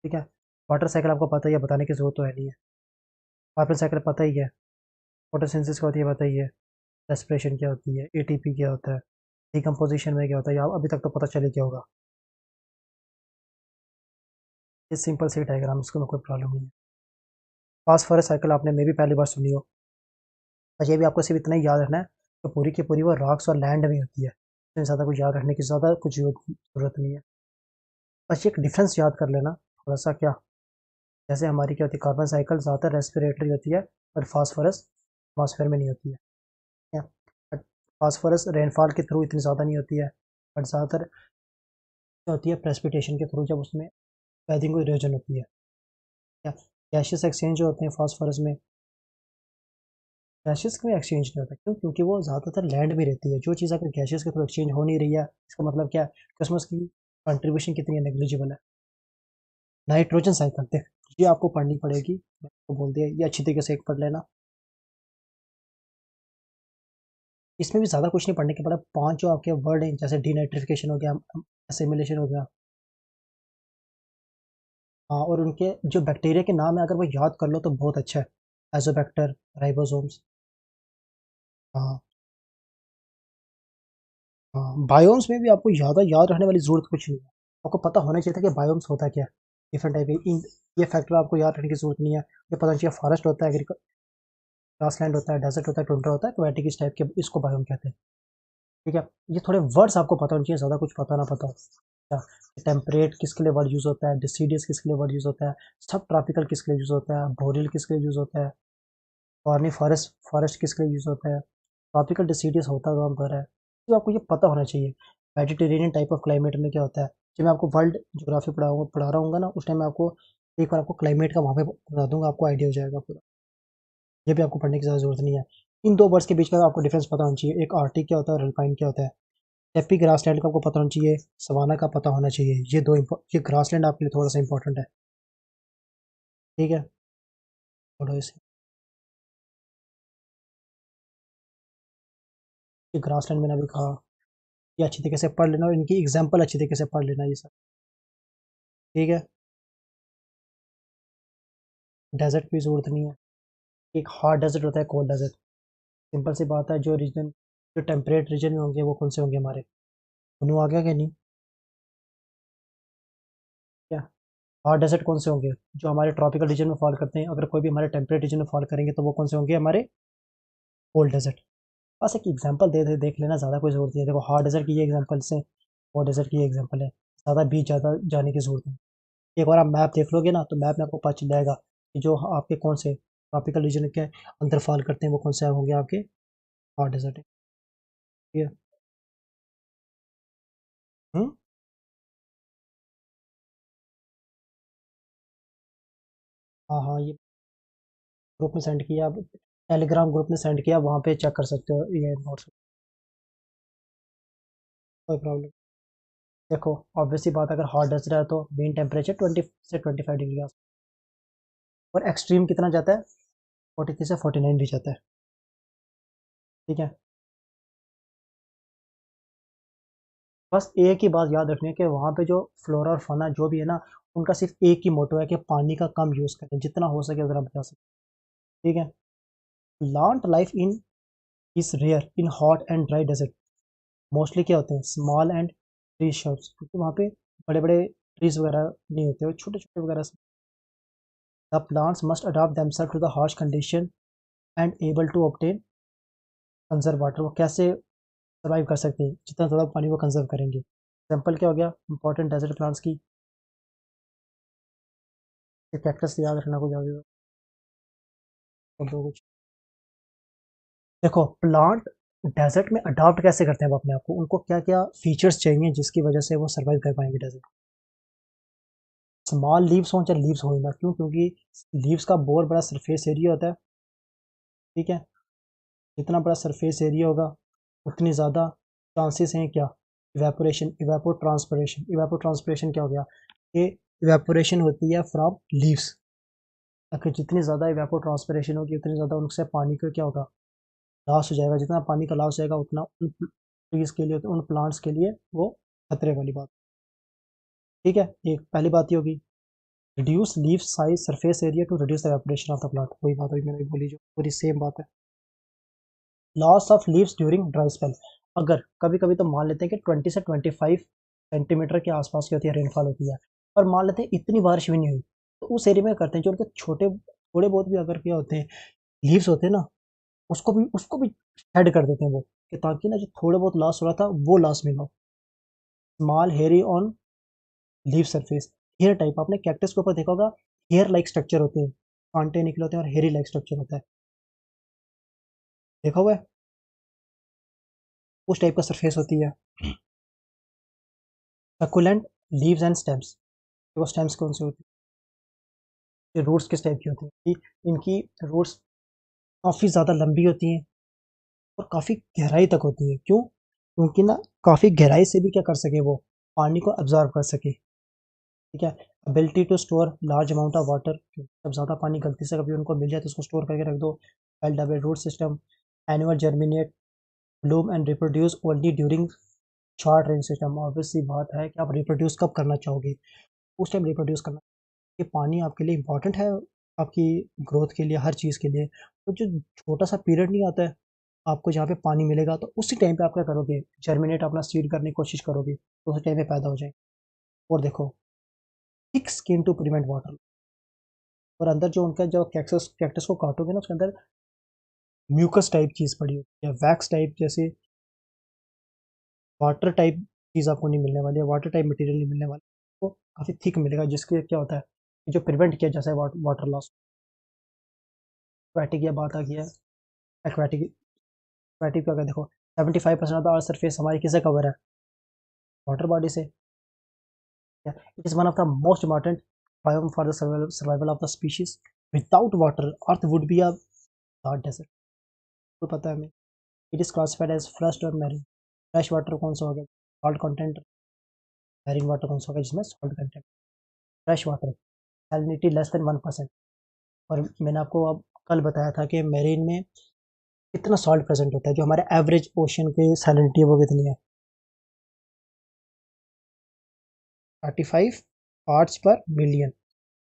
ठीक है। वाटर साइकिल आपको पता ही है, बताने की जरूरत तो है नहीं है। कार्बन साइकिल पता ही है, फोटोसिंथेसिस क्या होती है पता ही है, रेस्पिरेशन क्या होती है, एटीपी क्या होता है, डिकम्पोजिशन में क्या होता है, या अभी तक तो पता चल ही गया होगा। ये सिंपल सी डायग्राम, इसको में कोई प्रॉब्लम नहीं है। फास्फोरस साइकिल आपने मे भी पहली बार सुनी हो, और ये भी आपको सिर्फ इतना ही याद रखना है कि पूरी की पूरी वो रॉक्स और लैंड में होती है, इसमें ज़्यादा कुछ याद रखने की ज़्यादा कुछ जरूरत नहीं है। बस एक डिफरेंस याद कर लेना थोड़ा सा, क्या जैसे हमारी क्या होती है, कार्बन साइकिल ज़्यादा रेस्पिरेटरी होती है, और फास्फोरस एटमॉस्फेयर में नहीं होती है। बट फास्फोरस रेनफॉल के थ्रू इतनी ज़्यादा नहीं होती है, बट ज़्यादातर क्या होती है, प्रेसिपिटेशन के थ्रू, जब उसमें वेदिंग इरोजन होती है। क्या गैशियस एक्सचेंज जो होते हैं फास्फोरस में, गैसेस में एक्सचेंज नहीं होता, क्यों? क्योंकि वो ज़्यादातर लैंड में रहती है। जो चीज़ अगर गैसेस के थ्रू एक्सचेंज हो नहीं रही है, इसका मतलब क्या है कि उसमें उसकी कंट्रीब्यूशन कितनी है, नेग्लिजिबल है। नाइट्रोजन साइकिल देख, ये आपको पढ़नी पड़ेगी, मैं आपको बोल दिया, ये अच्छी तरीके से एक पढ़ लेना। इसमें भी ज़्यादा कुछ नहीं पढ़ने के, पड़ा 5 जो आपके वर्ड हैं, जैसे डीनाइट्रिफिकेशन हो गया, असिमिलेशन हो गया। हाँ, और उनके जो बैक्टीरिया के नाम है, अगर वो याद कर लो तो बहुत अच्छा है। Azotobacter, ribosomes. हाँ हाँ, बायोम्स में भी आपको ज़्यादा याद रखने वाली ज़रूरत कुछ नहीं है। आपको पता होना चाहिए था कि बायोम्स होता क्या है, डिफरेंट टाइप के। ये फैक्टर आपको याद रखने की ज़रूरत नहीं है। ये पता चाहिए, फॉरेस्ट होता है, ग्रासलैंड होता है, डेजर्ट होता है, टुंड्रा होता है, एक्वेटिक इस टाइप के, इसको बायोम कहते हैं। ठीक है। ये थोड़े वर्ड्स आपको पता होने चाहिए, ज़्यादा कुछ पता ना पता हो। टेम्परेट किसके लिए वर्ड यूज़ होता है, डिसीडियस किसके लिए वर्ड यूज़ होता है, सब ट्रॉपिकल किसके लिए यूज़ होता है, बोरियल किसके लिए यूज़ होता है, कॉर्नी फॉरेस्ट फॉरेस्ट किसके लिए यूज़ होता है, ट्रॉपिकल डिसीडियस होता कहाँ पर है, तो आपको ये पता होना चाहिए। मेडिटेरेनियन टाइप ऑफ क्लाइमेट में क्या होता है, जब मैं आपको वर्ल्ड ज्योग्राफी पढ़ा रहा हूँ ना, उस टाइम मैं आपको एक बार आपको क्लाइमेट का वहाँ पे बता दूंगा, आपको आइडिया हो जाएगा पूरा। ये भी आपको पढ़ने की ज़्यादा जरूरत नहीं है। इन दो वर्ड्स के बीच का आपको डिफरेंस पता होना चाहिए, एक आर्टिक क्या होता है और अल्पाइन क्या होता है। स्टेपी ग्रासलैंड का आपको पता होना चाहिए, सवाना का पता होना चाहिए। ये ग्रासलैंड आपके लिए थोड़ा सा इंपॉर्टेंट है। ठीक है, थोड़ा इसे, ये ग्रासलैंड मैंने अभी कहा, ये अच्छी तरीके से पढ़ लेना, और इनकी एग्जाम्पल अच्छी तरीके से पढ़ लेना ये सब। ठीक है। डेजर्ट की जरूरत नहीं है। एक हॉट डेजर्ट होता है, कोल्ड डेजर्ट। सिंपल सी बात है, जो रीजन, जो टेम्परेट रीजन में होंगे वो कौन से होंगे हमारे, दोनों आ गया क्या नहीं? क्या हॉट डेजर्ट कौन से होंगे, जो हमारे ट्रॉपिकल रीजन में फॉल करते हैं। अगर कोई भी हमारे टेम्परेट रीजन में फॉल करेंगे तो वो कौन से होंगे हमारे, कोल्ड डेजर्ट। बस एक एग्जांपल दे देख लेना, ज़्यादा कोई ज़रूरत नहीं है। देखो हॉट डेजर्ट की ये एग्जांपल से, कोल्ड डेजर्ट की ये एग्जांपल है, ज़्यादा बीच ज़्यादा जाने की ज़रूरत नहीं। एक बार आप मैप देख लोगे ना, तो मैप में आपको पता चल जाएगा कि जो आपके कौन से ट्रॉपिकल रीजन के अंदर फॉल करते हैं वो कौन से होंगे आपके हॉट डेजर्ट है। ठीक है। हम्म? हाँ हाँ, ये ग्रुप में सेंड किया, आप टेलीग्राम ग्रुप में सेंड किया, वहाँ पे चेक कर सकते हो ये नोट्स। कोई प्रॉब्लम। देखो ऑब्वियसली बात, अगर हॉट डेजर्ट है तो मेन टेम्परेचर 20 से 25 डिग्री का, और एक्सट्रीम कितना जाता है, 43 से 49 भी जाता है। ठीक है। बस एक ही बात याद रखनी है कि वहाँ पे जो फ्लोरा और फाना जो भी है ना, उनका सिर्फ एक ही मोटो है कि पानी का कम यूज़ करें, जितना हो सके उतना बचा सकें। ठीक है। Plant life in is rare in hot and dry desert, mostly क्या होते हैं, स्मॉल एंड ट्री श्रब्स, क्योंकि वहाँ पे बड़े बड़े ट्रीज वगैरह नहीं होते, और छोटे छोटे वगैरह। The plants must adopt themself to the harsh condition and able to obtain conserve water. वो कैसे सर्वाइव कर सकते हैं, जितना ज़्यादा पानी वो कंजर्व करेंगे। एग्जाम्पल क्या हो गया इंपॉर्टेंट डेजर्ट प्लांट्स की, कैक्टस याद रखना कुछ आगे कुछ। देखो प्लांट डेजर्ट में अडॉप्ट कैसे करते हैं वो अपने आप को, उनको क्या क्या फीचर्स चाहिए जिसकी वजह से वो सर्वाइव कर पाएंगे डेजर्ट। स्मॉल लीव्स हों चाहे लीव्स हो ना, क्यों, क्योंकि लीव्स का बहुत बड़ा सरफेस एरिया होता है। ठीक है, जितना बड़ा सरफेस एरिया होगा उतनी ज़्यादा चांसेस हैं क्या, इवेपोरेशन, इवेपोट्रांसपिरेशन। इवेपोट्रांसपिरेशन क्या हो गया, ये इवेपोरेशन होती है फ्रॉम लीव्स। अगर जितनी ज़्यादा इवेपोट्रांसपिरेशन होगी उतनी ज़्यादा उनसे पानी का क्या होगा, लॉस हो जाएगा। जितना पानी का लॉस जाएगा उतना उन ट्रीज के लिए, उन प्लांट्स के लिए वो खतरे वाली बात। ठीक है, एक पहली बात ही होगी। Reduce leaf size surface area to reduce the evaporation of the plant, वही बात हुई मैंने बोली जो पूरी सेम बात है। Loss of leaves during dry spell, अगर कभी कभी तो मान लेते हैं कि 20 से 25 सेंटीमीटर के आसपास की होती है रेनफॉल होती है, और मान लेते हैं इतनी बारिश भी नहीं हुई, तो उस एरिया में करते हैं जो उनके छोटे थोड़े बहुत भी अगर क्या होते हैं लीव्स होते हैं ना, उसको भी हेड कर देते हैं वो, कि ताकि ना जो थोड़ा बहुत लॉस हो रहा था वो लॉस में ना हो। Small hairy on leave surface, hair type, आपने कैक्टस के ऊपर देखा होगा हेयर लाइक स्ट्रक्चर होते हैं, कांटे निकले होते हैं और हेयरी लाइक स्ट्रक्चर होता है, देखा हुआ है, उस टाइप का सरफेस होती है। सक्यूलेंट लीव्स एंड स्टेम्स, वो स्टेम्स कौन से होते हैं, ये रूट्स किस टाइप की होती हैं कि इनकी रूट्स काफ़ी ज़्यादा लंबी होती हैं और काफ़ी गहराई तक होती है, क्यों, क्योंकि ना काफ़ी गहराई से भी क्या कर सके वो पानी को एब्जॉर्ब कर सके। ठीक है, ability to store large amount of water, जब ज़्यादा पानी गलती से कभी उनको मिल जाए तो उसको स्टोर करके रख दो। Well developed root system, annual germinate, bloom and reproduce only during short range system. Obvious सी बात है कि आप रिप्रोड्यूस कब करना चाहोगे, उस टाइम रिप्रोड्यूस करना। ये पानी आपके लिए इंपॉर्टेंट है, आपकी ग्रोथ के लिए, हर चीज़ के लिए। तो जो छोटा सा पीरियड नहीं आता है आपको जहाँ पे पानी मिलेगा, तो उसी टाइम पे आप क्या करोगे, जर्मिनेट अपना सीड करने की कोशिश करोगे, तो उसी टाइम पे पैदा हो जाए। और देखो thick skin to prevent water, और अंदर जो उनका जो कैक्टस कैक्टस को काटोगे ना उसके अंदर म्यूकस टाइप चीज़ पड़ी होती है, वैक्स टाइप, जैसे वाटर टाइप चीज़ आपको नहीं मिलने वाली है, वाटर टाइप मटेरियल नहीं मिलने वाला, वो काफ़ी थिक मिलेगा, जिसके क्या होता है कि जो प्रिवेंट किया जैसे वाटर लॉस। एक्वाटिक, ये बात आ गई है एक्वाटिक। एक्वाटिक का देखो 75% ऑफ द अर्थ सरफेस हमारी किससे कवर है, वाटर बॉडी से। It is one of the most important biome for the survival of the species. Without water earth would be a hard desert, तो पता है हमें। It is classified as fresh और marine. Fresh water कौन सा हो गया, सॉल्ट कंटेंट। मैरीन वाटर कौन सा हो गया, जिसमें salt content. Fresh water salinity less than 1%, और मैंने आपको अब कल बताया था कि मैरीन में कितना सॉल्ट प्रेजेंट होता है, जो हमारे एवरेज ओशन की सैलिनिटी है वो कितनी है, 35 पार्ट्स पर मिलियन।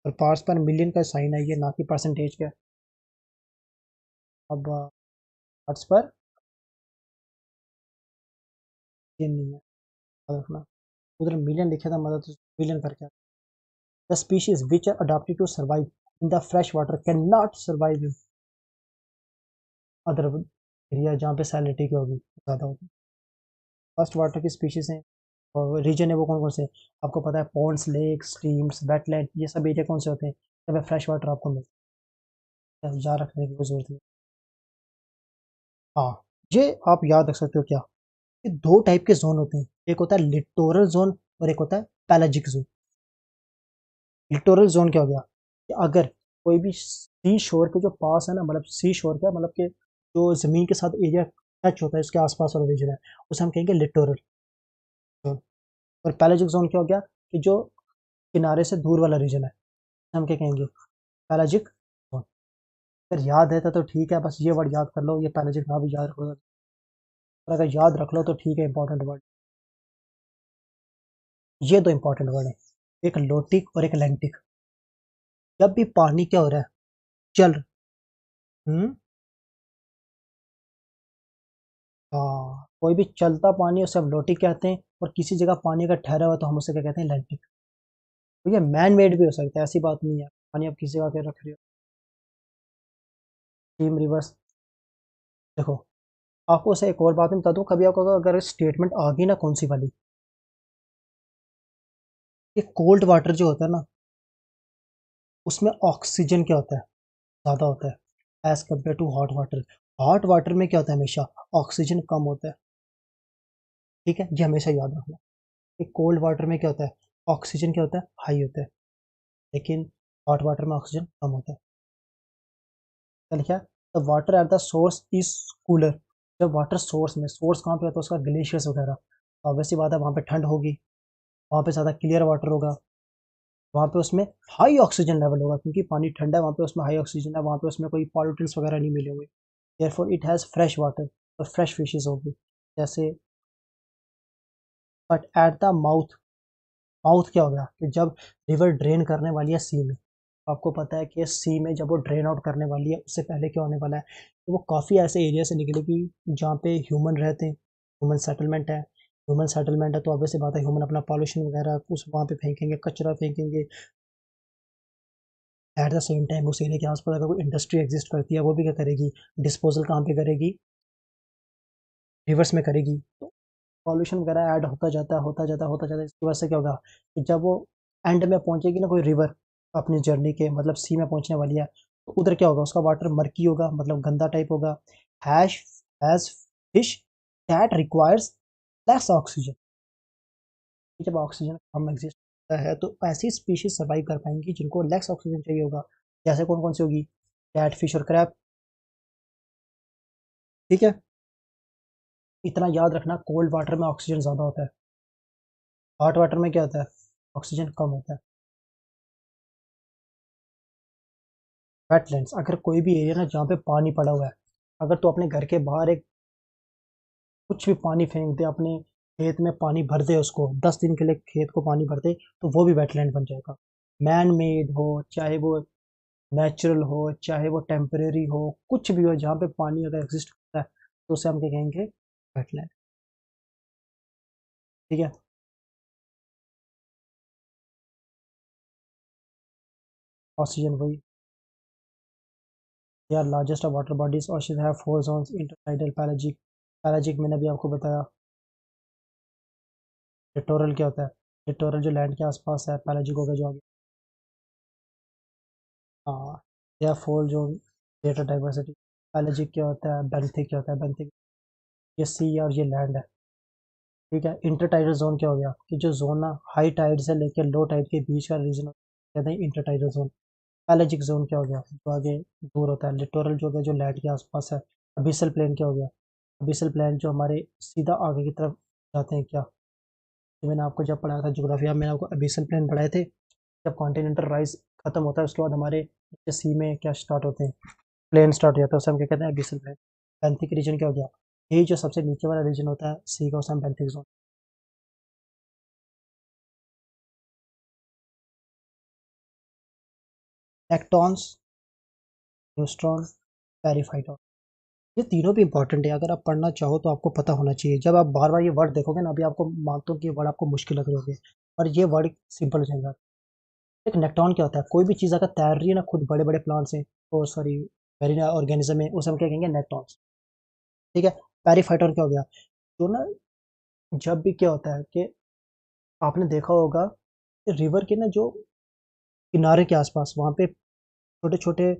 और पार्ट्स पर मिलियन का साइन है ये, ना कि परसेंटेज का। अब पार्ट्स पर ये नहीं है, याद रखना, उधर मिलियन लिखा था मतलब तो मिलियन करके। The species which are adopted to survive in the fresh water can not survive in other area जहाँ पे सैलिनिटी की होगी ज़्यादा होगी। फर्स्ट वाटर की स्पीशीज हैं और रीजन है वो कौन कौन से, आपको पता है, पॉन्ड्स, लेक, स्ट्रीम्स, वेटलैंड, ये सब एरिया कौन से होते हैं जब फ्रेश वाटर आपको मिलता है, याद रखने की कोई जरूरत नहीं। हाँ, ये आप याद रख सकते हो क्या, ये दो टाइप के जोन होते हैं, एक होता है लिटोरल जोन और एक होता है पैलाजिक जोन। लिटोरल जोन क्या हो गया, कि अगर कोई भी सी शोर के जो पास है ना, मतलब सी शोर का मतलब कि जो जमीन के साथ एरिया टच होता है उसके आसपास वाला रीजन है, उसे हम कहेंगे लिटोरल जोन। और पैलाजिक जोन क्या हो गया, कि जो किनारे से दूर वाला रीजन है, हम क्या कहेंगे, पैलाजिक जोन। अगर याद है तो ठीक है, बस ये वर्ड याद कर लो, ये पैलाजिक ना भी याद रखो, और अगर याद रख लो तो ठीक है, इंपॉर्टेंट वर्ड। ये दो इंपॉर्टेंट वर्ड है, एक लोटिक और एक लैंटिक। जब भी पानी क्या हो रहा है, चल हम्म हाँ, कोई भी चलता पानी उसे हम लोटिक कहते हैं, और किसी जगह पानी अगर ठहरा हुआ तो हम उसे क्या कहते हैं, लैंटिक। तो ये मैन मेड भी हो सकता है, ऐसी बात नहीं है पानी आप किसी जगह के रख रहे हो। स्ट्रीम, रिवर्स, देखो आपको उसे एक और बात मैं बता दूं, कभी आपको अगर स्टेटमेंट आ गई ना कौन सी वाली, ये कोल्ड वाटर जो होता है ना, उसमें ऑक्सीजन क्या होता है, ज़्यादा होता है as compare to hot water. Hot water में क्या होता है, हमेशा ऑक्सीजन कम होता है। ठीक है, ये हमेशा याद रखना कि कोल्ड वाटर में क्या होता है, ऑक्सीजन क्या होता है, हाई होता है, लेकिन हॉट वाटर में ऑक्सीजन कम होता है। क्या लिखा है, the water at the source is cooler. जब वाटर सोर्स में, सोर्स कहाँ पे होता है उसका, ग्लेशियर्स वगैरह, तो ऑब्वियस सी बात है वहाँ पे ठंड होगी, वहाँ पे ज़्यादा क्लियर वाटर होगा, वहाँ पे उसमें हाई ऑक्सीजन लेवल होगा, क्योंकि पानी ठंडा है वहाँ पे, उसमें हाई ऑक्सीजन है, वहाँ पे उसमें कोई पॉल्यूटेंट्स वगैरह नहीं मिले हुए। Therefore it has fresh water, और फ्रेश फिशेज होगी जैसे। But at the mouth, mouth क्या हो गया कि जब रिवर ड्रेन करने वाली है सी में, आपको पता है कि सी में जब वो ड्रेन आउट करने वाली है उससे पहले क्या होने वाला है, तो वो काफ़ी ऐसे एरिया से निकलेगी जहाँ पे ह्यूमन रहते हैं, ह्यूमन सेटलमेंट है। ह्यूमन सेटलमेंट है तो ऑब्वियस सी बात है ह्यूमन अपना पॉल्यूशन वगैरह उस वहाँ पे फेंकेंगे, कचरा फेंकेंगे। एट द सेम टाइम उस एरिया के आसपास अगर कोई इंडस्ट्री एग्जिस्ट करती है, वो भी क्या करेगी, डिस्पोजल कहाँ पे करेगी, रिवर्स में करेगी। तो पॉल्यूशन वगैरह ऐड होता जाता है, होता जाता है, होता जाता है। इसकी वजह से क्या होगा कि जब वो एंड में पहुंचेगी ना कोई रिवर, अपनी जर्नी के मतलब सी में पहुंचने वाली है, तो उधर क्या होगा, उसका वाटर मर्की होगा, मतलब गंदा टाइप होगा। Hash has fish that requires less oxygen. जब ऑक्सीजन कम एग्जिस्ट होता है तो ऐसी स्पीशीज सर्वाइव कर पाएंगी जिनको लेस ऑक्सीजन चाहिए होगा। जैसे कौन कौन सी होगी, कैट फिश और क्रैब। ठीक है, इतना याद रखना, कोल्ड वाटर में ऑक्सीजन ज़्यादा होता है, हॉट वाटर में क्या होता है, ऑक्सीजन कम होता है। वेटलैंड्स, अगर कोई भी एरिया ना जहाँ पे पानी पड़ा हुआ है, अगर तो अपने घर के बाहर एक कुछ भी पानी फेंक दे, अपने खेत में पानी भर दे, उसको 10 दिन के लिए खेत को पानी भर दे, तो वो भी वेटलैंड बन जाएगा। मैन मेड हो चाहे वो नेचुरल हो, चाहे वो टेम्परेरी हो, कुछ भी हो, जहाँ पे पानी अगर एग्जिस्ट होता है तो उसे हम क्या कहेंगे, वेटलैंड। ठीक है, ऑक्सीजन वही। They are largest of water bodies, ocean have 4 zones, intertidal, pelagic. Pelagic मैंने अभी आपको बताया। लिटोरल क्या होता है, लिटोरल जो लैंड के आसपास है, पैलाजिक हो गया जो आगे। हाँ, they are 4 zone, data diversity. Pelagic क्या होता है, बेंथिक क्या होता है, बेंथिक ये सी और ये लैंड है। ठीक है, इंटरटाइडल जोन क्या हो गया कि जो जोन ना हाई टाइड से लेकर लो टाइड के बीच का रीजन कहते हैं इंटरटाइडल जोन। पैलाजिक जोन क्या हो गया, जो आगे दूर होता है। लिटोरल जो हो गया जो लैंड के आसपास है। अबिसल प्लेन क्या हो गया, अबिसल प्लेन जो हमारे सीधा आगे की तरफ जाते हैं। क्या, तो मैंने आपको जब पढ़ाया था ज्योग्राफी में, मैंने आपको अबिसल प्लेन पढ़ाए थे। जब कॉन्टिनेंटल राइज खत्म होता है उसके बाद हमारे नीचे सी में क्या स्टार्ट होते हैं, प्लेन स्टार्ट हो जाता है, उसे हम क्या कहते हैं, अबिसल प्लेन। बेंथिक रीजन क्या हो गया, यही जो सबसे नीचे वाला रीजन होता है सी का, उसे हम बेंथिक जोन। टेक्टॉन्स, न्यूट्रॉन, पेरिफाइटॉन, ये तीनों भी इंपॉर्टेंट है, अगर आप पढ़ना चाहो तो आपको पता होना चाहिए। जब आप बार बार ये वर्ड देखोगे ना, अभी आपको मानता हूँ कि ये वर्ड आपको मुश्किल लग रहे होंगे, और ये वर्ड सिंपल हो जाएगा। एक नेक्टॉन क्या होता है, कोई भी चीज़ अगर तैर रही है ना खुद, बड़े बड़े प्लांट्स हैं, और सॉरी वेरी ऑर्गेनिज्म है, उसे हम क्या कहेंगे, नेक्टॉन्स। ठीक है, पेरिफाइटॉन क्या हो गया, तो ना जब भी क्या होता है कि आपने देखा होगा रिवर के ना जो किनारे के आसपास, वहाँ पे छोटे छोटे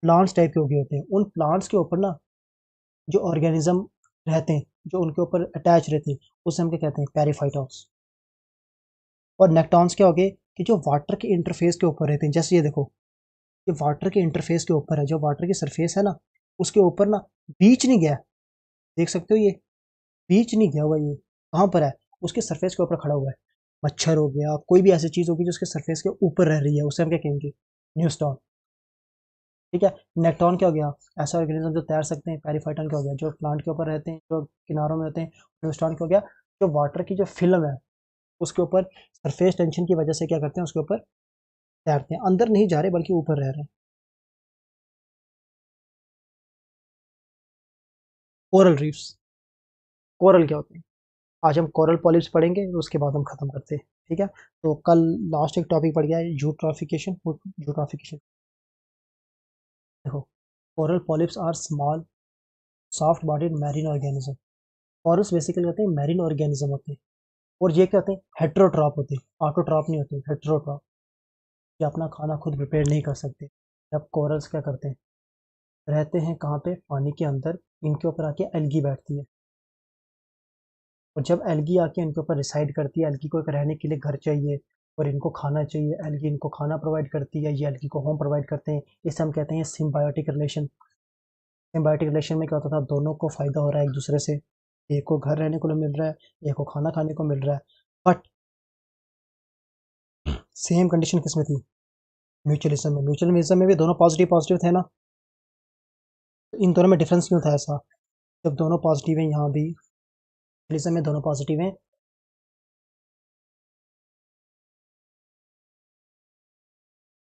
प्लांट्स टाइप के उगे होते हैं, उन प्लांट्स के ऊपर ना जो ऑर्गेनिज्म रहते हैं, जो उनके ऊपर अटैच रहते हैं, उसे हम क्या कहते हैं, पेरिफाइटॉन्स। और नेक्टॉन्स क्या हो गए कि जो वाटर के इंटरफेस के ऊपर रहते हैं। जैसे ये देखो, ये वाटर के इंटरफेस के ऊपर है, जो वाटर की सरफेस है ना, उसके ऊपर ना बीच नहीं गया है। देख सकते हो ये बीच नहीं गया हुआ, ये कहाँ पर है, उसके सरफेस के ऊपर खड़ा हुआ है। मच्छर हो गया, कोई भी ऐसी चीज़ होगी जो उसके सरफेस के ऊपर रह रही है, उसे हम क्या कहेंगे, न्यूस्टॉन। ठीक है, नेक्टॉन क्या हो गया, ऐसा ऑर्गेनिज्म जो तैर सकते हैं। पेरिफाइटन क्या हो गया, जो प्लांट के ऊपर रहते हैं, जो किनारों में रहते हैं। न्यूस्टॉन क्या हो गया, जो वाटर की जो फिल्म है उसके ऊपर सरफेस टेंशन की वजह से क्या करते हैं, उसके ऊपर तैरते हैं, अंदर नहीं जा रहे बल्कि ऊपर रह रहे हैं। कोरल रीफ्स, कोरल क्या होते हैं। आज हम कोरल पॉलिप्स पढ़ेंगे, उसके बाद हम खत्म करते हैं, ठीक है। तो कल लास्ट एक टॉपिक पढ़ गया है यूट्रॉफिकेशन। यूट्रॉफिकेशन देखो, coral polyps are small soft bodied marine organism. Corals basically होते हैं मैरीन ऑर्गेनिज्म होते हैं, और ये क्या होते हैं, हेट्रोट्रॉप होते हैं, ऑटोट्रॉप नहीं होते, हेट्रोट्रॉप। ये अपना खाना खुद प्रिपेयर नहीं कर सकते। जब कोरल्स क्या करते हैं, रहते हैं कहाँ पे, पानी के अंदर। इनके ऊपर आके एल्गी बैठती है, और जब एल्गी आके इनके ऊपर रिसाइड करती है, एल्गी को एक रहने के लिए घर चाहिए और इनको खाना चाहिए, एल्गी इनको खाना प्रोवाइड करती है, ये एल्गी को होम प्रोवाइड करते हैं। इसे हम कहते हैं सिम्बायोटिक रिलेशन। सिम्बायोटिक रिलेशन में क्या होता था, दोनों को फायदा हो रहा है एक दूसरे से। एक को घर रहने को मिल रहा है, एक को खाना खाने को मिल रहा है। बट सेम कंडीशन किसमें थी, म्यूचुअलिज्म में। म्यूचुअलिज्म में भी दोनों पॉजिटिव पॉजिटिव थे ना, तो इन दोनों में डिफरेंस क्यों था ऐसा, जब दोनों पॉजिटिव हैं, यहाँ भी म्यूचुअलिज्म में दोनों पॉजिटिव हैं।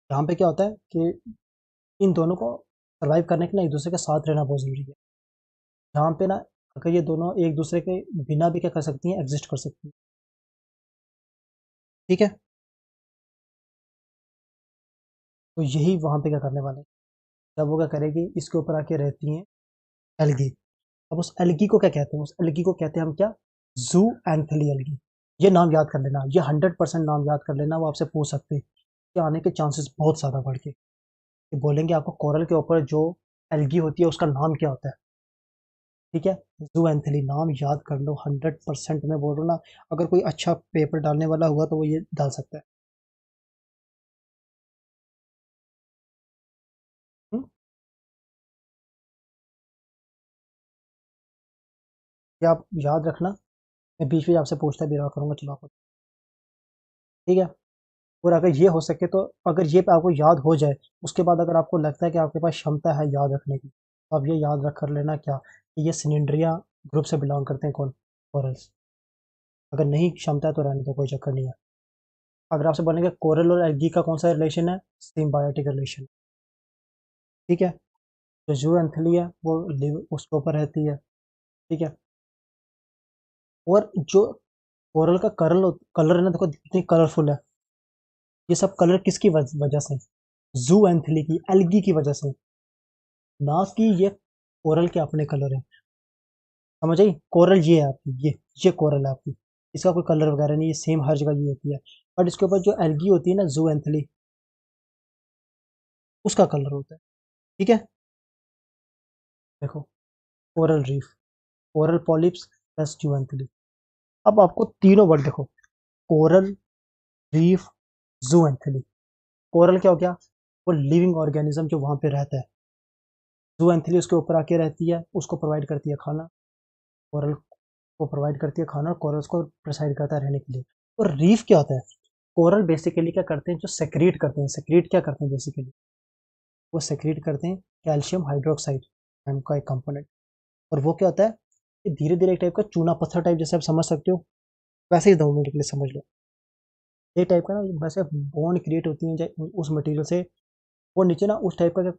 यहाँ पे क्या होता है कि इन दोनों को सर्वाइव करने के लिए एक दूसरे के साथ रहना बहुत जरूरी है। यहाँ पे ना, अगर ये दोनों एक दूसरे के बिना भी क्या कर सकती हैं, एग्जिस्ट कर सकती हैं, ठीक है। तो यही वहाँ पे क्या करने वाले हैं, जब वो क्या करेगी, इसके ऊपर आके रहती हैं एल्गी। अब उस एल्गी को क्या कहते हैं, उस एल्गी को कहते हैं हम क्या, जू एंथली एल्गी। ये नाम याद कर लेना, ये 100% नाम याद कर लेना। वो आपसे पूछ सकते हैं कि आने के चांसेस बहुत ज़्यादा बढ़ के, ये बोलेंगे आपको कोरल के ऊपर जो एल्गी होती है उसका नाम क्या होता है, ठीक है। जू एंथली नाम याद कर लो, 100% मैं बोल रहा हूँ ना। अगर कोई अच्छा पेपर डालने वाला हुआ तो वो ये डाल सकता है। हम्म? ये आप याद रखना, मैं बीच में आपसे पूछता भी रहा करूँगा, चलो आपको, ठीक है। और अगर ये हो सके तो, अगर ये आपको याद हो जाए, उसके बाद अगर आपको लगता है कि आपके पास क्षमता है याद रखने की, तो आप ये याद रख कर लेना क्या, कि ये सिलिंड्रिया ग्रुप से बिलोंग करते हैं, कौन, कोरल्स। अगर नहीं क्षमता है तो रहने दो, कोई चक्कर नहीं है। अगर आपसे बोलेंगे कोरल और एल्गी का कौन सा रिलेशन है, सिम्बायोटिक रिलेशन, ठीक है। तो जो एंथली है वो लिव उसके ऊपर रहती है, ठीक है। और जो कोरल का कलर है ना, देखो कितनी कलरफुल है। ये सब कलर किसकी वजह से, जू एंथली की, एल्गी की वजह से, ना कि ये कोरल के अपने कलर हैं। समझ आई, कोरल ये है आपकी, ये कोरल है आपकी, इसका कोई कलर वगैरह नहीं, ये सेम हर जगह ये होती है। बट इसके ऊपर जो एल्गी होती है ना, जू एंथली, उसका कलर होता है, ठीक है। देखो, coral reef, coral polyps plus जू एंथली। अब आपको तीनों वर्ड देखो, कोरल, रीफ, जू एंथली। कोरल क्या हो गया, वो लिविंग ऑर्गेनिज्म जो वहां पे रहता है। जू एंथली उसके ऊपर आके रहती है, उसको प्रोवाइड करती है खाना। कोरल को प्रोवाइड करती है खाना, और कोरल्स को प्रोवाइड करता है रहने के लिए। और रीफ क्या होता है, कोरल बेसिकली क्या करते हैं, जो सेक्रीट करते हैं, सेक्रीट क्या करते हैं बेसिकली, वो सेक्रीट करते हैं कैल्शियम हाइड्रोक्साइड नाम का एक कंपोनेंट। और वो क्या होता है, ये धीरे धीरे एक टाइप का चूना पत्थर टाइप, जैसे आप समझ सकते हो, वैसे ही 2 मिनट के लिए समझ लो। ये टाइप का ना, वैसे बॉन्ड क्रिएट होती है उस मटेरियल से, वो नीचे ना उस टाइप का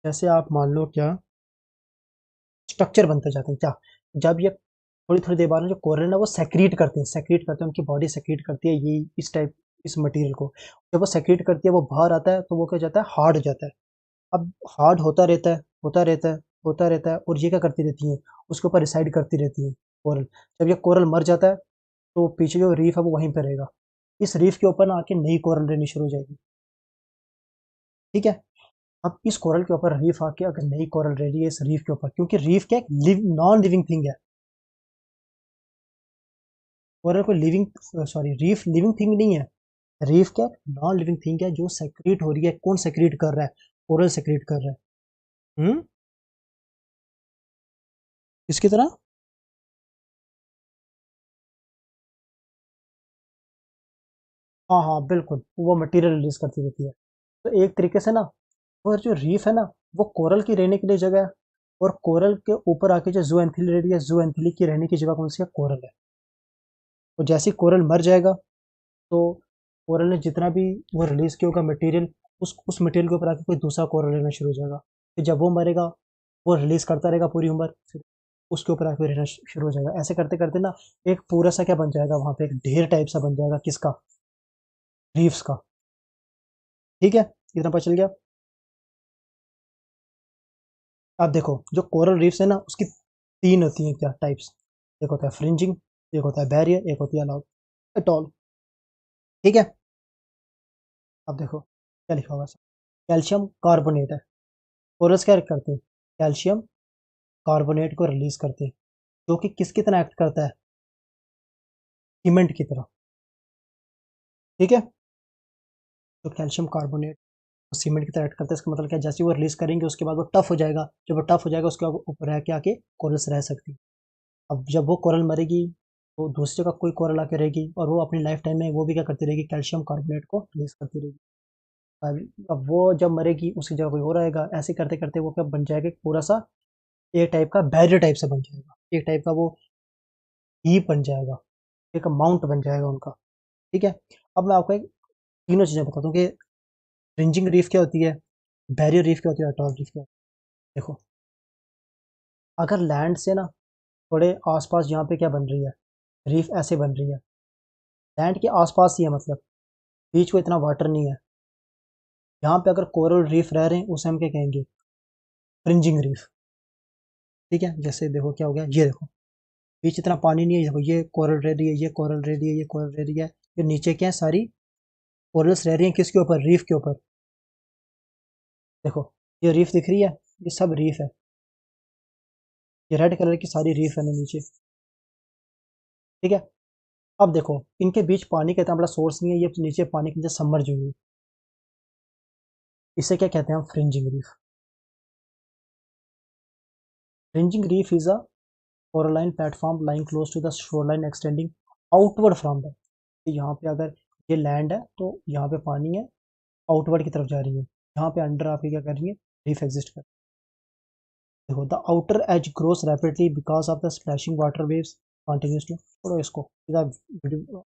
जैसे आप मान लो क्या, स्ट्रक्चर बनते जाते हैं क्या। जब ये थोड़ी थोड़ी देर बाद में जो कोरल है ना, वो सेक्रीट करते हैं, सेक्रीट करते हैं, उनकी बॉडी सेक्रीट करती है ये इस टाइप, इस मटेरियल को। जब वो सेक्रीट करती है, वो बाहर आता है, तो वो क्या हो जाता है, हार्ड हो जाता है। अब हार्ड होता रहता है, होता रहता है, होता रहता है, और ये क्या करती रहती है, उसके ऊपर रिसाइड करती रहती है कोरल। जब ये कोरल मर जाता है, तो पीछे जो रीफ है वो वहीं पर रहेगा। इस रीफ के ऊपर ना आके नई कोरल रहनी शुरू हो जाएगी, ठीक है। अब इस कोरल के ऊपर रीफ आके अगर नई कोरल रह रही है इस रीफ के ऊपर, क्योंकि रीफ क्या नॉन लिविंग थिंग है। कोरल को living, sorry, reef living thing नहीं है। रीफ क्या, नॉन लिविंग थिंग है, जो सेक्रीट हो रही है। कौन सेक्रीट कर रहा है, कोरल सेक्रीट कर रहा है। किसकी तरह, हाँ हाँ बिल्कुल, वो मटेरियल रिलीज करती रहती है। तो एक तरीके से ना, और जो रीफ है ना, वो कोरल की रहने के लिए जगह है। और कोरल के ऊपर आके जो जू एंथिली रह रही है, जू एंथिली की रहने की जगह कौन सी है, कोरल है। और जैसे ही कोरल मर जाएगा, तो कोरल ने जितना भी वो रिलीज किया होगा मटेरियल, उस मटेरियल के ऊपर आके कोई दूसरा कोरल रहना शुरू हो जाएगा। फिर जब वो मरेगा, वो रिलीज करता रहेगा पूरी उम्र। फिर उसके ऊपर आके रहना शुरू हो जाएगा। ऐसे करते करते ना एक पूरा सा क्या बन जाएगा, वहां पे एक ढेर टाइप सा बन जाएगा, किसका, रीफ्स का। ठीक है, इतना पता चल गया। अब देखो जो कोरल रीफ्स है ना, उसकी तीन होती हैं क्या टाइप्स। एक होता है फ्रिंजिंग, एक होता है बैरियर, एक होती है अटॉल। ठीक है, अब देखो क्या लिखा होगा। कैल्शियम कार्बोनेट है, कोरल्स क्या करते हैं, कैल्शियम कार्बोनेट को रिलीज करते हैं, जो कि किसकी तरह एक्ट करता है, सीमेंट की तरह। ठीक है, तो कैल्शियम कार्बोनेट सीमेंट की तरह एक्ट करता है, इसका मतलब क्या, जैसे वो रिलीज करेंगे उसके बाद वो टफ हो जाएगा, जब वो टफ हो जाएगा उसके ऊपर रह के आके कोरल्स रह सकती है। अब जब वो कोरल मरेगी तो दूसरी जगह कोई कोरल आके रहेगी, और वो अपनी लाइफ टाइम में वो भी क्या करती रहेगी, कैल्शियम कार्बोनेट को रिलीज करती रहेगी। अब वो जब मरेगी उसकी जगह कोई और आएगा, ऐसे करते करते वो क्या बन जाएगा, पूरा सा एक टाइप का बैरियर टाइप से बन जाएगा, एक टाइप का वो हीप बन जाएगा, एक माउंट बन जाएगा उनका। ठीक है, अब मैं आपको एक तीनों चीज़ें बताता हूँ कि फ्रिंजिंग रीफ क्या होती है, बैरियर रीफ क्या होती है, अटॉल रीफ क्या होती है। देखो, अगर लैंड से ना थोड़े आसपास यहाँ पे क्या बन रही है, रीफ ऐसे बन रही है, लैंड के आसपास ही है, मतलब बीच को इतना वाटर नहीं है, यहाँ पे अगर कोरल रीफ रह रहे हैं उसे हम क्या कहेंगे, फ्रिंजिंग रीफ। ठीक है, जैसे देखो क्या हो गया, ये देखो बीच इतना पानी नहीं है, देखो ये कोरल रह रही है, ये कोरल रह रही है, ये कोरल रह रही है, ये नीचे क्या है, सारी कोरल्स रह रही हैं किसके ऊपर, रीफ के ऊपर। देखो ये रीफ दिख रही है, ये सब रीफ है, ये रेड कलर की सारी रीफ है ना नीचे। ठीक है, अब देखो इनके बीच पानी का इतना बड़ा सोर्स नहीं है, ये नीचे पानी के नीचे सबमर्ज हुई है, इसे क्या कहते हैं हम, fringing reef. Fringing reef is a coralline platform lying close to the shoreline extending outward from the. यहाँ पे अगर ये लैंड है तो यहाँ पे पानी है, आउटवर्ड की तरफ जा रही है, यहाँ पे अंडर आपके क्या कर रही है, रीफ एग्जिस्ट कर। देखो the outer edge grows rapidly because of the splashing water waves continues to, छोड़ो इसको, सीधा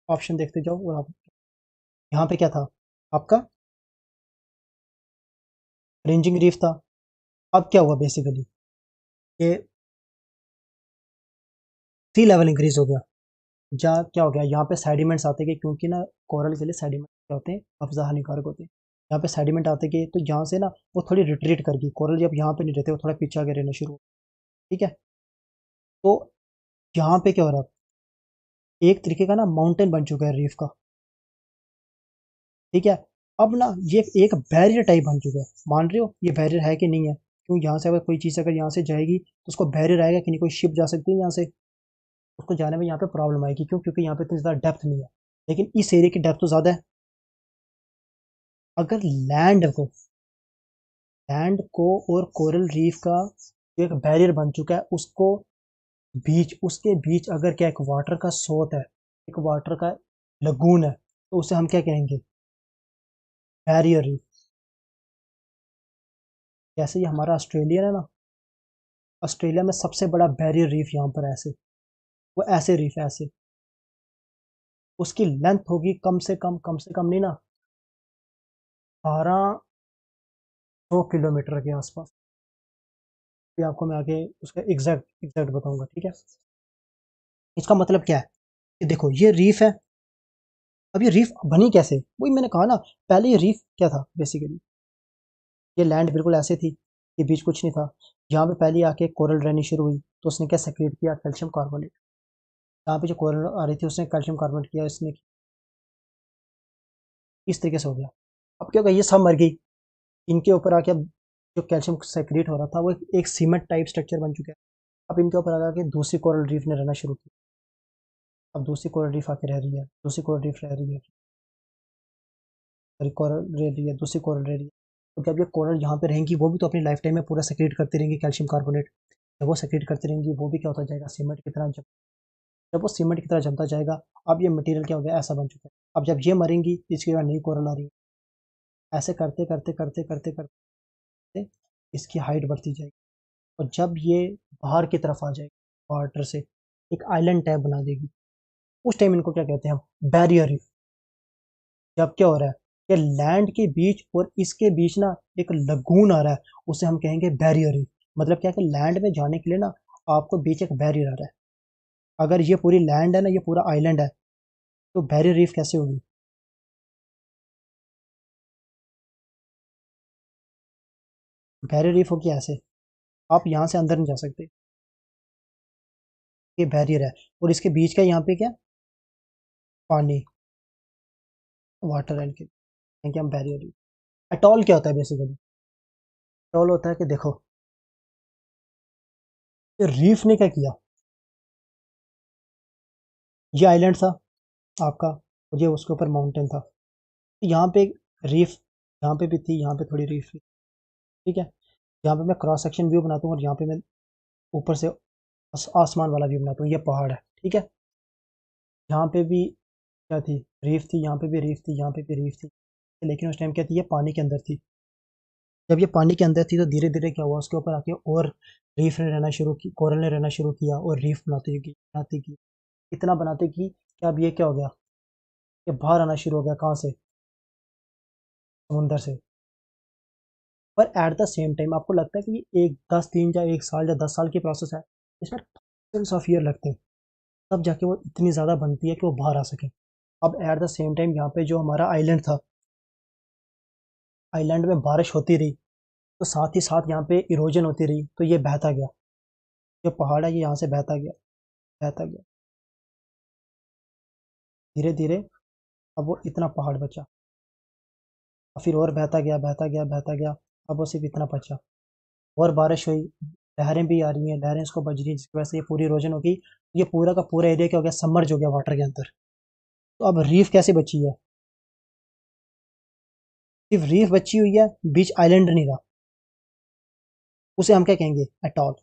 ऑप्शन देखते जाओ। और आप यहाँ पे क्या था आपका, फ्रिंजिंग रीफ था। अब क्या हुआ बेसिकली, ये सी लेवल इंक्रीज हो गया, जहाँ क्या हो गया, यहाँ पे सेडिमेंट्स आते गए, क्योंकि ना कोरल के लिए सेडिमेंट क्या होते हैं, अफजा हानिकारक होते हैं। यहाँ पे सेडिमेंट आते गए तो यहाँ से ना वो थोड़ी रिट्रीट कर गई, कोरल जब यहाँ पे नहीं रहते वो थोड़ा पीछे आगे रहना शुरू। ठीक है, तो यहाँ पे क्या हो रहा है, एक तरीके का ना माउंटेन बन चुका है रीफ का। ठीक है, अब ना ये एक बैरियर टाइप बन चुका है, मान रहे हो ये बैरियर है कि नहीं है, क्यों यहाँ से अगर कोई चीज़ अगर यहाँ से जाएगी तो उसको बैरियर आएगा कि नहीं, कोई शिप जा सकती है यहाँ से, उसको जाने में यहाँ पे प्रॉब्लम आएगी, क्यों, क्योंकि यहाँ पे इतनी ज़्यादा डेप्थ नहीं है। लेकिन इस एरिया की डेप्थ तो ज़्यादा है। अगर लैंड को और कोरल रीफ का जो एक बैरियर बन चुका है, उसको बीच उसके बीच अगर क्या एक वाटर का सोर्स है, एक वाटर का लगून है, तो उसे हम क्या कहेंगे, बैरियर रीफ। जैसे ये हमारा ऑस्ट्रेलिया है ना, ऑस्ट्रेलिया में सबसे बड़ा बैरियर रीफ यहाँ पर ऐसे, वो ऐसे रीफ है ऐसे, उसकी लेंथ होगी कम से कम नहीं ना, 1200 किलोमीटर के आसपास। ये आपको मैं आगे उसका एग्जैक्ट बताऊंगा। ठीक है, इसका मतलब क्या है कि देखो ये रीफ है, अब ये रीफ बनी कैसे, वही मैंने कहा ना, पहले ये रीफ क्या था बेसिकली, ये लैंड बिल्कुल ऐसे थी, ये बीच कुछ नहीं था, यहाँ पे पहले आके कोरल रहनी शुरू हुई, तो उसने क्या सेक्रेट किया, कैल्शियम कार्बोनेट। यहाँ पे जो कोरल आ रही थी उसने कैल्शियम कार्बोनेट किया, इसने इस तरीके से हो गया। अब क्या होगा, ये सब मर गई, इनके ऊपर आके अब जो कैल्शियम सेक्रेट हो रहा था वो एक सीमेंट टाइप स्ट्रक्चर बन चुका है। अब इनके ऊपर आके दूसरी कोरल रीफ ने रहना शुरू किया, अब दूसरी कोरल रीफ आके रह रही है, दूसरी कोरल रीफ रह रही है, सॉरी कोरल रह रही है, दूसरी कोरल रह रही है। तो जब ये कोरल यहाँ पे रहेंगी वो भी तो अपनी लाइफ टाइम में पूरा सेक्रेट करती रहेंगी कैल्शियम कार्बोनेट, जब वो सेक्रेट करती रहेंगी वो भी क्या होता जाएगा, सीमेंट की तरह, जब वो सीमेंट की तरह जमता जाएगा। अब ये मटेरियल क्या हो गया, ऐसा बन चुका है। अब जब ये मरेंगी इसके बाद नई कोरल आ रही है, ऐसे करते करते करते करते करते इसकी हाइट बढ़ती जाएगी, और जब ये बाहर की तरफ आ जाएगी वाटर से, एक आइलैंड टाइप बना देगी, उस टाइम इनको क्या कहते हैं हम, बैरियर रीफ। जब क्या हो रहा है कि लैंड के बीच और इसके बीच ना एक लगून आ रहा है, उसे हम कहेंगे बैरियर रीफ। मतलब क्या है कि लैंड में जाने के लिए ना आपको बीच एक बैरियर आ रहा है। अगर ये पूरी लैंड है ना, ये पूरा आइलैंड है, तो बैरियर रीफ कैसे होगी? बैरियर रीफ होगी ऐसे, आप यहाँ से अंदर नहीं जा सकते, ये बैरियर है। और इसके बीच का यहाँ पे क्या? पानी, वाटर एंड क्या हम बैरियर रीफ। अटॉल क्या होता है बेसिकली? अटॉल होता है कि देखो, ये रीफ ने क्या किया, ये आइलैंड था आपका, और ये उसके ऊपर माउंटेन था, यहाँ पे एक रीफ, यहाँ पे भी थी, यहाँ पे थोड़ी रीफ थी, ठीक है। यहाँ पे मैं क्रॉस सेक्शन व्यू बनाता हूँ और यहाँ पे मैं ऊपर से आसमान वाला व्यू बनाता हूँ, ये पहाड़ है, ठीक है। यहाँ पे भी क्या थी, रीफ थी, यहाँ पे भी रीफ थी, यहाँ पे भी रीफ थी, लेकिन उस टाइम क्या थी, ये पानी के अंदर थी। जब ये पानी के अंदर थी तो धीरे धीरे क्या हुआ, उसके ऊपर आके और रीफ ने रहना शुरू की, कोरल ने रहना शुरू किया, और रीफ बनाती की, इतना बनाते कि अब ये क्या हो गया, ये बाहर आना शुरू हो गया, कहाँ से? समुंदर से। पर एट द सेम टाइम आपको लगता है कि ये एक 10 दिन या 1 साल या 10 साल की प्रोसेस है, इसमें थाउजेंड्स ऑफ ईयर लगते हैं, तब जाके वो इतनी ज़्यादा बनती है कि वो बाहर आ सके। अब एट द सेम टाइम यहाँ पे जो हमारा आइलैंड था, आइलैंड में बारिश होती रही, तो साथ ही साथ यहाँ पे इरोजन होती रही, तो ये बहता गया, जो पहाड़ है ये यहाँ से बहता गया, बहता गया, धीरे धीरे अब वो इतना पहाड़ बचा, और फिर और बहता गया, बहता गया, बहता गया, अब वो सिर्फ इतना बचा। और बारिश हुई, लहरें भी आ रही हैं, लहरें इसको बज रही हैं, जिसकी वजह से ये पूरी इरोजन हो गई, ये पूरा का पूरा एरिया क्या हो गया, सबमर्ज हो गया वाटर के अंदर। तो अब रीफ कैसे बची है? सिर्फ रीफ बची हुई है, बीच आइलैंड नहीं रहा, उसे हम क्या कहेंगे, एटॉल।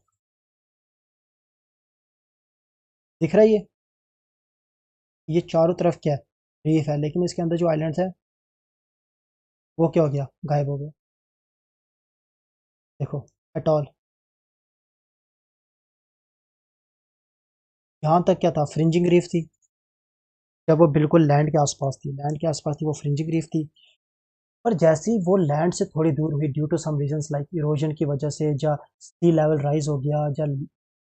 दिख रहा है ये चारों तरफ क्या है, रीफ है, लेकिन इसके अंदर जो आइलैंड है वो क्या हो गया, गायब हो गया। देखो, एटॉल। यहाँ तक क्या था, फ्रिंजिंग रीफ थी, जब वो बिल्कुल लैंड के आसपास थी, लैंड के आसपास थी, वो फ्रिंजिंग रीफ थी। पर जैसे ही वो लैंड से थोड़ी दूर हुई, due to some reasons like erosion की वजह से, या सी लेवल राइज हो गया, या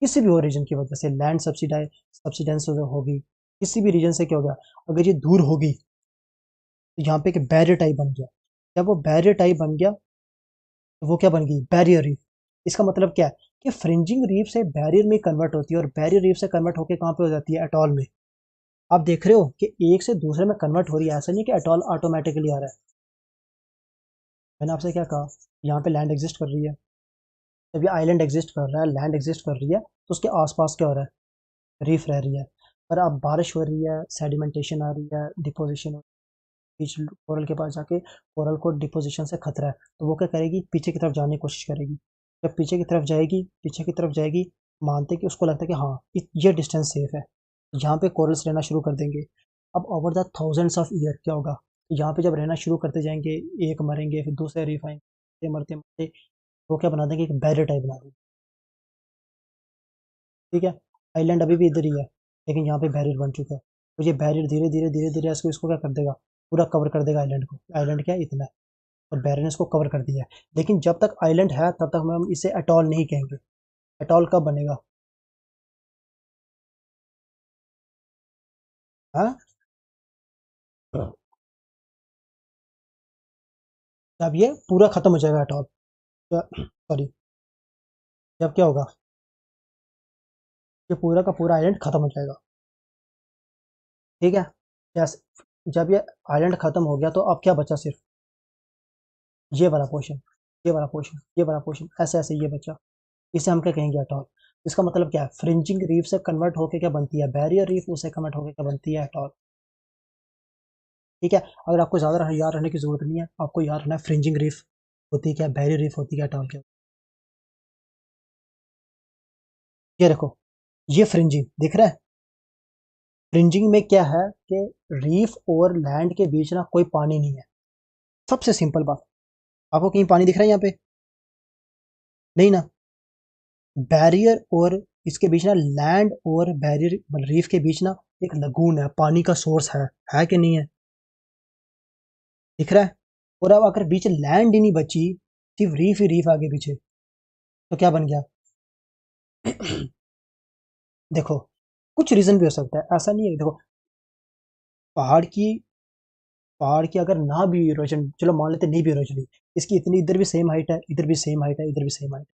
किसी भी और रीजन की वजह से लैंड सब्सिडेंस होगी, किसी भी रीजन से क्या हो गया, अगर ये दूर होगी, तो यहाँ पे एक बैरियर टाइप बन गया। जब वो बैरियर टाइप बन गया, तो वो क्या बन गई, बैरियर रीफ। इसका मतलब क्या है कि फ्रिंजिंग रीफ से बैरियर में कन्वर्ट होती है, और बैरियर रीफ से कन्वर्ट होकर कहाँ पे हो जाती है, एटॉल में। आप देख रहे हो कि एक से दूसरे में कन्वर्ट हो रही है, ऐसा नहीं कि एटॉल ऑटोमेटिकली आ रहा है। मैंने आपसे क्या कहा, यहाँ पे लैंड एग्जिस्ट कर रही है, जब ये आइलैंड एग्जिस्ट कर रहा है, लैंड एग्जिस्ट कर रही है, तो उसके आसपास क्या हो रहा है, रीफ रह रही है। पर अब बारिश हो रही है, सेडिमेंटेशन आ रही है, डिपोजिशन, बीच कोरल के पास जाके कोरल को डिपोजिशन से खतरा है, तो वो क्या करेगी, पीछे की तरफ जाने की कोशिश करेगी। जब पीछे की तरफ जाएगी, पीछे की तरफ जाएगी, मानते कि उसको लगता है कि हाँ ये डिस्टेंस सेफ है, यहाँ पे कोरल्स रहना शुरू कर देंगे। अब over the thousands of year क्या होगा, यहाँ पे जब रहना शुरू करते जाएंगे, एक मरेंगे, फिर दूसरे रीफ आएंगे, मरते मरते वो क्या बना देंगे, एक बैरियर टाइप बना देंगे, ठीक है। आइलैंड अभी भी इधर ही है, लेकिन यहाँ पे बैरियर बन चुका है, तो ये बैरियर धीरे धीरे धीरे धीरे इसको क्या कर देगा, पूरा कवर कर देगा आइलैंड को। आइलैंड क्या है, इतना है, और बैरियर ने इसको कवर कर दिया है। लेकिन जब तक आइलैंड है तब तक हम इसे अटॉल नहीं कहेंगे। अटॉल कब बनेगा, हाँ? जब ये पूरा खत्म हो जाएगा अटॉल, सॉरी, जब क्या होगा, ये पूरा का पूरा आइलैंड खत्म हो जाएगा, ठीक है। जैसे जब ये आइलैंड खत्म हो गया, तो अब क्या बचा, सिर्फ ये वाला पोर्शन, ये वाला पोर्शन, ये वाला पोर्शन, ऐसे ऐसे ये बचा, इसे हम क्या कहेंगे, अटॉल। इसका मतलब क्या है, फ्रिंजिंग रीफ से कन्वर्ट होकर क्या बनती है, बैरियर रीफ, उसे कन्वर्ट होकर क्या बनती है, अटॉल, ठीक है। अगर आपको ज़्यादा याद रहने की जरूरत नहीं है, आपको याद रखना है फ्रिंजिंग रीफ होती क्या, बैरियर रीफ होती क्या, अटॉल क्या। ये देखो, ये फ्रिंजिंग दिख रहा है, फ्रिंजिंग में क्या है कि रीफ और लैंड के बीच ना कोई पानी नहीं है, सबसे सिंपल बात। आपको कहीं पानी दिख रहा है यहाँ पे, नहीं ना। बैरियर और इसके बीच ना, लैंड और बैरियर रीफ के बीच ना एक लगून है, पानी का सोर्स है कि नहीं है, दिख रहा है। और अब अगर बीच लैंड ही नहीं बची, सिर्फ रीफ ही रीफ आगे पीछे, तो क्या बन गया, देखो कुछ रीजन भी हो सकता है, ऐसा नहीं है। देखो पहाड़ की पहाड़ की अगर ना भी इरोजन, चलो मान लेते नहीं भी इरोजन हुई, इसकी इतनी इधर भी सेम हाइट है, इधर भी सेम हाइट है, इधर भी सेम हाइट है,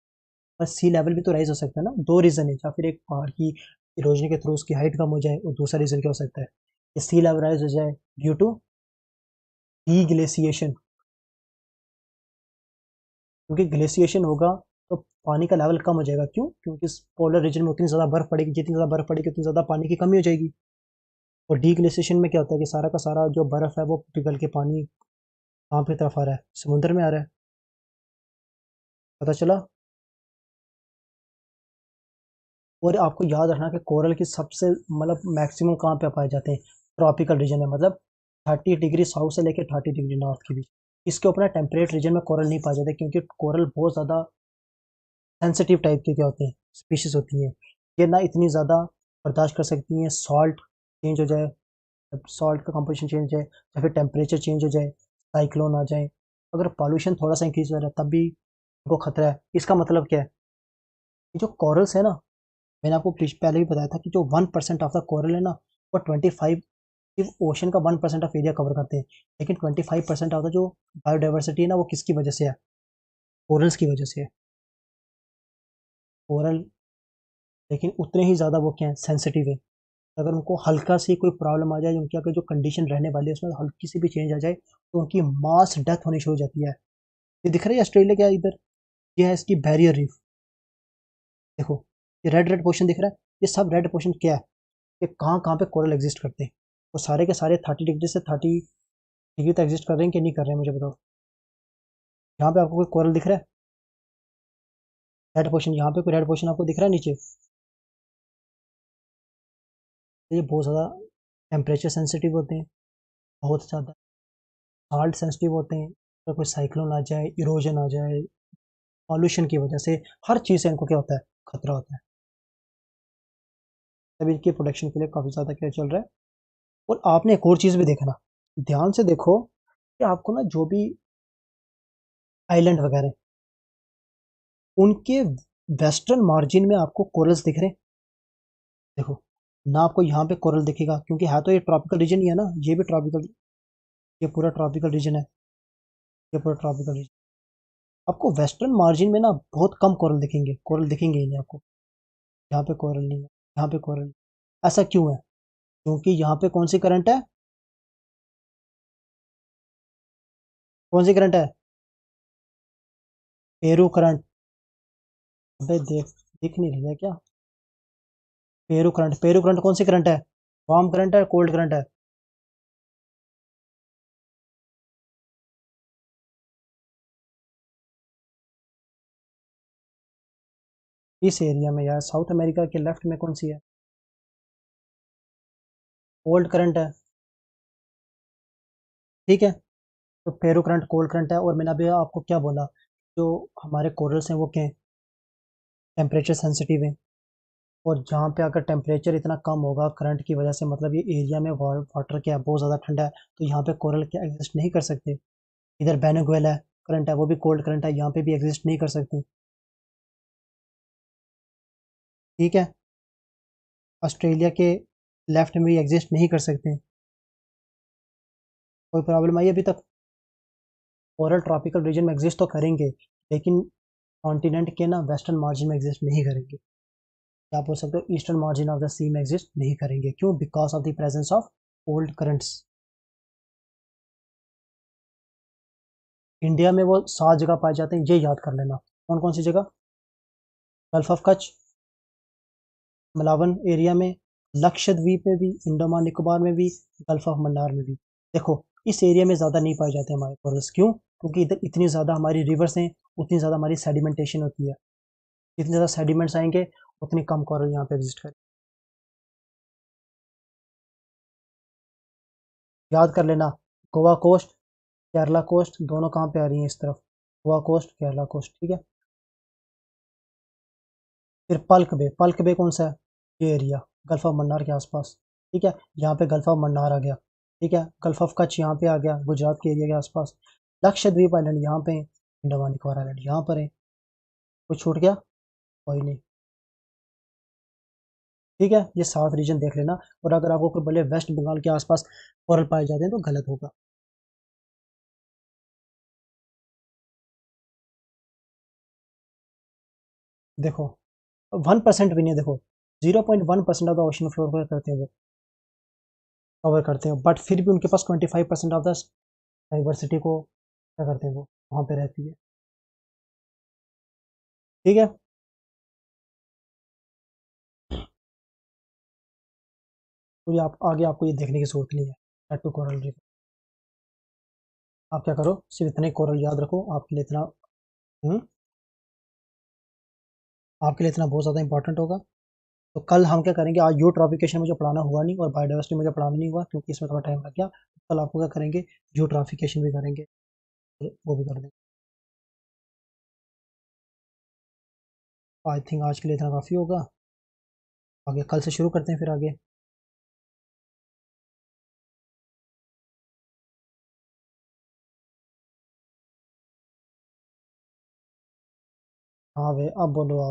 बस सी लेवल भी तो राइज हो सकता है ना। दो रीजन है, या फिर एक पहाड़ की इरोजन के थ्रू उसकी हाइट कम हो जाए, और दूसरा रीजन क्या हो सकता है कि सी लेवल राइज हो जाए ड्यू टू डी ग्लेसिएशन। क्योंकि ग्लेसिएशन होगा तो पानी का लेवल कम हो जाएगा। क्यों? क्योंकि पोलर रीजन में उतनी ज़्यादा बर्फ पड़ेगी, जितनी ज़्यादा बर्फ पड़ेगी उतनी ज़्यादा पानी की कमी हो जाएगी। और डी ग्लेसिएशन में क्या होता है कि सारा का सारा जो बर्फ है वो पिघल के पानी कहाँ पे तरफ आ रहा है, समुद्र में आ रहा है। पता चला। और आपको याद रखना कि कोरल की सबसे मतलब मैक्सिमम कहाँ पे पाए जाते हैं, ट्रॉपिकल रीजन में, मतलब 30 डिग्री साउथ से लेकर 30 डिग्री नॉर्थ के बीच। इसके ऊपर टेम्परेट रीजन में कोरल नहीं पाए जाते, क्योंकि कोरल बहुत ज़्यादा सेंसिटिव टाइप के क्या होते हैं, स्पीशीज होती हैं। ये ना इतनी ज़्यादा बर्दाश्त कर सकती हैं सॉल्ट चेंज हो जाए, सॉल्ट का कंपोजिशन चेंज हो जाए, या फिर टेम्परेचर चेंज हो जाए, साइक्लोन आ जाए। अगर पॉल्यूशन थोड़ा सा इंक्रीज हो रहा है तब भी उनको खतरा है। इसका मतलब क्या है कि जो कॉरल्स है ना, मैंने आपको पहले भी बताया था कि जो 1% ऑफ द कोरल है ना, वो 25 सिर्फ ओशन का 1% ऑफ एरिया कवर करते हैं। लेकिन 25% ऑफ द जो बायोडाइवर्सिटी है ना, वो किसकी वजह से है? कोरल्स की वजह से है। कोरल लेकिन उतने ही ज़्यादा वो क्या है, सेंसिटिव है। अगर उनको हल्का सी कोई प्रॉब्लम आ जाए, उनकी अगर जो कंडीशन रहने वाली है उसमें हल्की सी भी चेंज आ जाए, तो उनकी मास डेथ होनी शुरू हो जाती है। ये दिख रहा है ऑस्ट्रेलिया क्या इधर, ये है इसकी बैरियर रीफ। देखो ये रेड रेड पोर्शन दिख रहा है, ये सब रेड पोर्शन क्या है, ये कहाँ कहाँ पे कोरल एग्जिस्ट करते हैं। वो सारे के सारे 30 डिग्री से 30 डिग्री तक एग्जिस्ट कर रहे हैं कि नहीं कर रहे हैं, मुझे बताओ। यहाँ पे आपको कोई कोरल दिख रहा है रेड पोर्शन? यहाँ पे कोई रेड पोर्शन आपको दिख रहा है नीचे? तो ये बहुत ज़्यादा टेम्परेचर सेंसिटिव होते हैं, बहुत ज़्यादा साल्ट सेंसिटिव होते हैं। अगर कोई साइक्लोन आ जाए, इरोजन आ जाए, पॉल्यूशन की वजह से, हर चीज़ से इनको क्या होता है, खतरा होता है। तभी इनके प्रोटेक्शन के लिए काफ़ी ज़्यादा क्या चल रहा है। और आपने एक और चीज़ भी देखना, ध्यान से देखो कि आपको ना जो भी आइलैंड वगैरह, उनके वेस्टर्न मार्जिन में आपको कोरल्स दिख रहे हैं। देखो ना आपको यहाँ पे कोरल दिखेगा, क्योंकि है तो ये ट्रॉपिकल रीजन ही है ना, ये भी ट्रॉपिकल, ये पूरा ट्रॉपिकल रीजन है, ये पूरा ट्रॉपिकल रीजन। आपको वेस्टर्न मार्जिन में ना बहुत कम कोरल दिखेंगे, कोरल दिखेंगे ही नहीं आपको। यहाँ पे कोरल नहीं है, यहाँ पे कोरल। ऐसा क्यों है? क्योंकि यहाँ पे कौन सी करंट है, कौन सी करंट है? Peru current. अबे देख, दिख नहीं रही है क्या? पेरू करंट, पेरू करंट कौन सी करंट है? वार्म करंट है, कोल्ड करंट है? इस एरिया में यार, साउथ अमेरिका के लेफ्ट में कौन सी है? कोल्ड करंट है। ठीक है, तो पेरू करंट कोल्ड करंट है। और मैंने अभी आपको क्या बोला, जो हमारे कोरल्स हैं वो क्या है, टेम्परेचर सेंसिटिव है। और जहाँ पे अगर टेम्परेचर इतना कम होगा करंट की वजह से, मतलब ये एरिया में वाटर क्या है, बहुत ज़्यादा ठंडा है, तो यहाँ पे कोरल क्या एग्जिस्ट नहीं कर सकते। इधर बेनेगुएला है, करंट है, वो भी कोल्ड करंट है, यहाँ पे भी एग्जिस्ट नहीं कर सकते। ठीक है, ऑस्ट्रेलिया के लेफ्ट में भी एग्जिस्ट नहीं कर सकते। कोई प्रॉब्लम आई अभी तक? कोरल ट्रॉपिकल रीजन में एग्जिस्ट तो करेंगे, लेकिन कॉन्टिनेंट के ना वेस्टर्न मार्जिन में एग्जिस्ट नहीं करेंगे। क्या आप बोल सकते हो, ईस्टर्न मार्जिन ऑफ द सी में एग्जिस्ट नहीं करेंगे। क्यों? Because of the presence of cold currents. India में वो 7 जगह पाए जाते हैं, ये याद कर लेना। कौन कौन सी जगह? Gulf of Kutch, Malawan area में, लक्षद्वीप में भी, अंडमान निकोबार में भी, गल्फ ऑफ मन्नार में भी। देखो इस एरिया में ज़्यादा नहीं पाए जाते हमारे कोरल्स। क्यों? क्योंकि इधर इतनी ज़्यादा हमारी रिवर्स हैं, उतनी ज़्यादा हमारी सेडिमेंटेशन होती है। जितने ज़्यादा सेडिमेंट्स आएंगे उतनी कम कोरल यहाँ पे एग्जिस्ट करें। याद कर लेना, गोवा कोस्ट, केरला कोस्ट, दोनों कहाँ पे आ रही हैं इस तरफ, गोवा कोस्ट, केरला कोस्ट। ठीक है, फिर पल्क बे, पल्क बे कौन सा है? ये एरिया गल्फ ऑफ मन्नार के आसपास। ठीक है, यहाँ पे गल्फ ऑफ मन्नार आ गया। ठीक है, गल्फ ऑफ कच्छ यहाँ पे आ गया, गुजरात के एरिया के आसपास। लक्षद्वीप आइलैंड यहाँ पे है, अंडमान निकोबार आइलैंड यहाँ पर है। कुछ छूट गया? कोई नहीं। ठीक है, ये 7 रीजन देख लेना। और अगर आपको कोई बोले वेस्ट बंगाल के आसपास कोरल पाए जाते हैं तो गलत होगा। देखो 1% भी नहीं, देखो 0.1% of the ocean floor cover करते हैं वो, कवर करते हैं, बट फिर भी उनके पास 25% ऑफ द डाइवर्सिटी को क्या करते हैं वो वहाँ पे रहती है। ठीक है, तो ये आप आगे आपको ये देखने की जरूरत नहीं है टू कोरल रीफ। आप क्या करो, सिर्फ इतने कोरल याद रखो, आपके लिए इतना हम्म, आपके लिए इतना बहुत ज़्यादा इंपॉर्टेंट होगा। तो कल हम क्या करेंगे, आज यूट्रॉफिकेशन मुझे पढ़ाना हुआ नहीं और बायोडाइवर्सिटी मुझे पढ़ाना नहीं हुआ क्योंकि इसमें थोड़ा टाइम लग गया। कल आपको क्या करेंगे, यूट्रॉफिकेशन भी करेंगे, वो भी कर देंगे। आई थिंक आज के लिए इतना काफ़ी होगा। आगे कल से शुरू करते हैं फिर आगे। हाँ वे अब बोलो आप।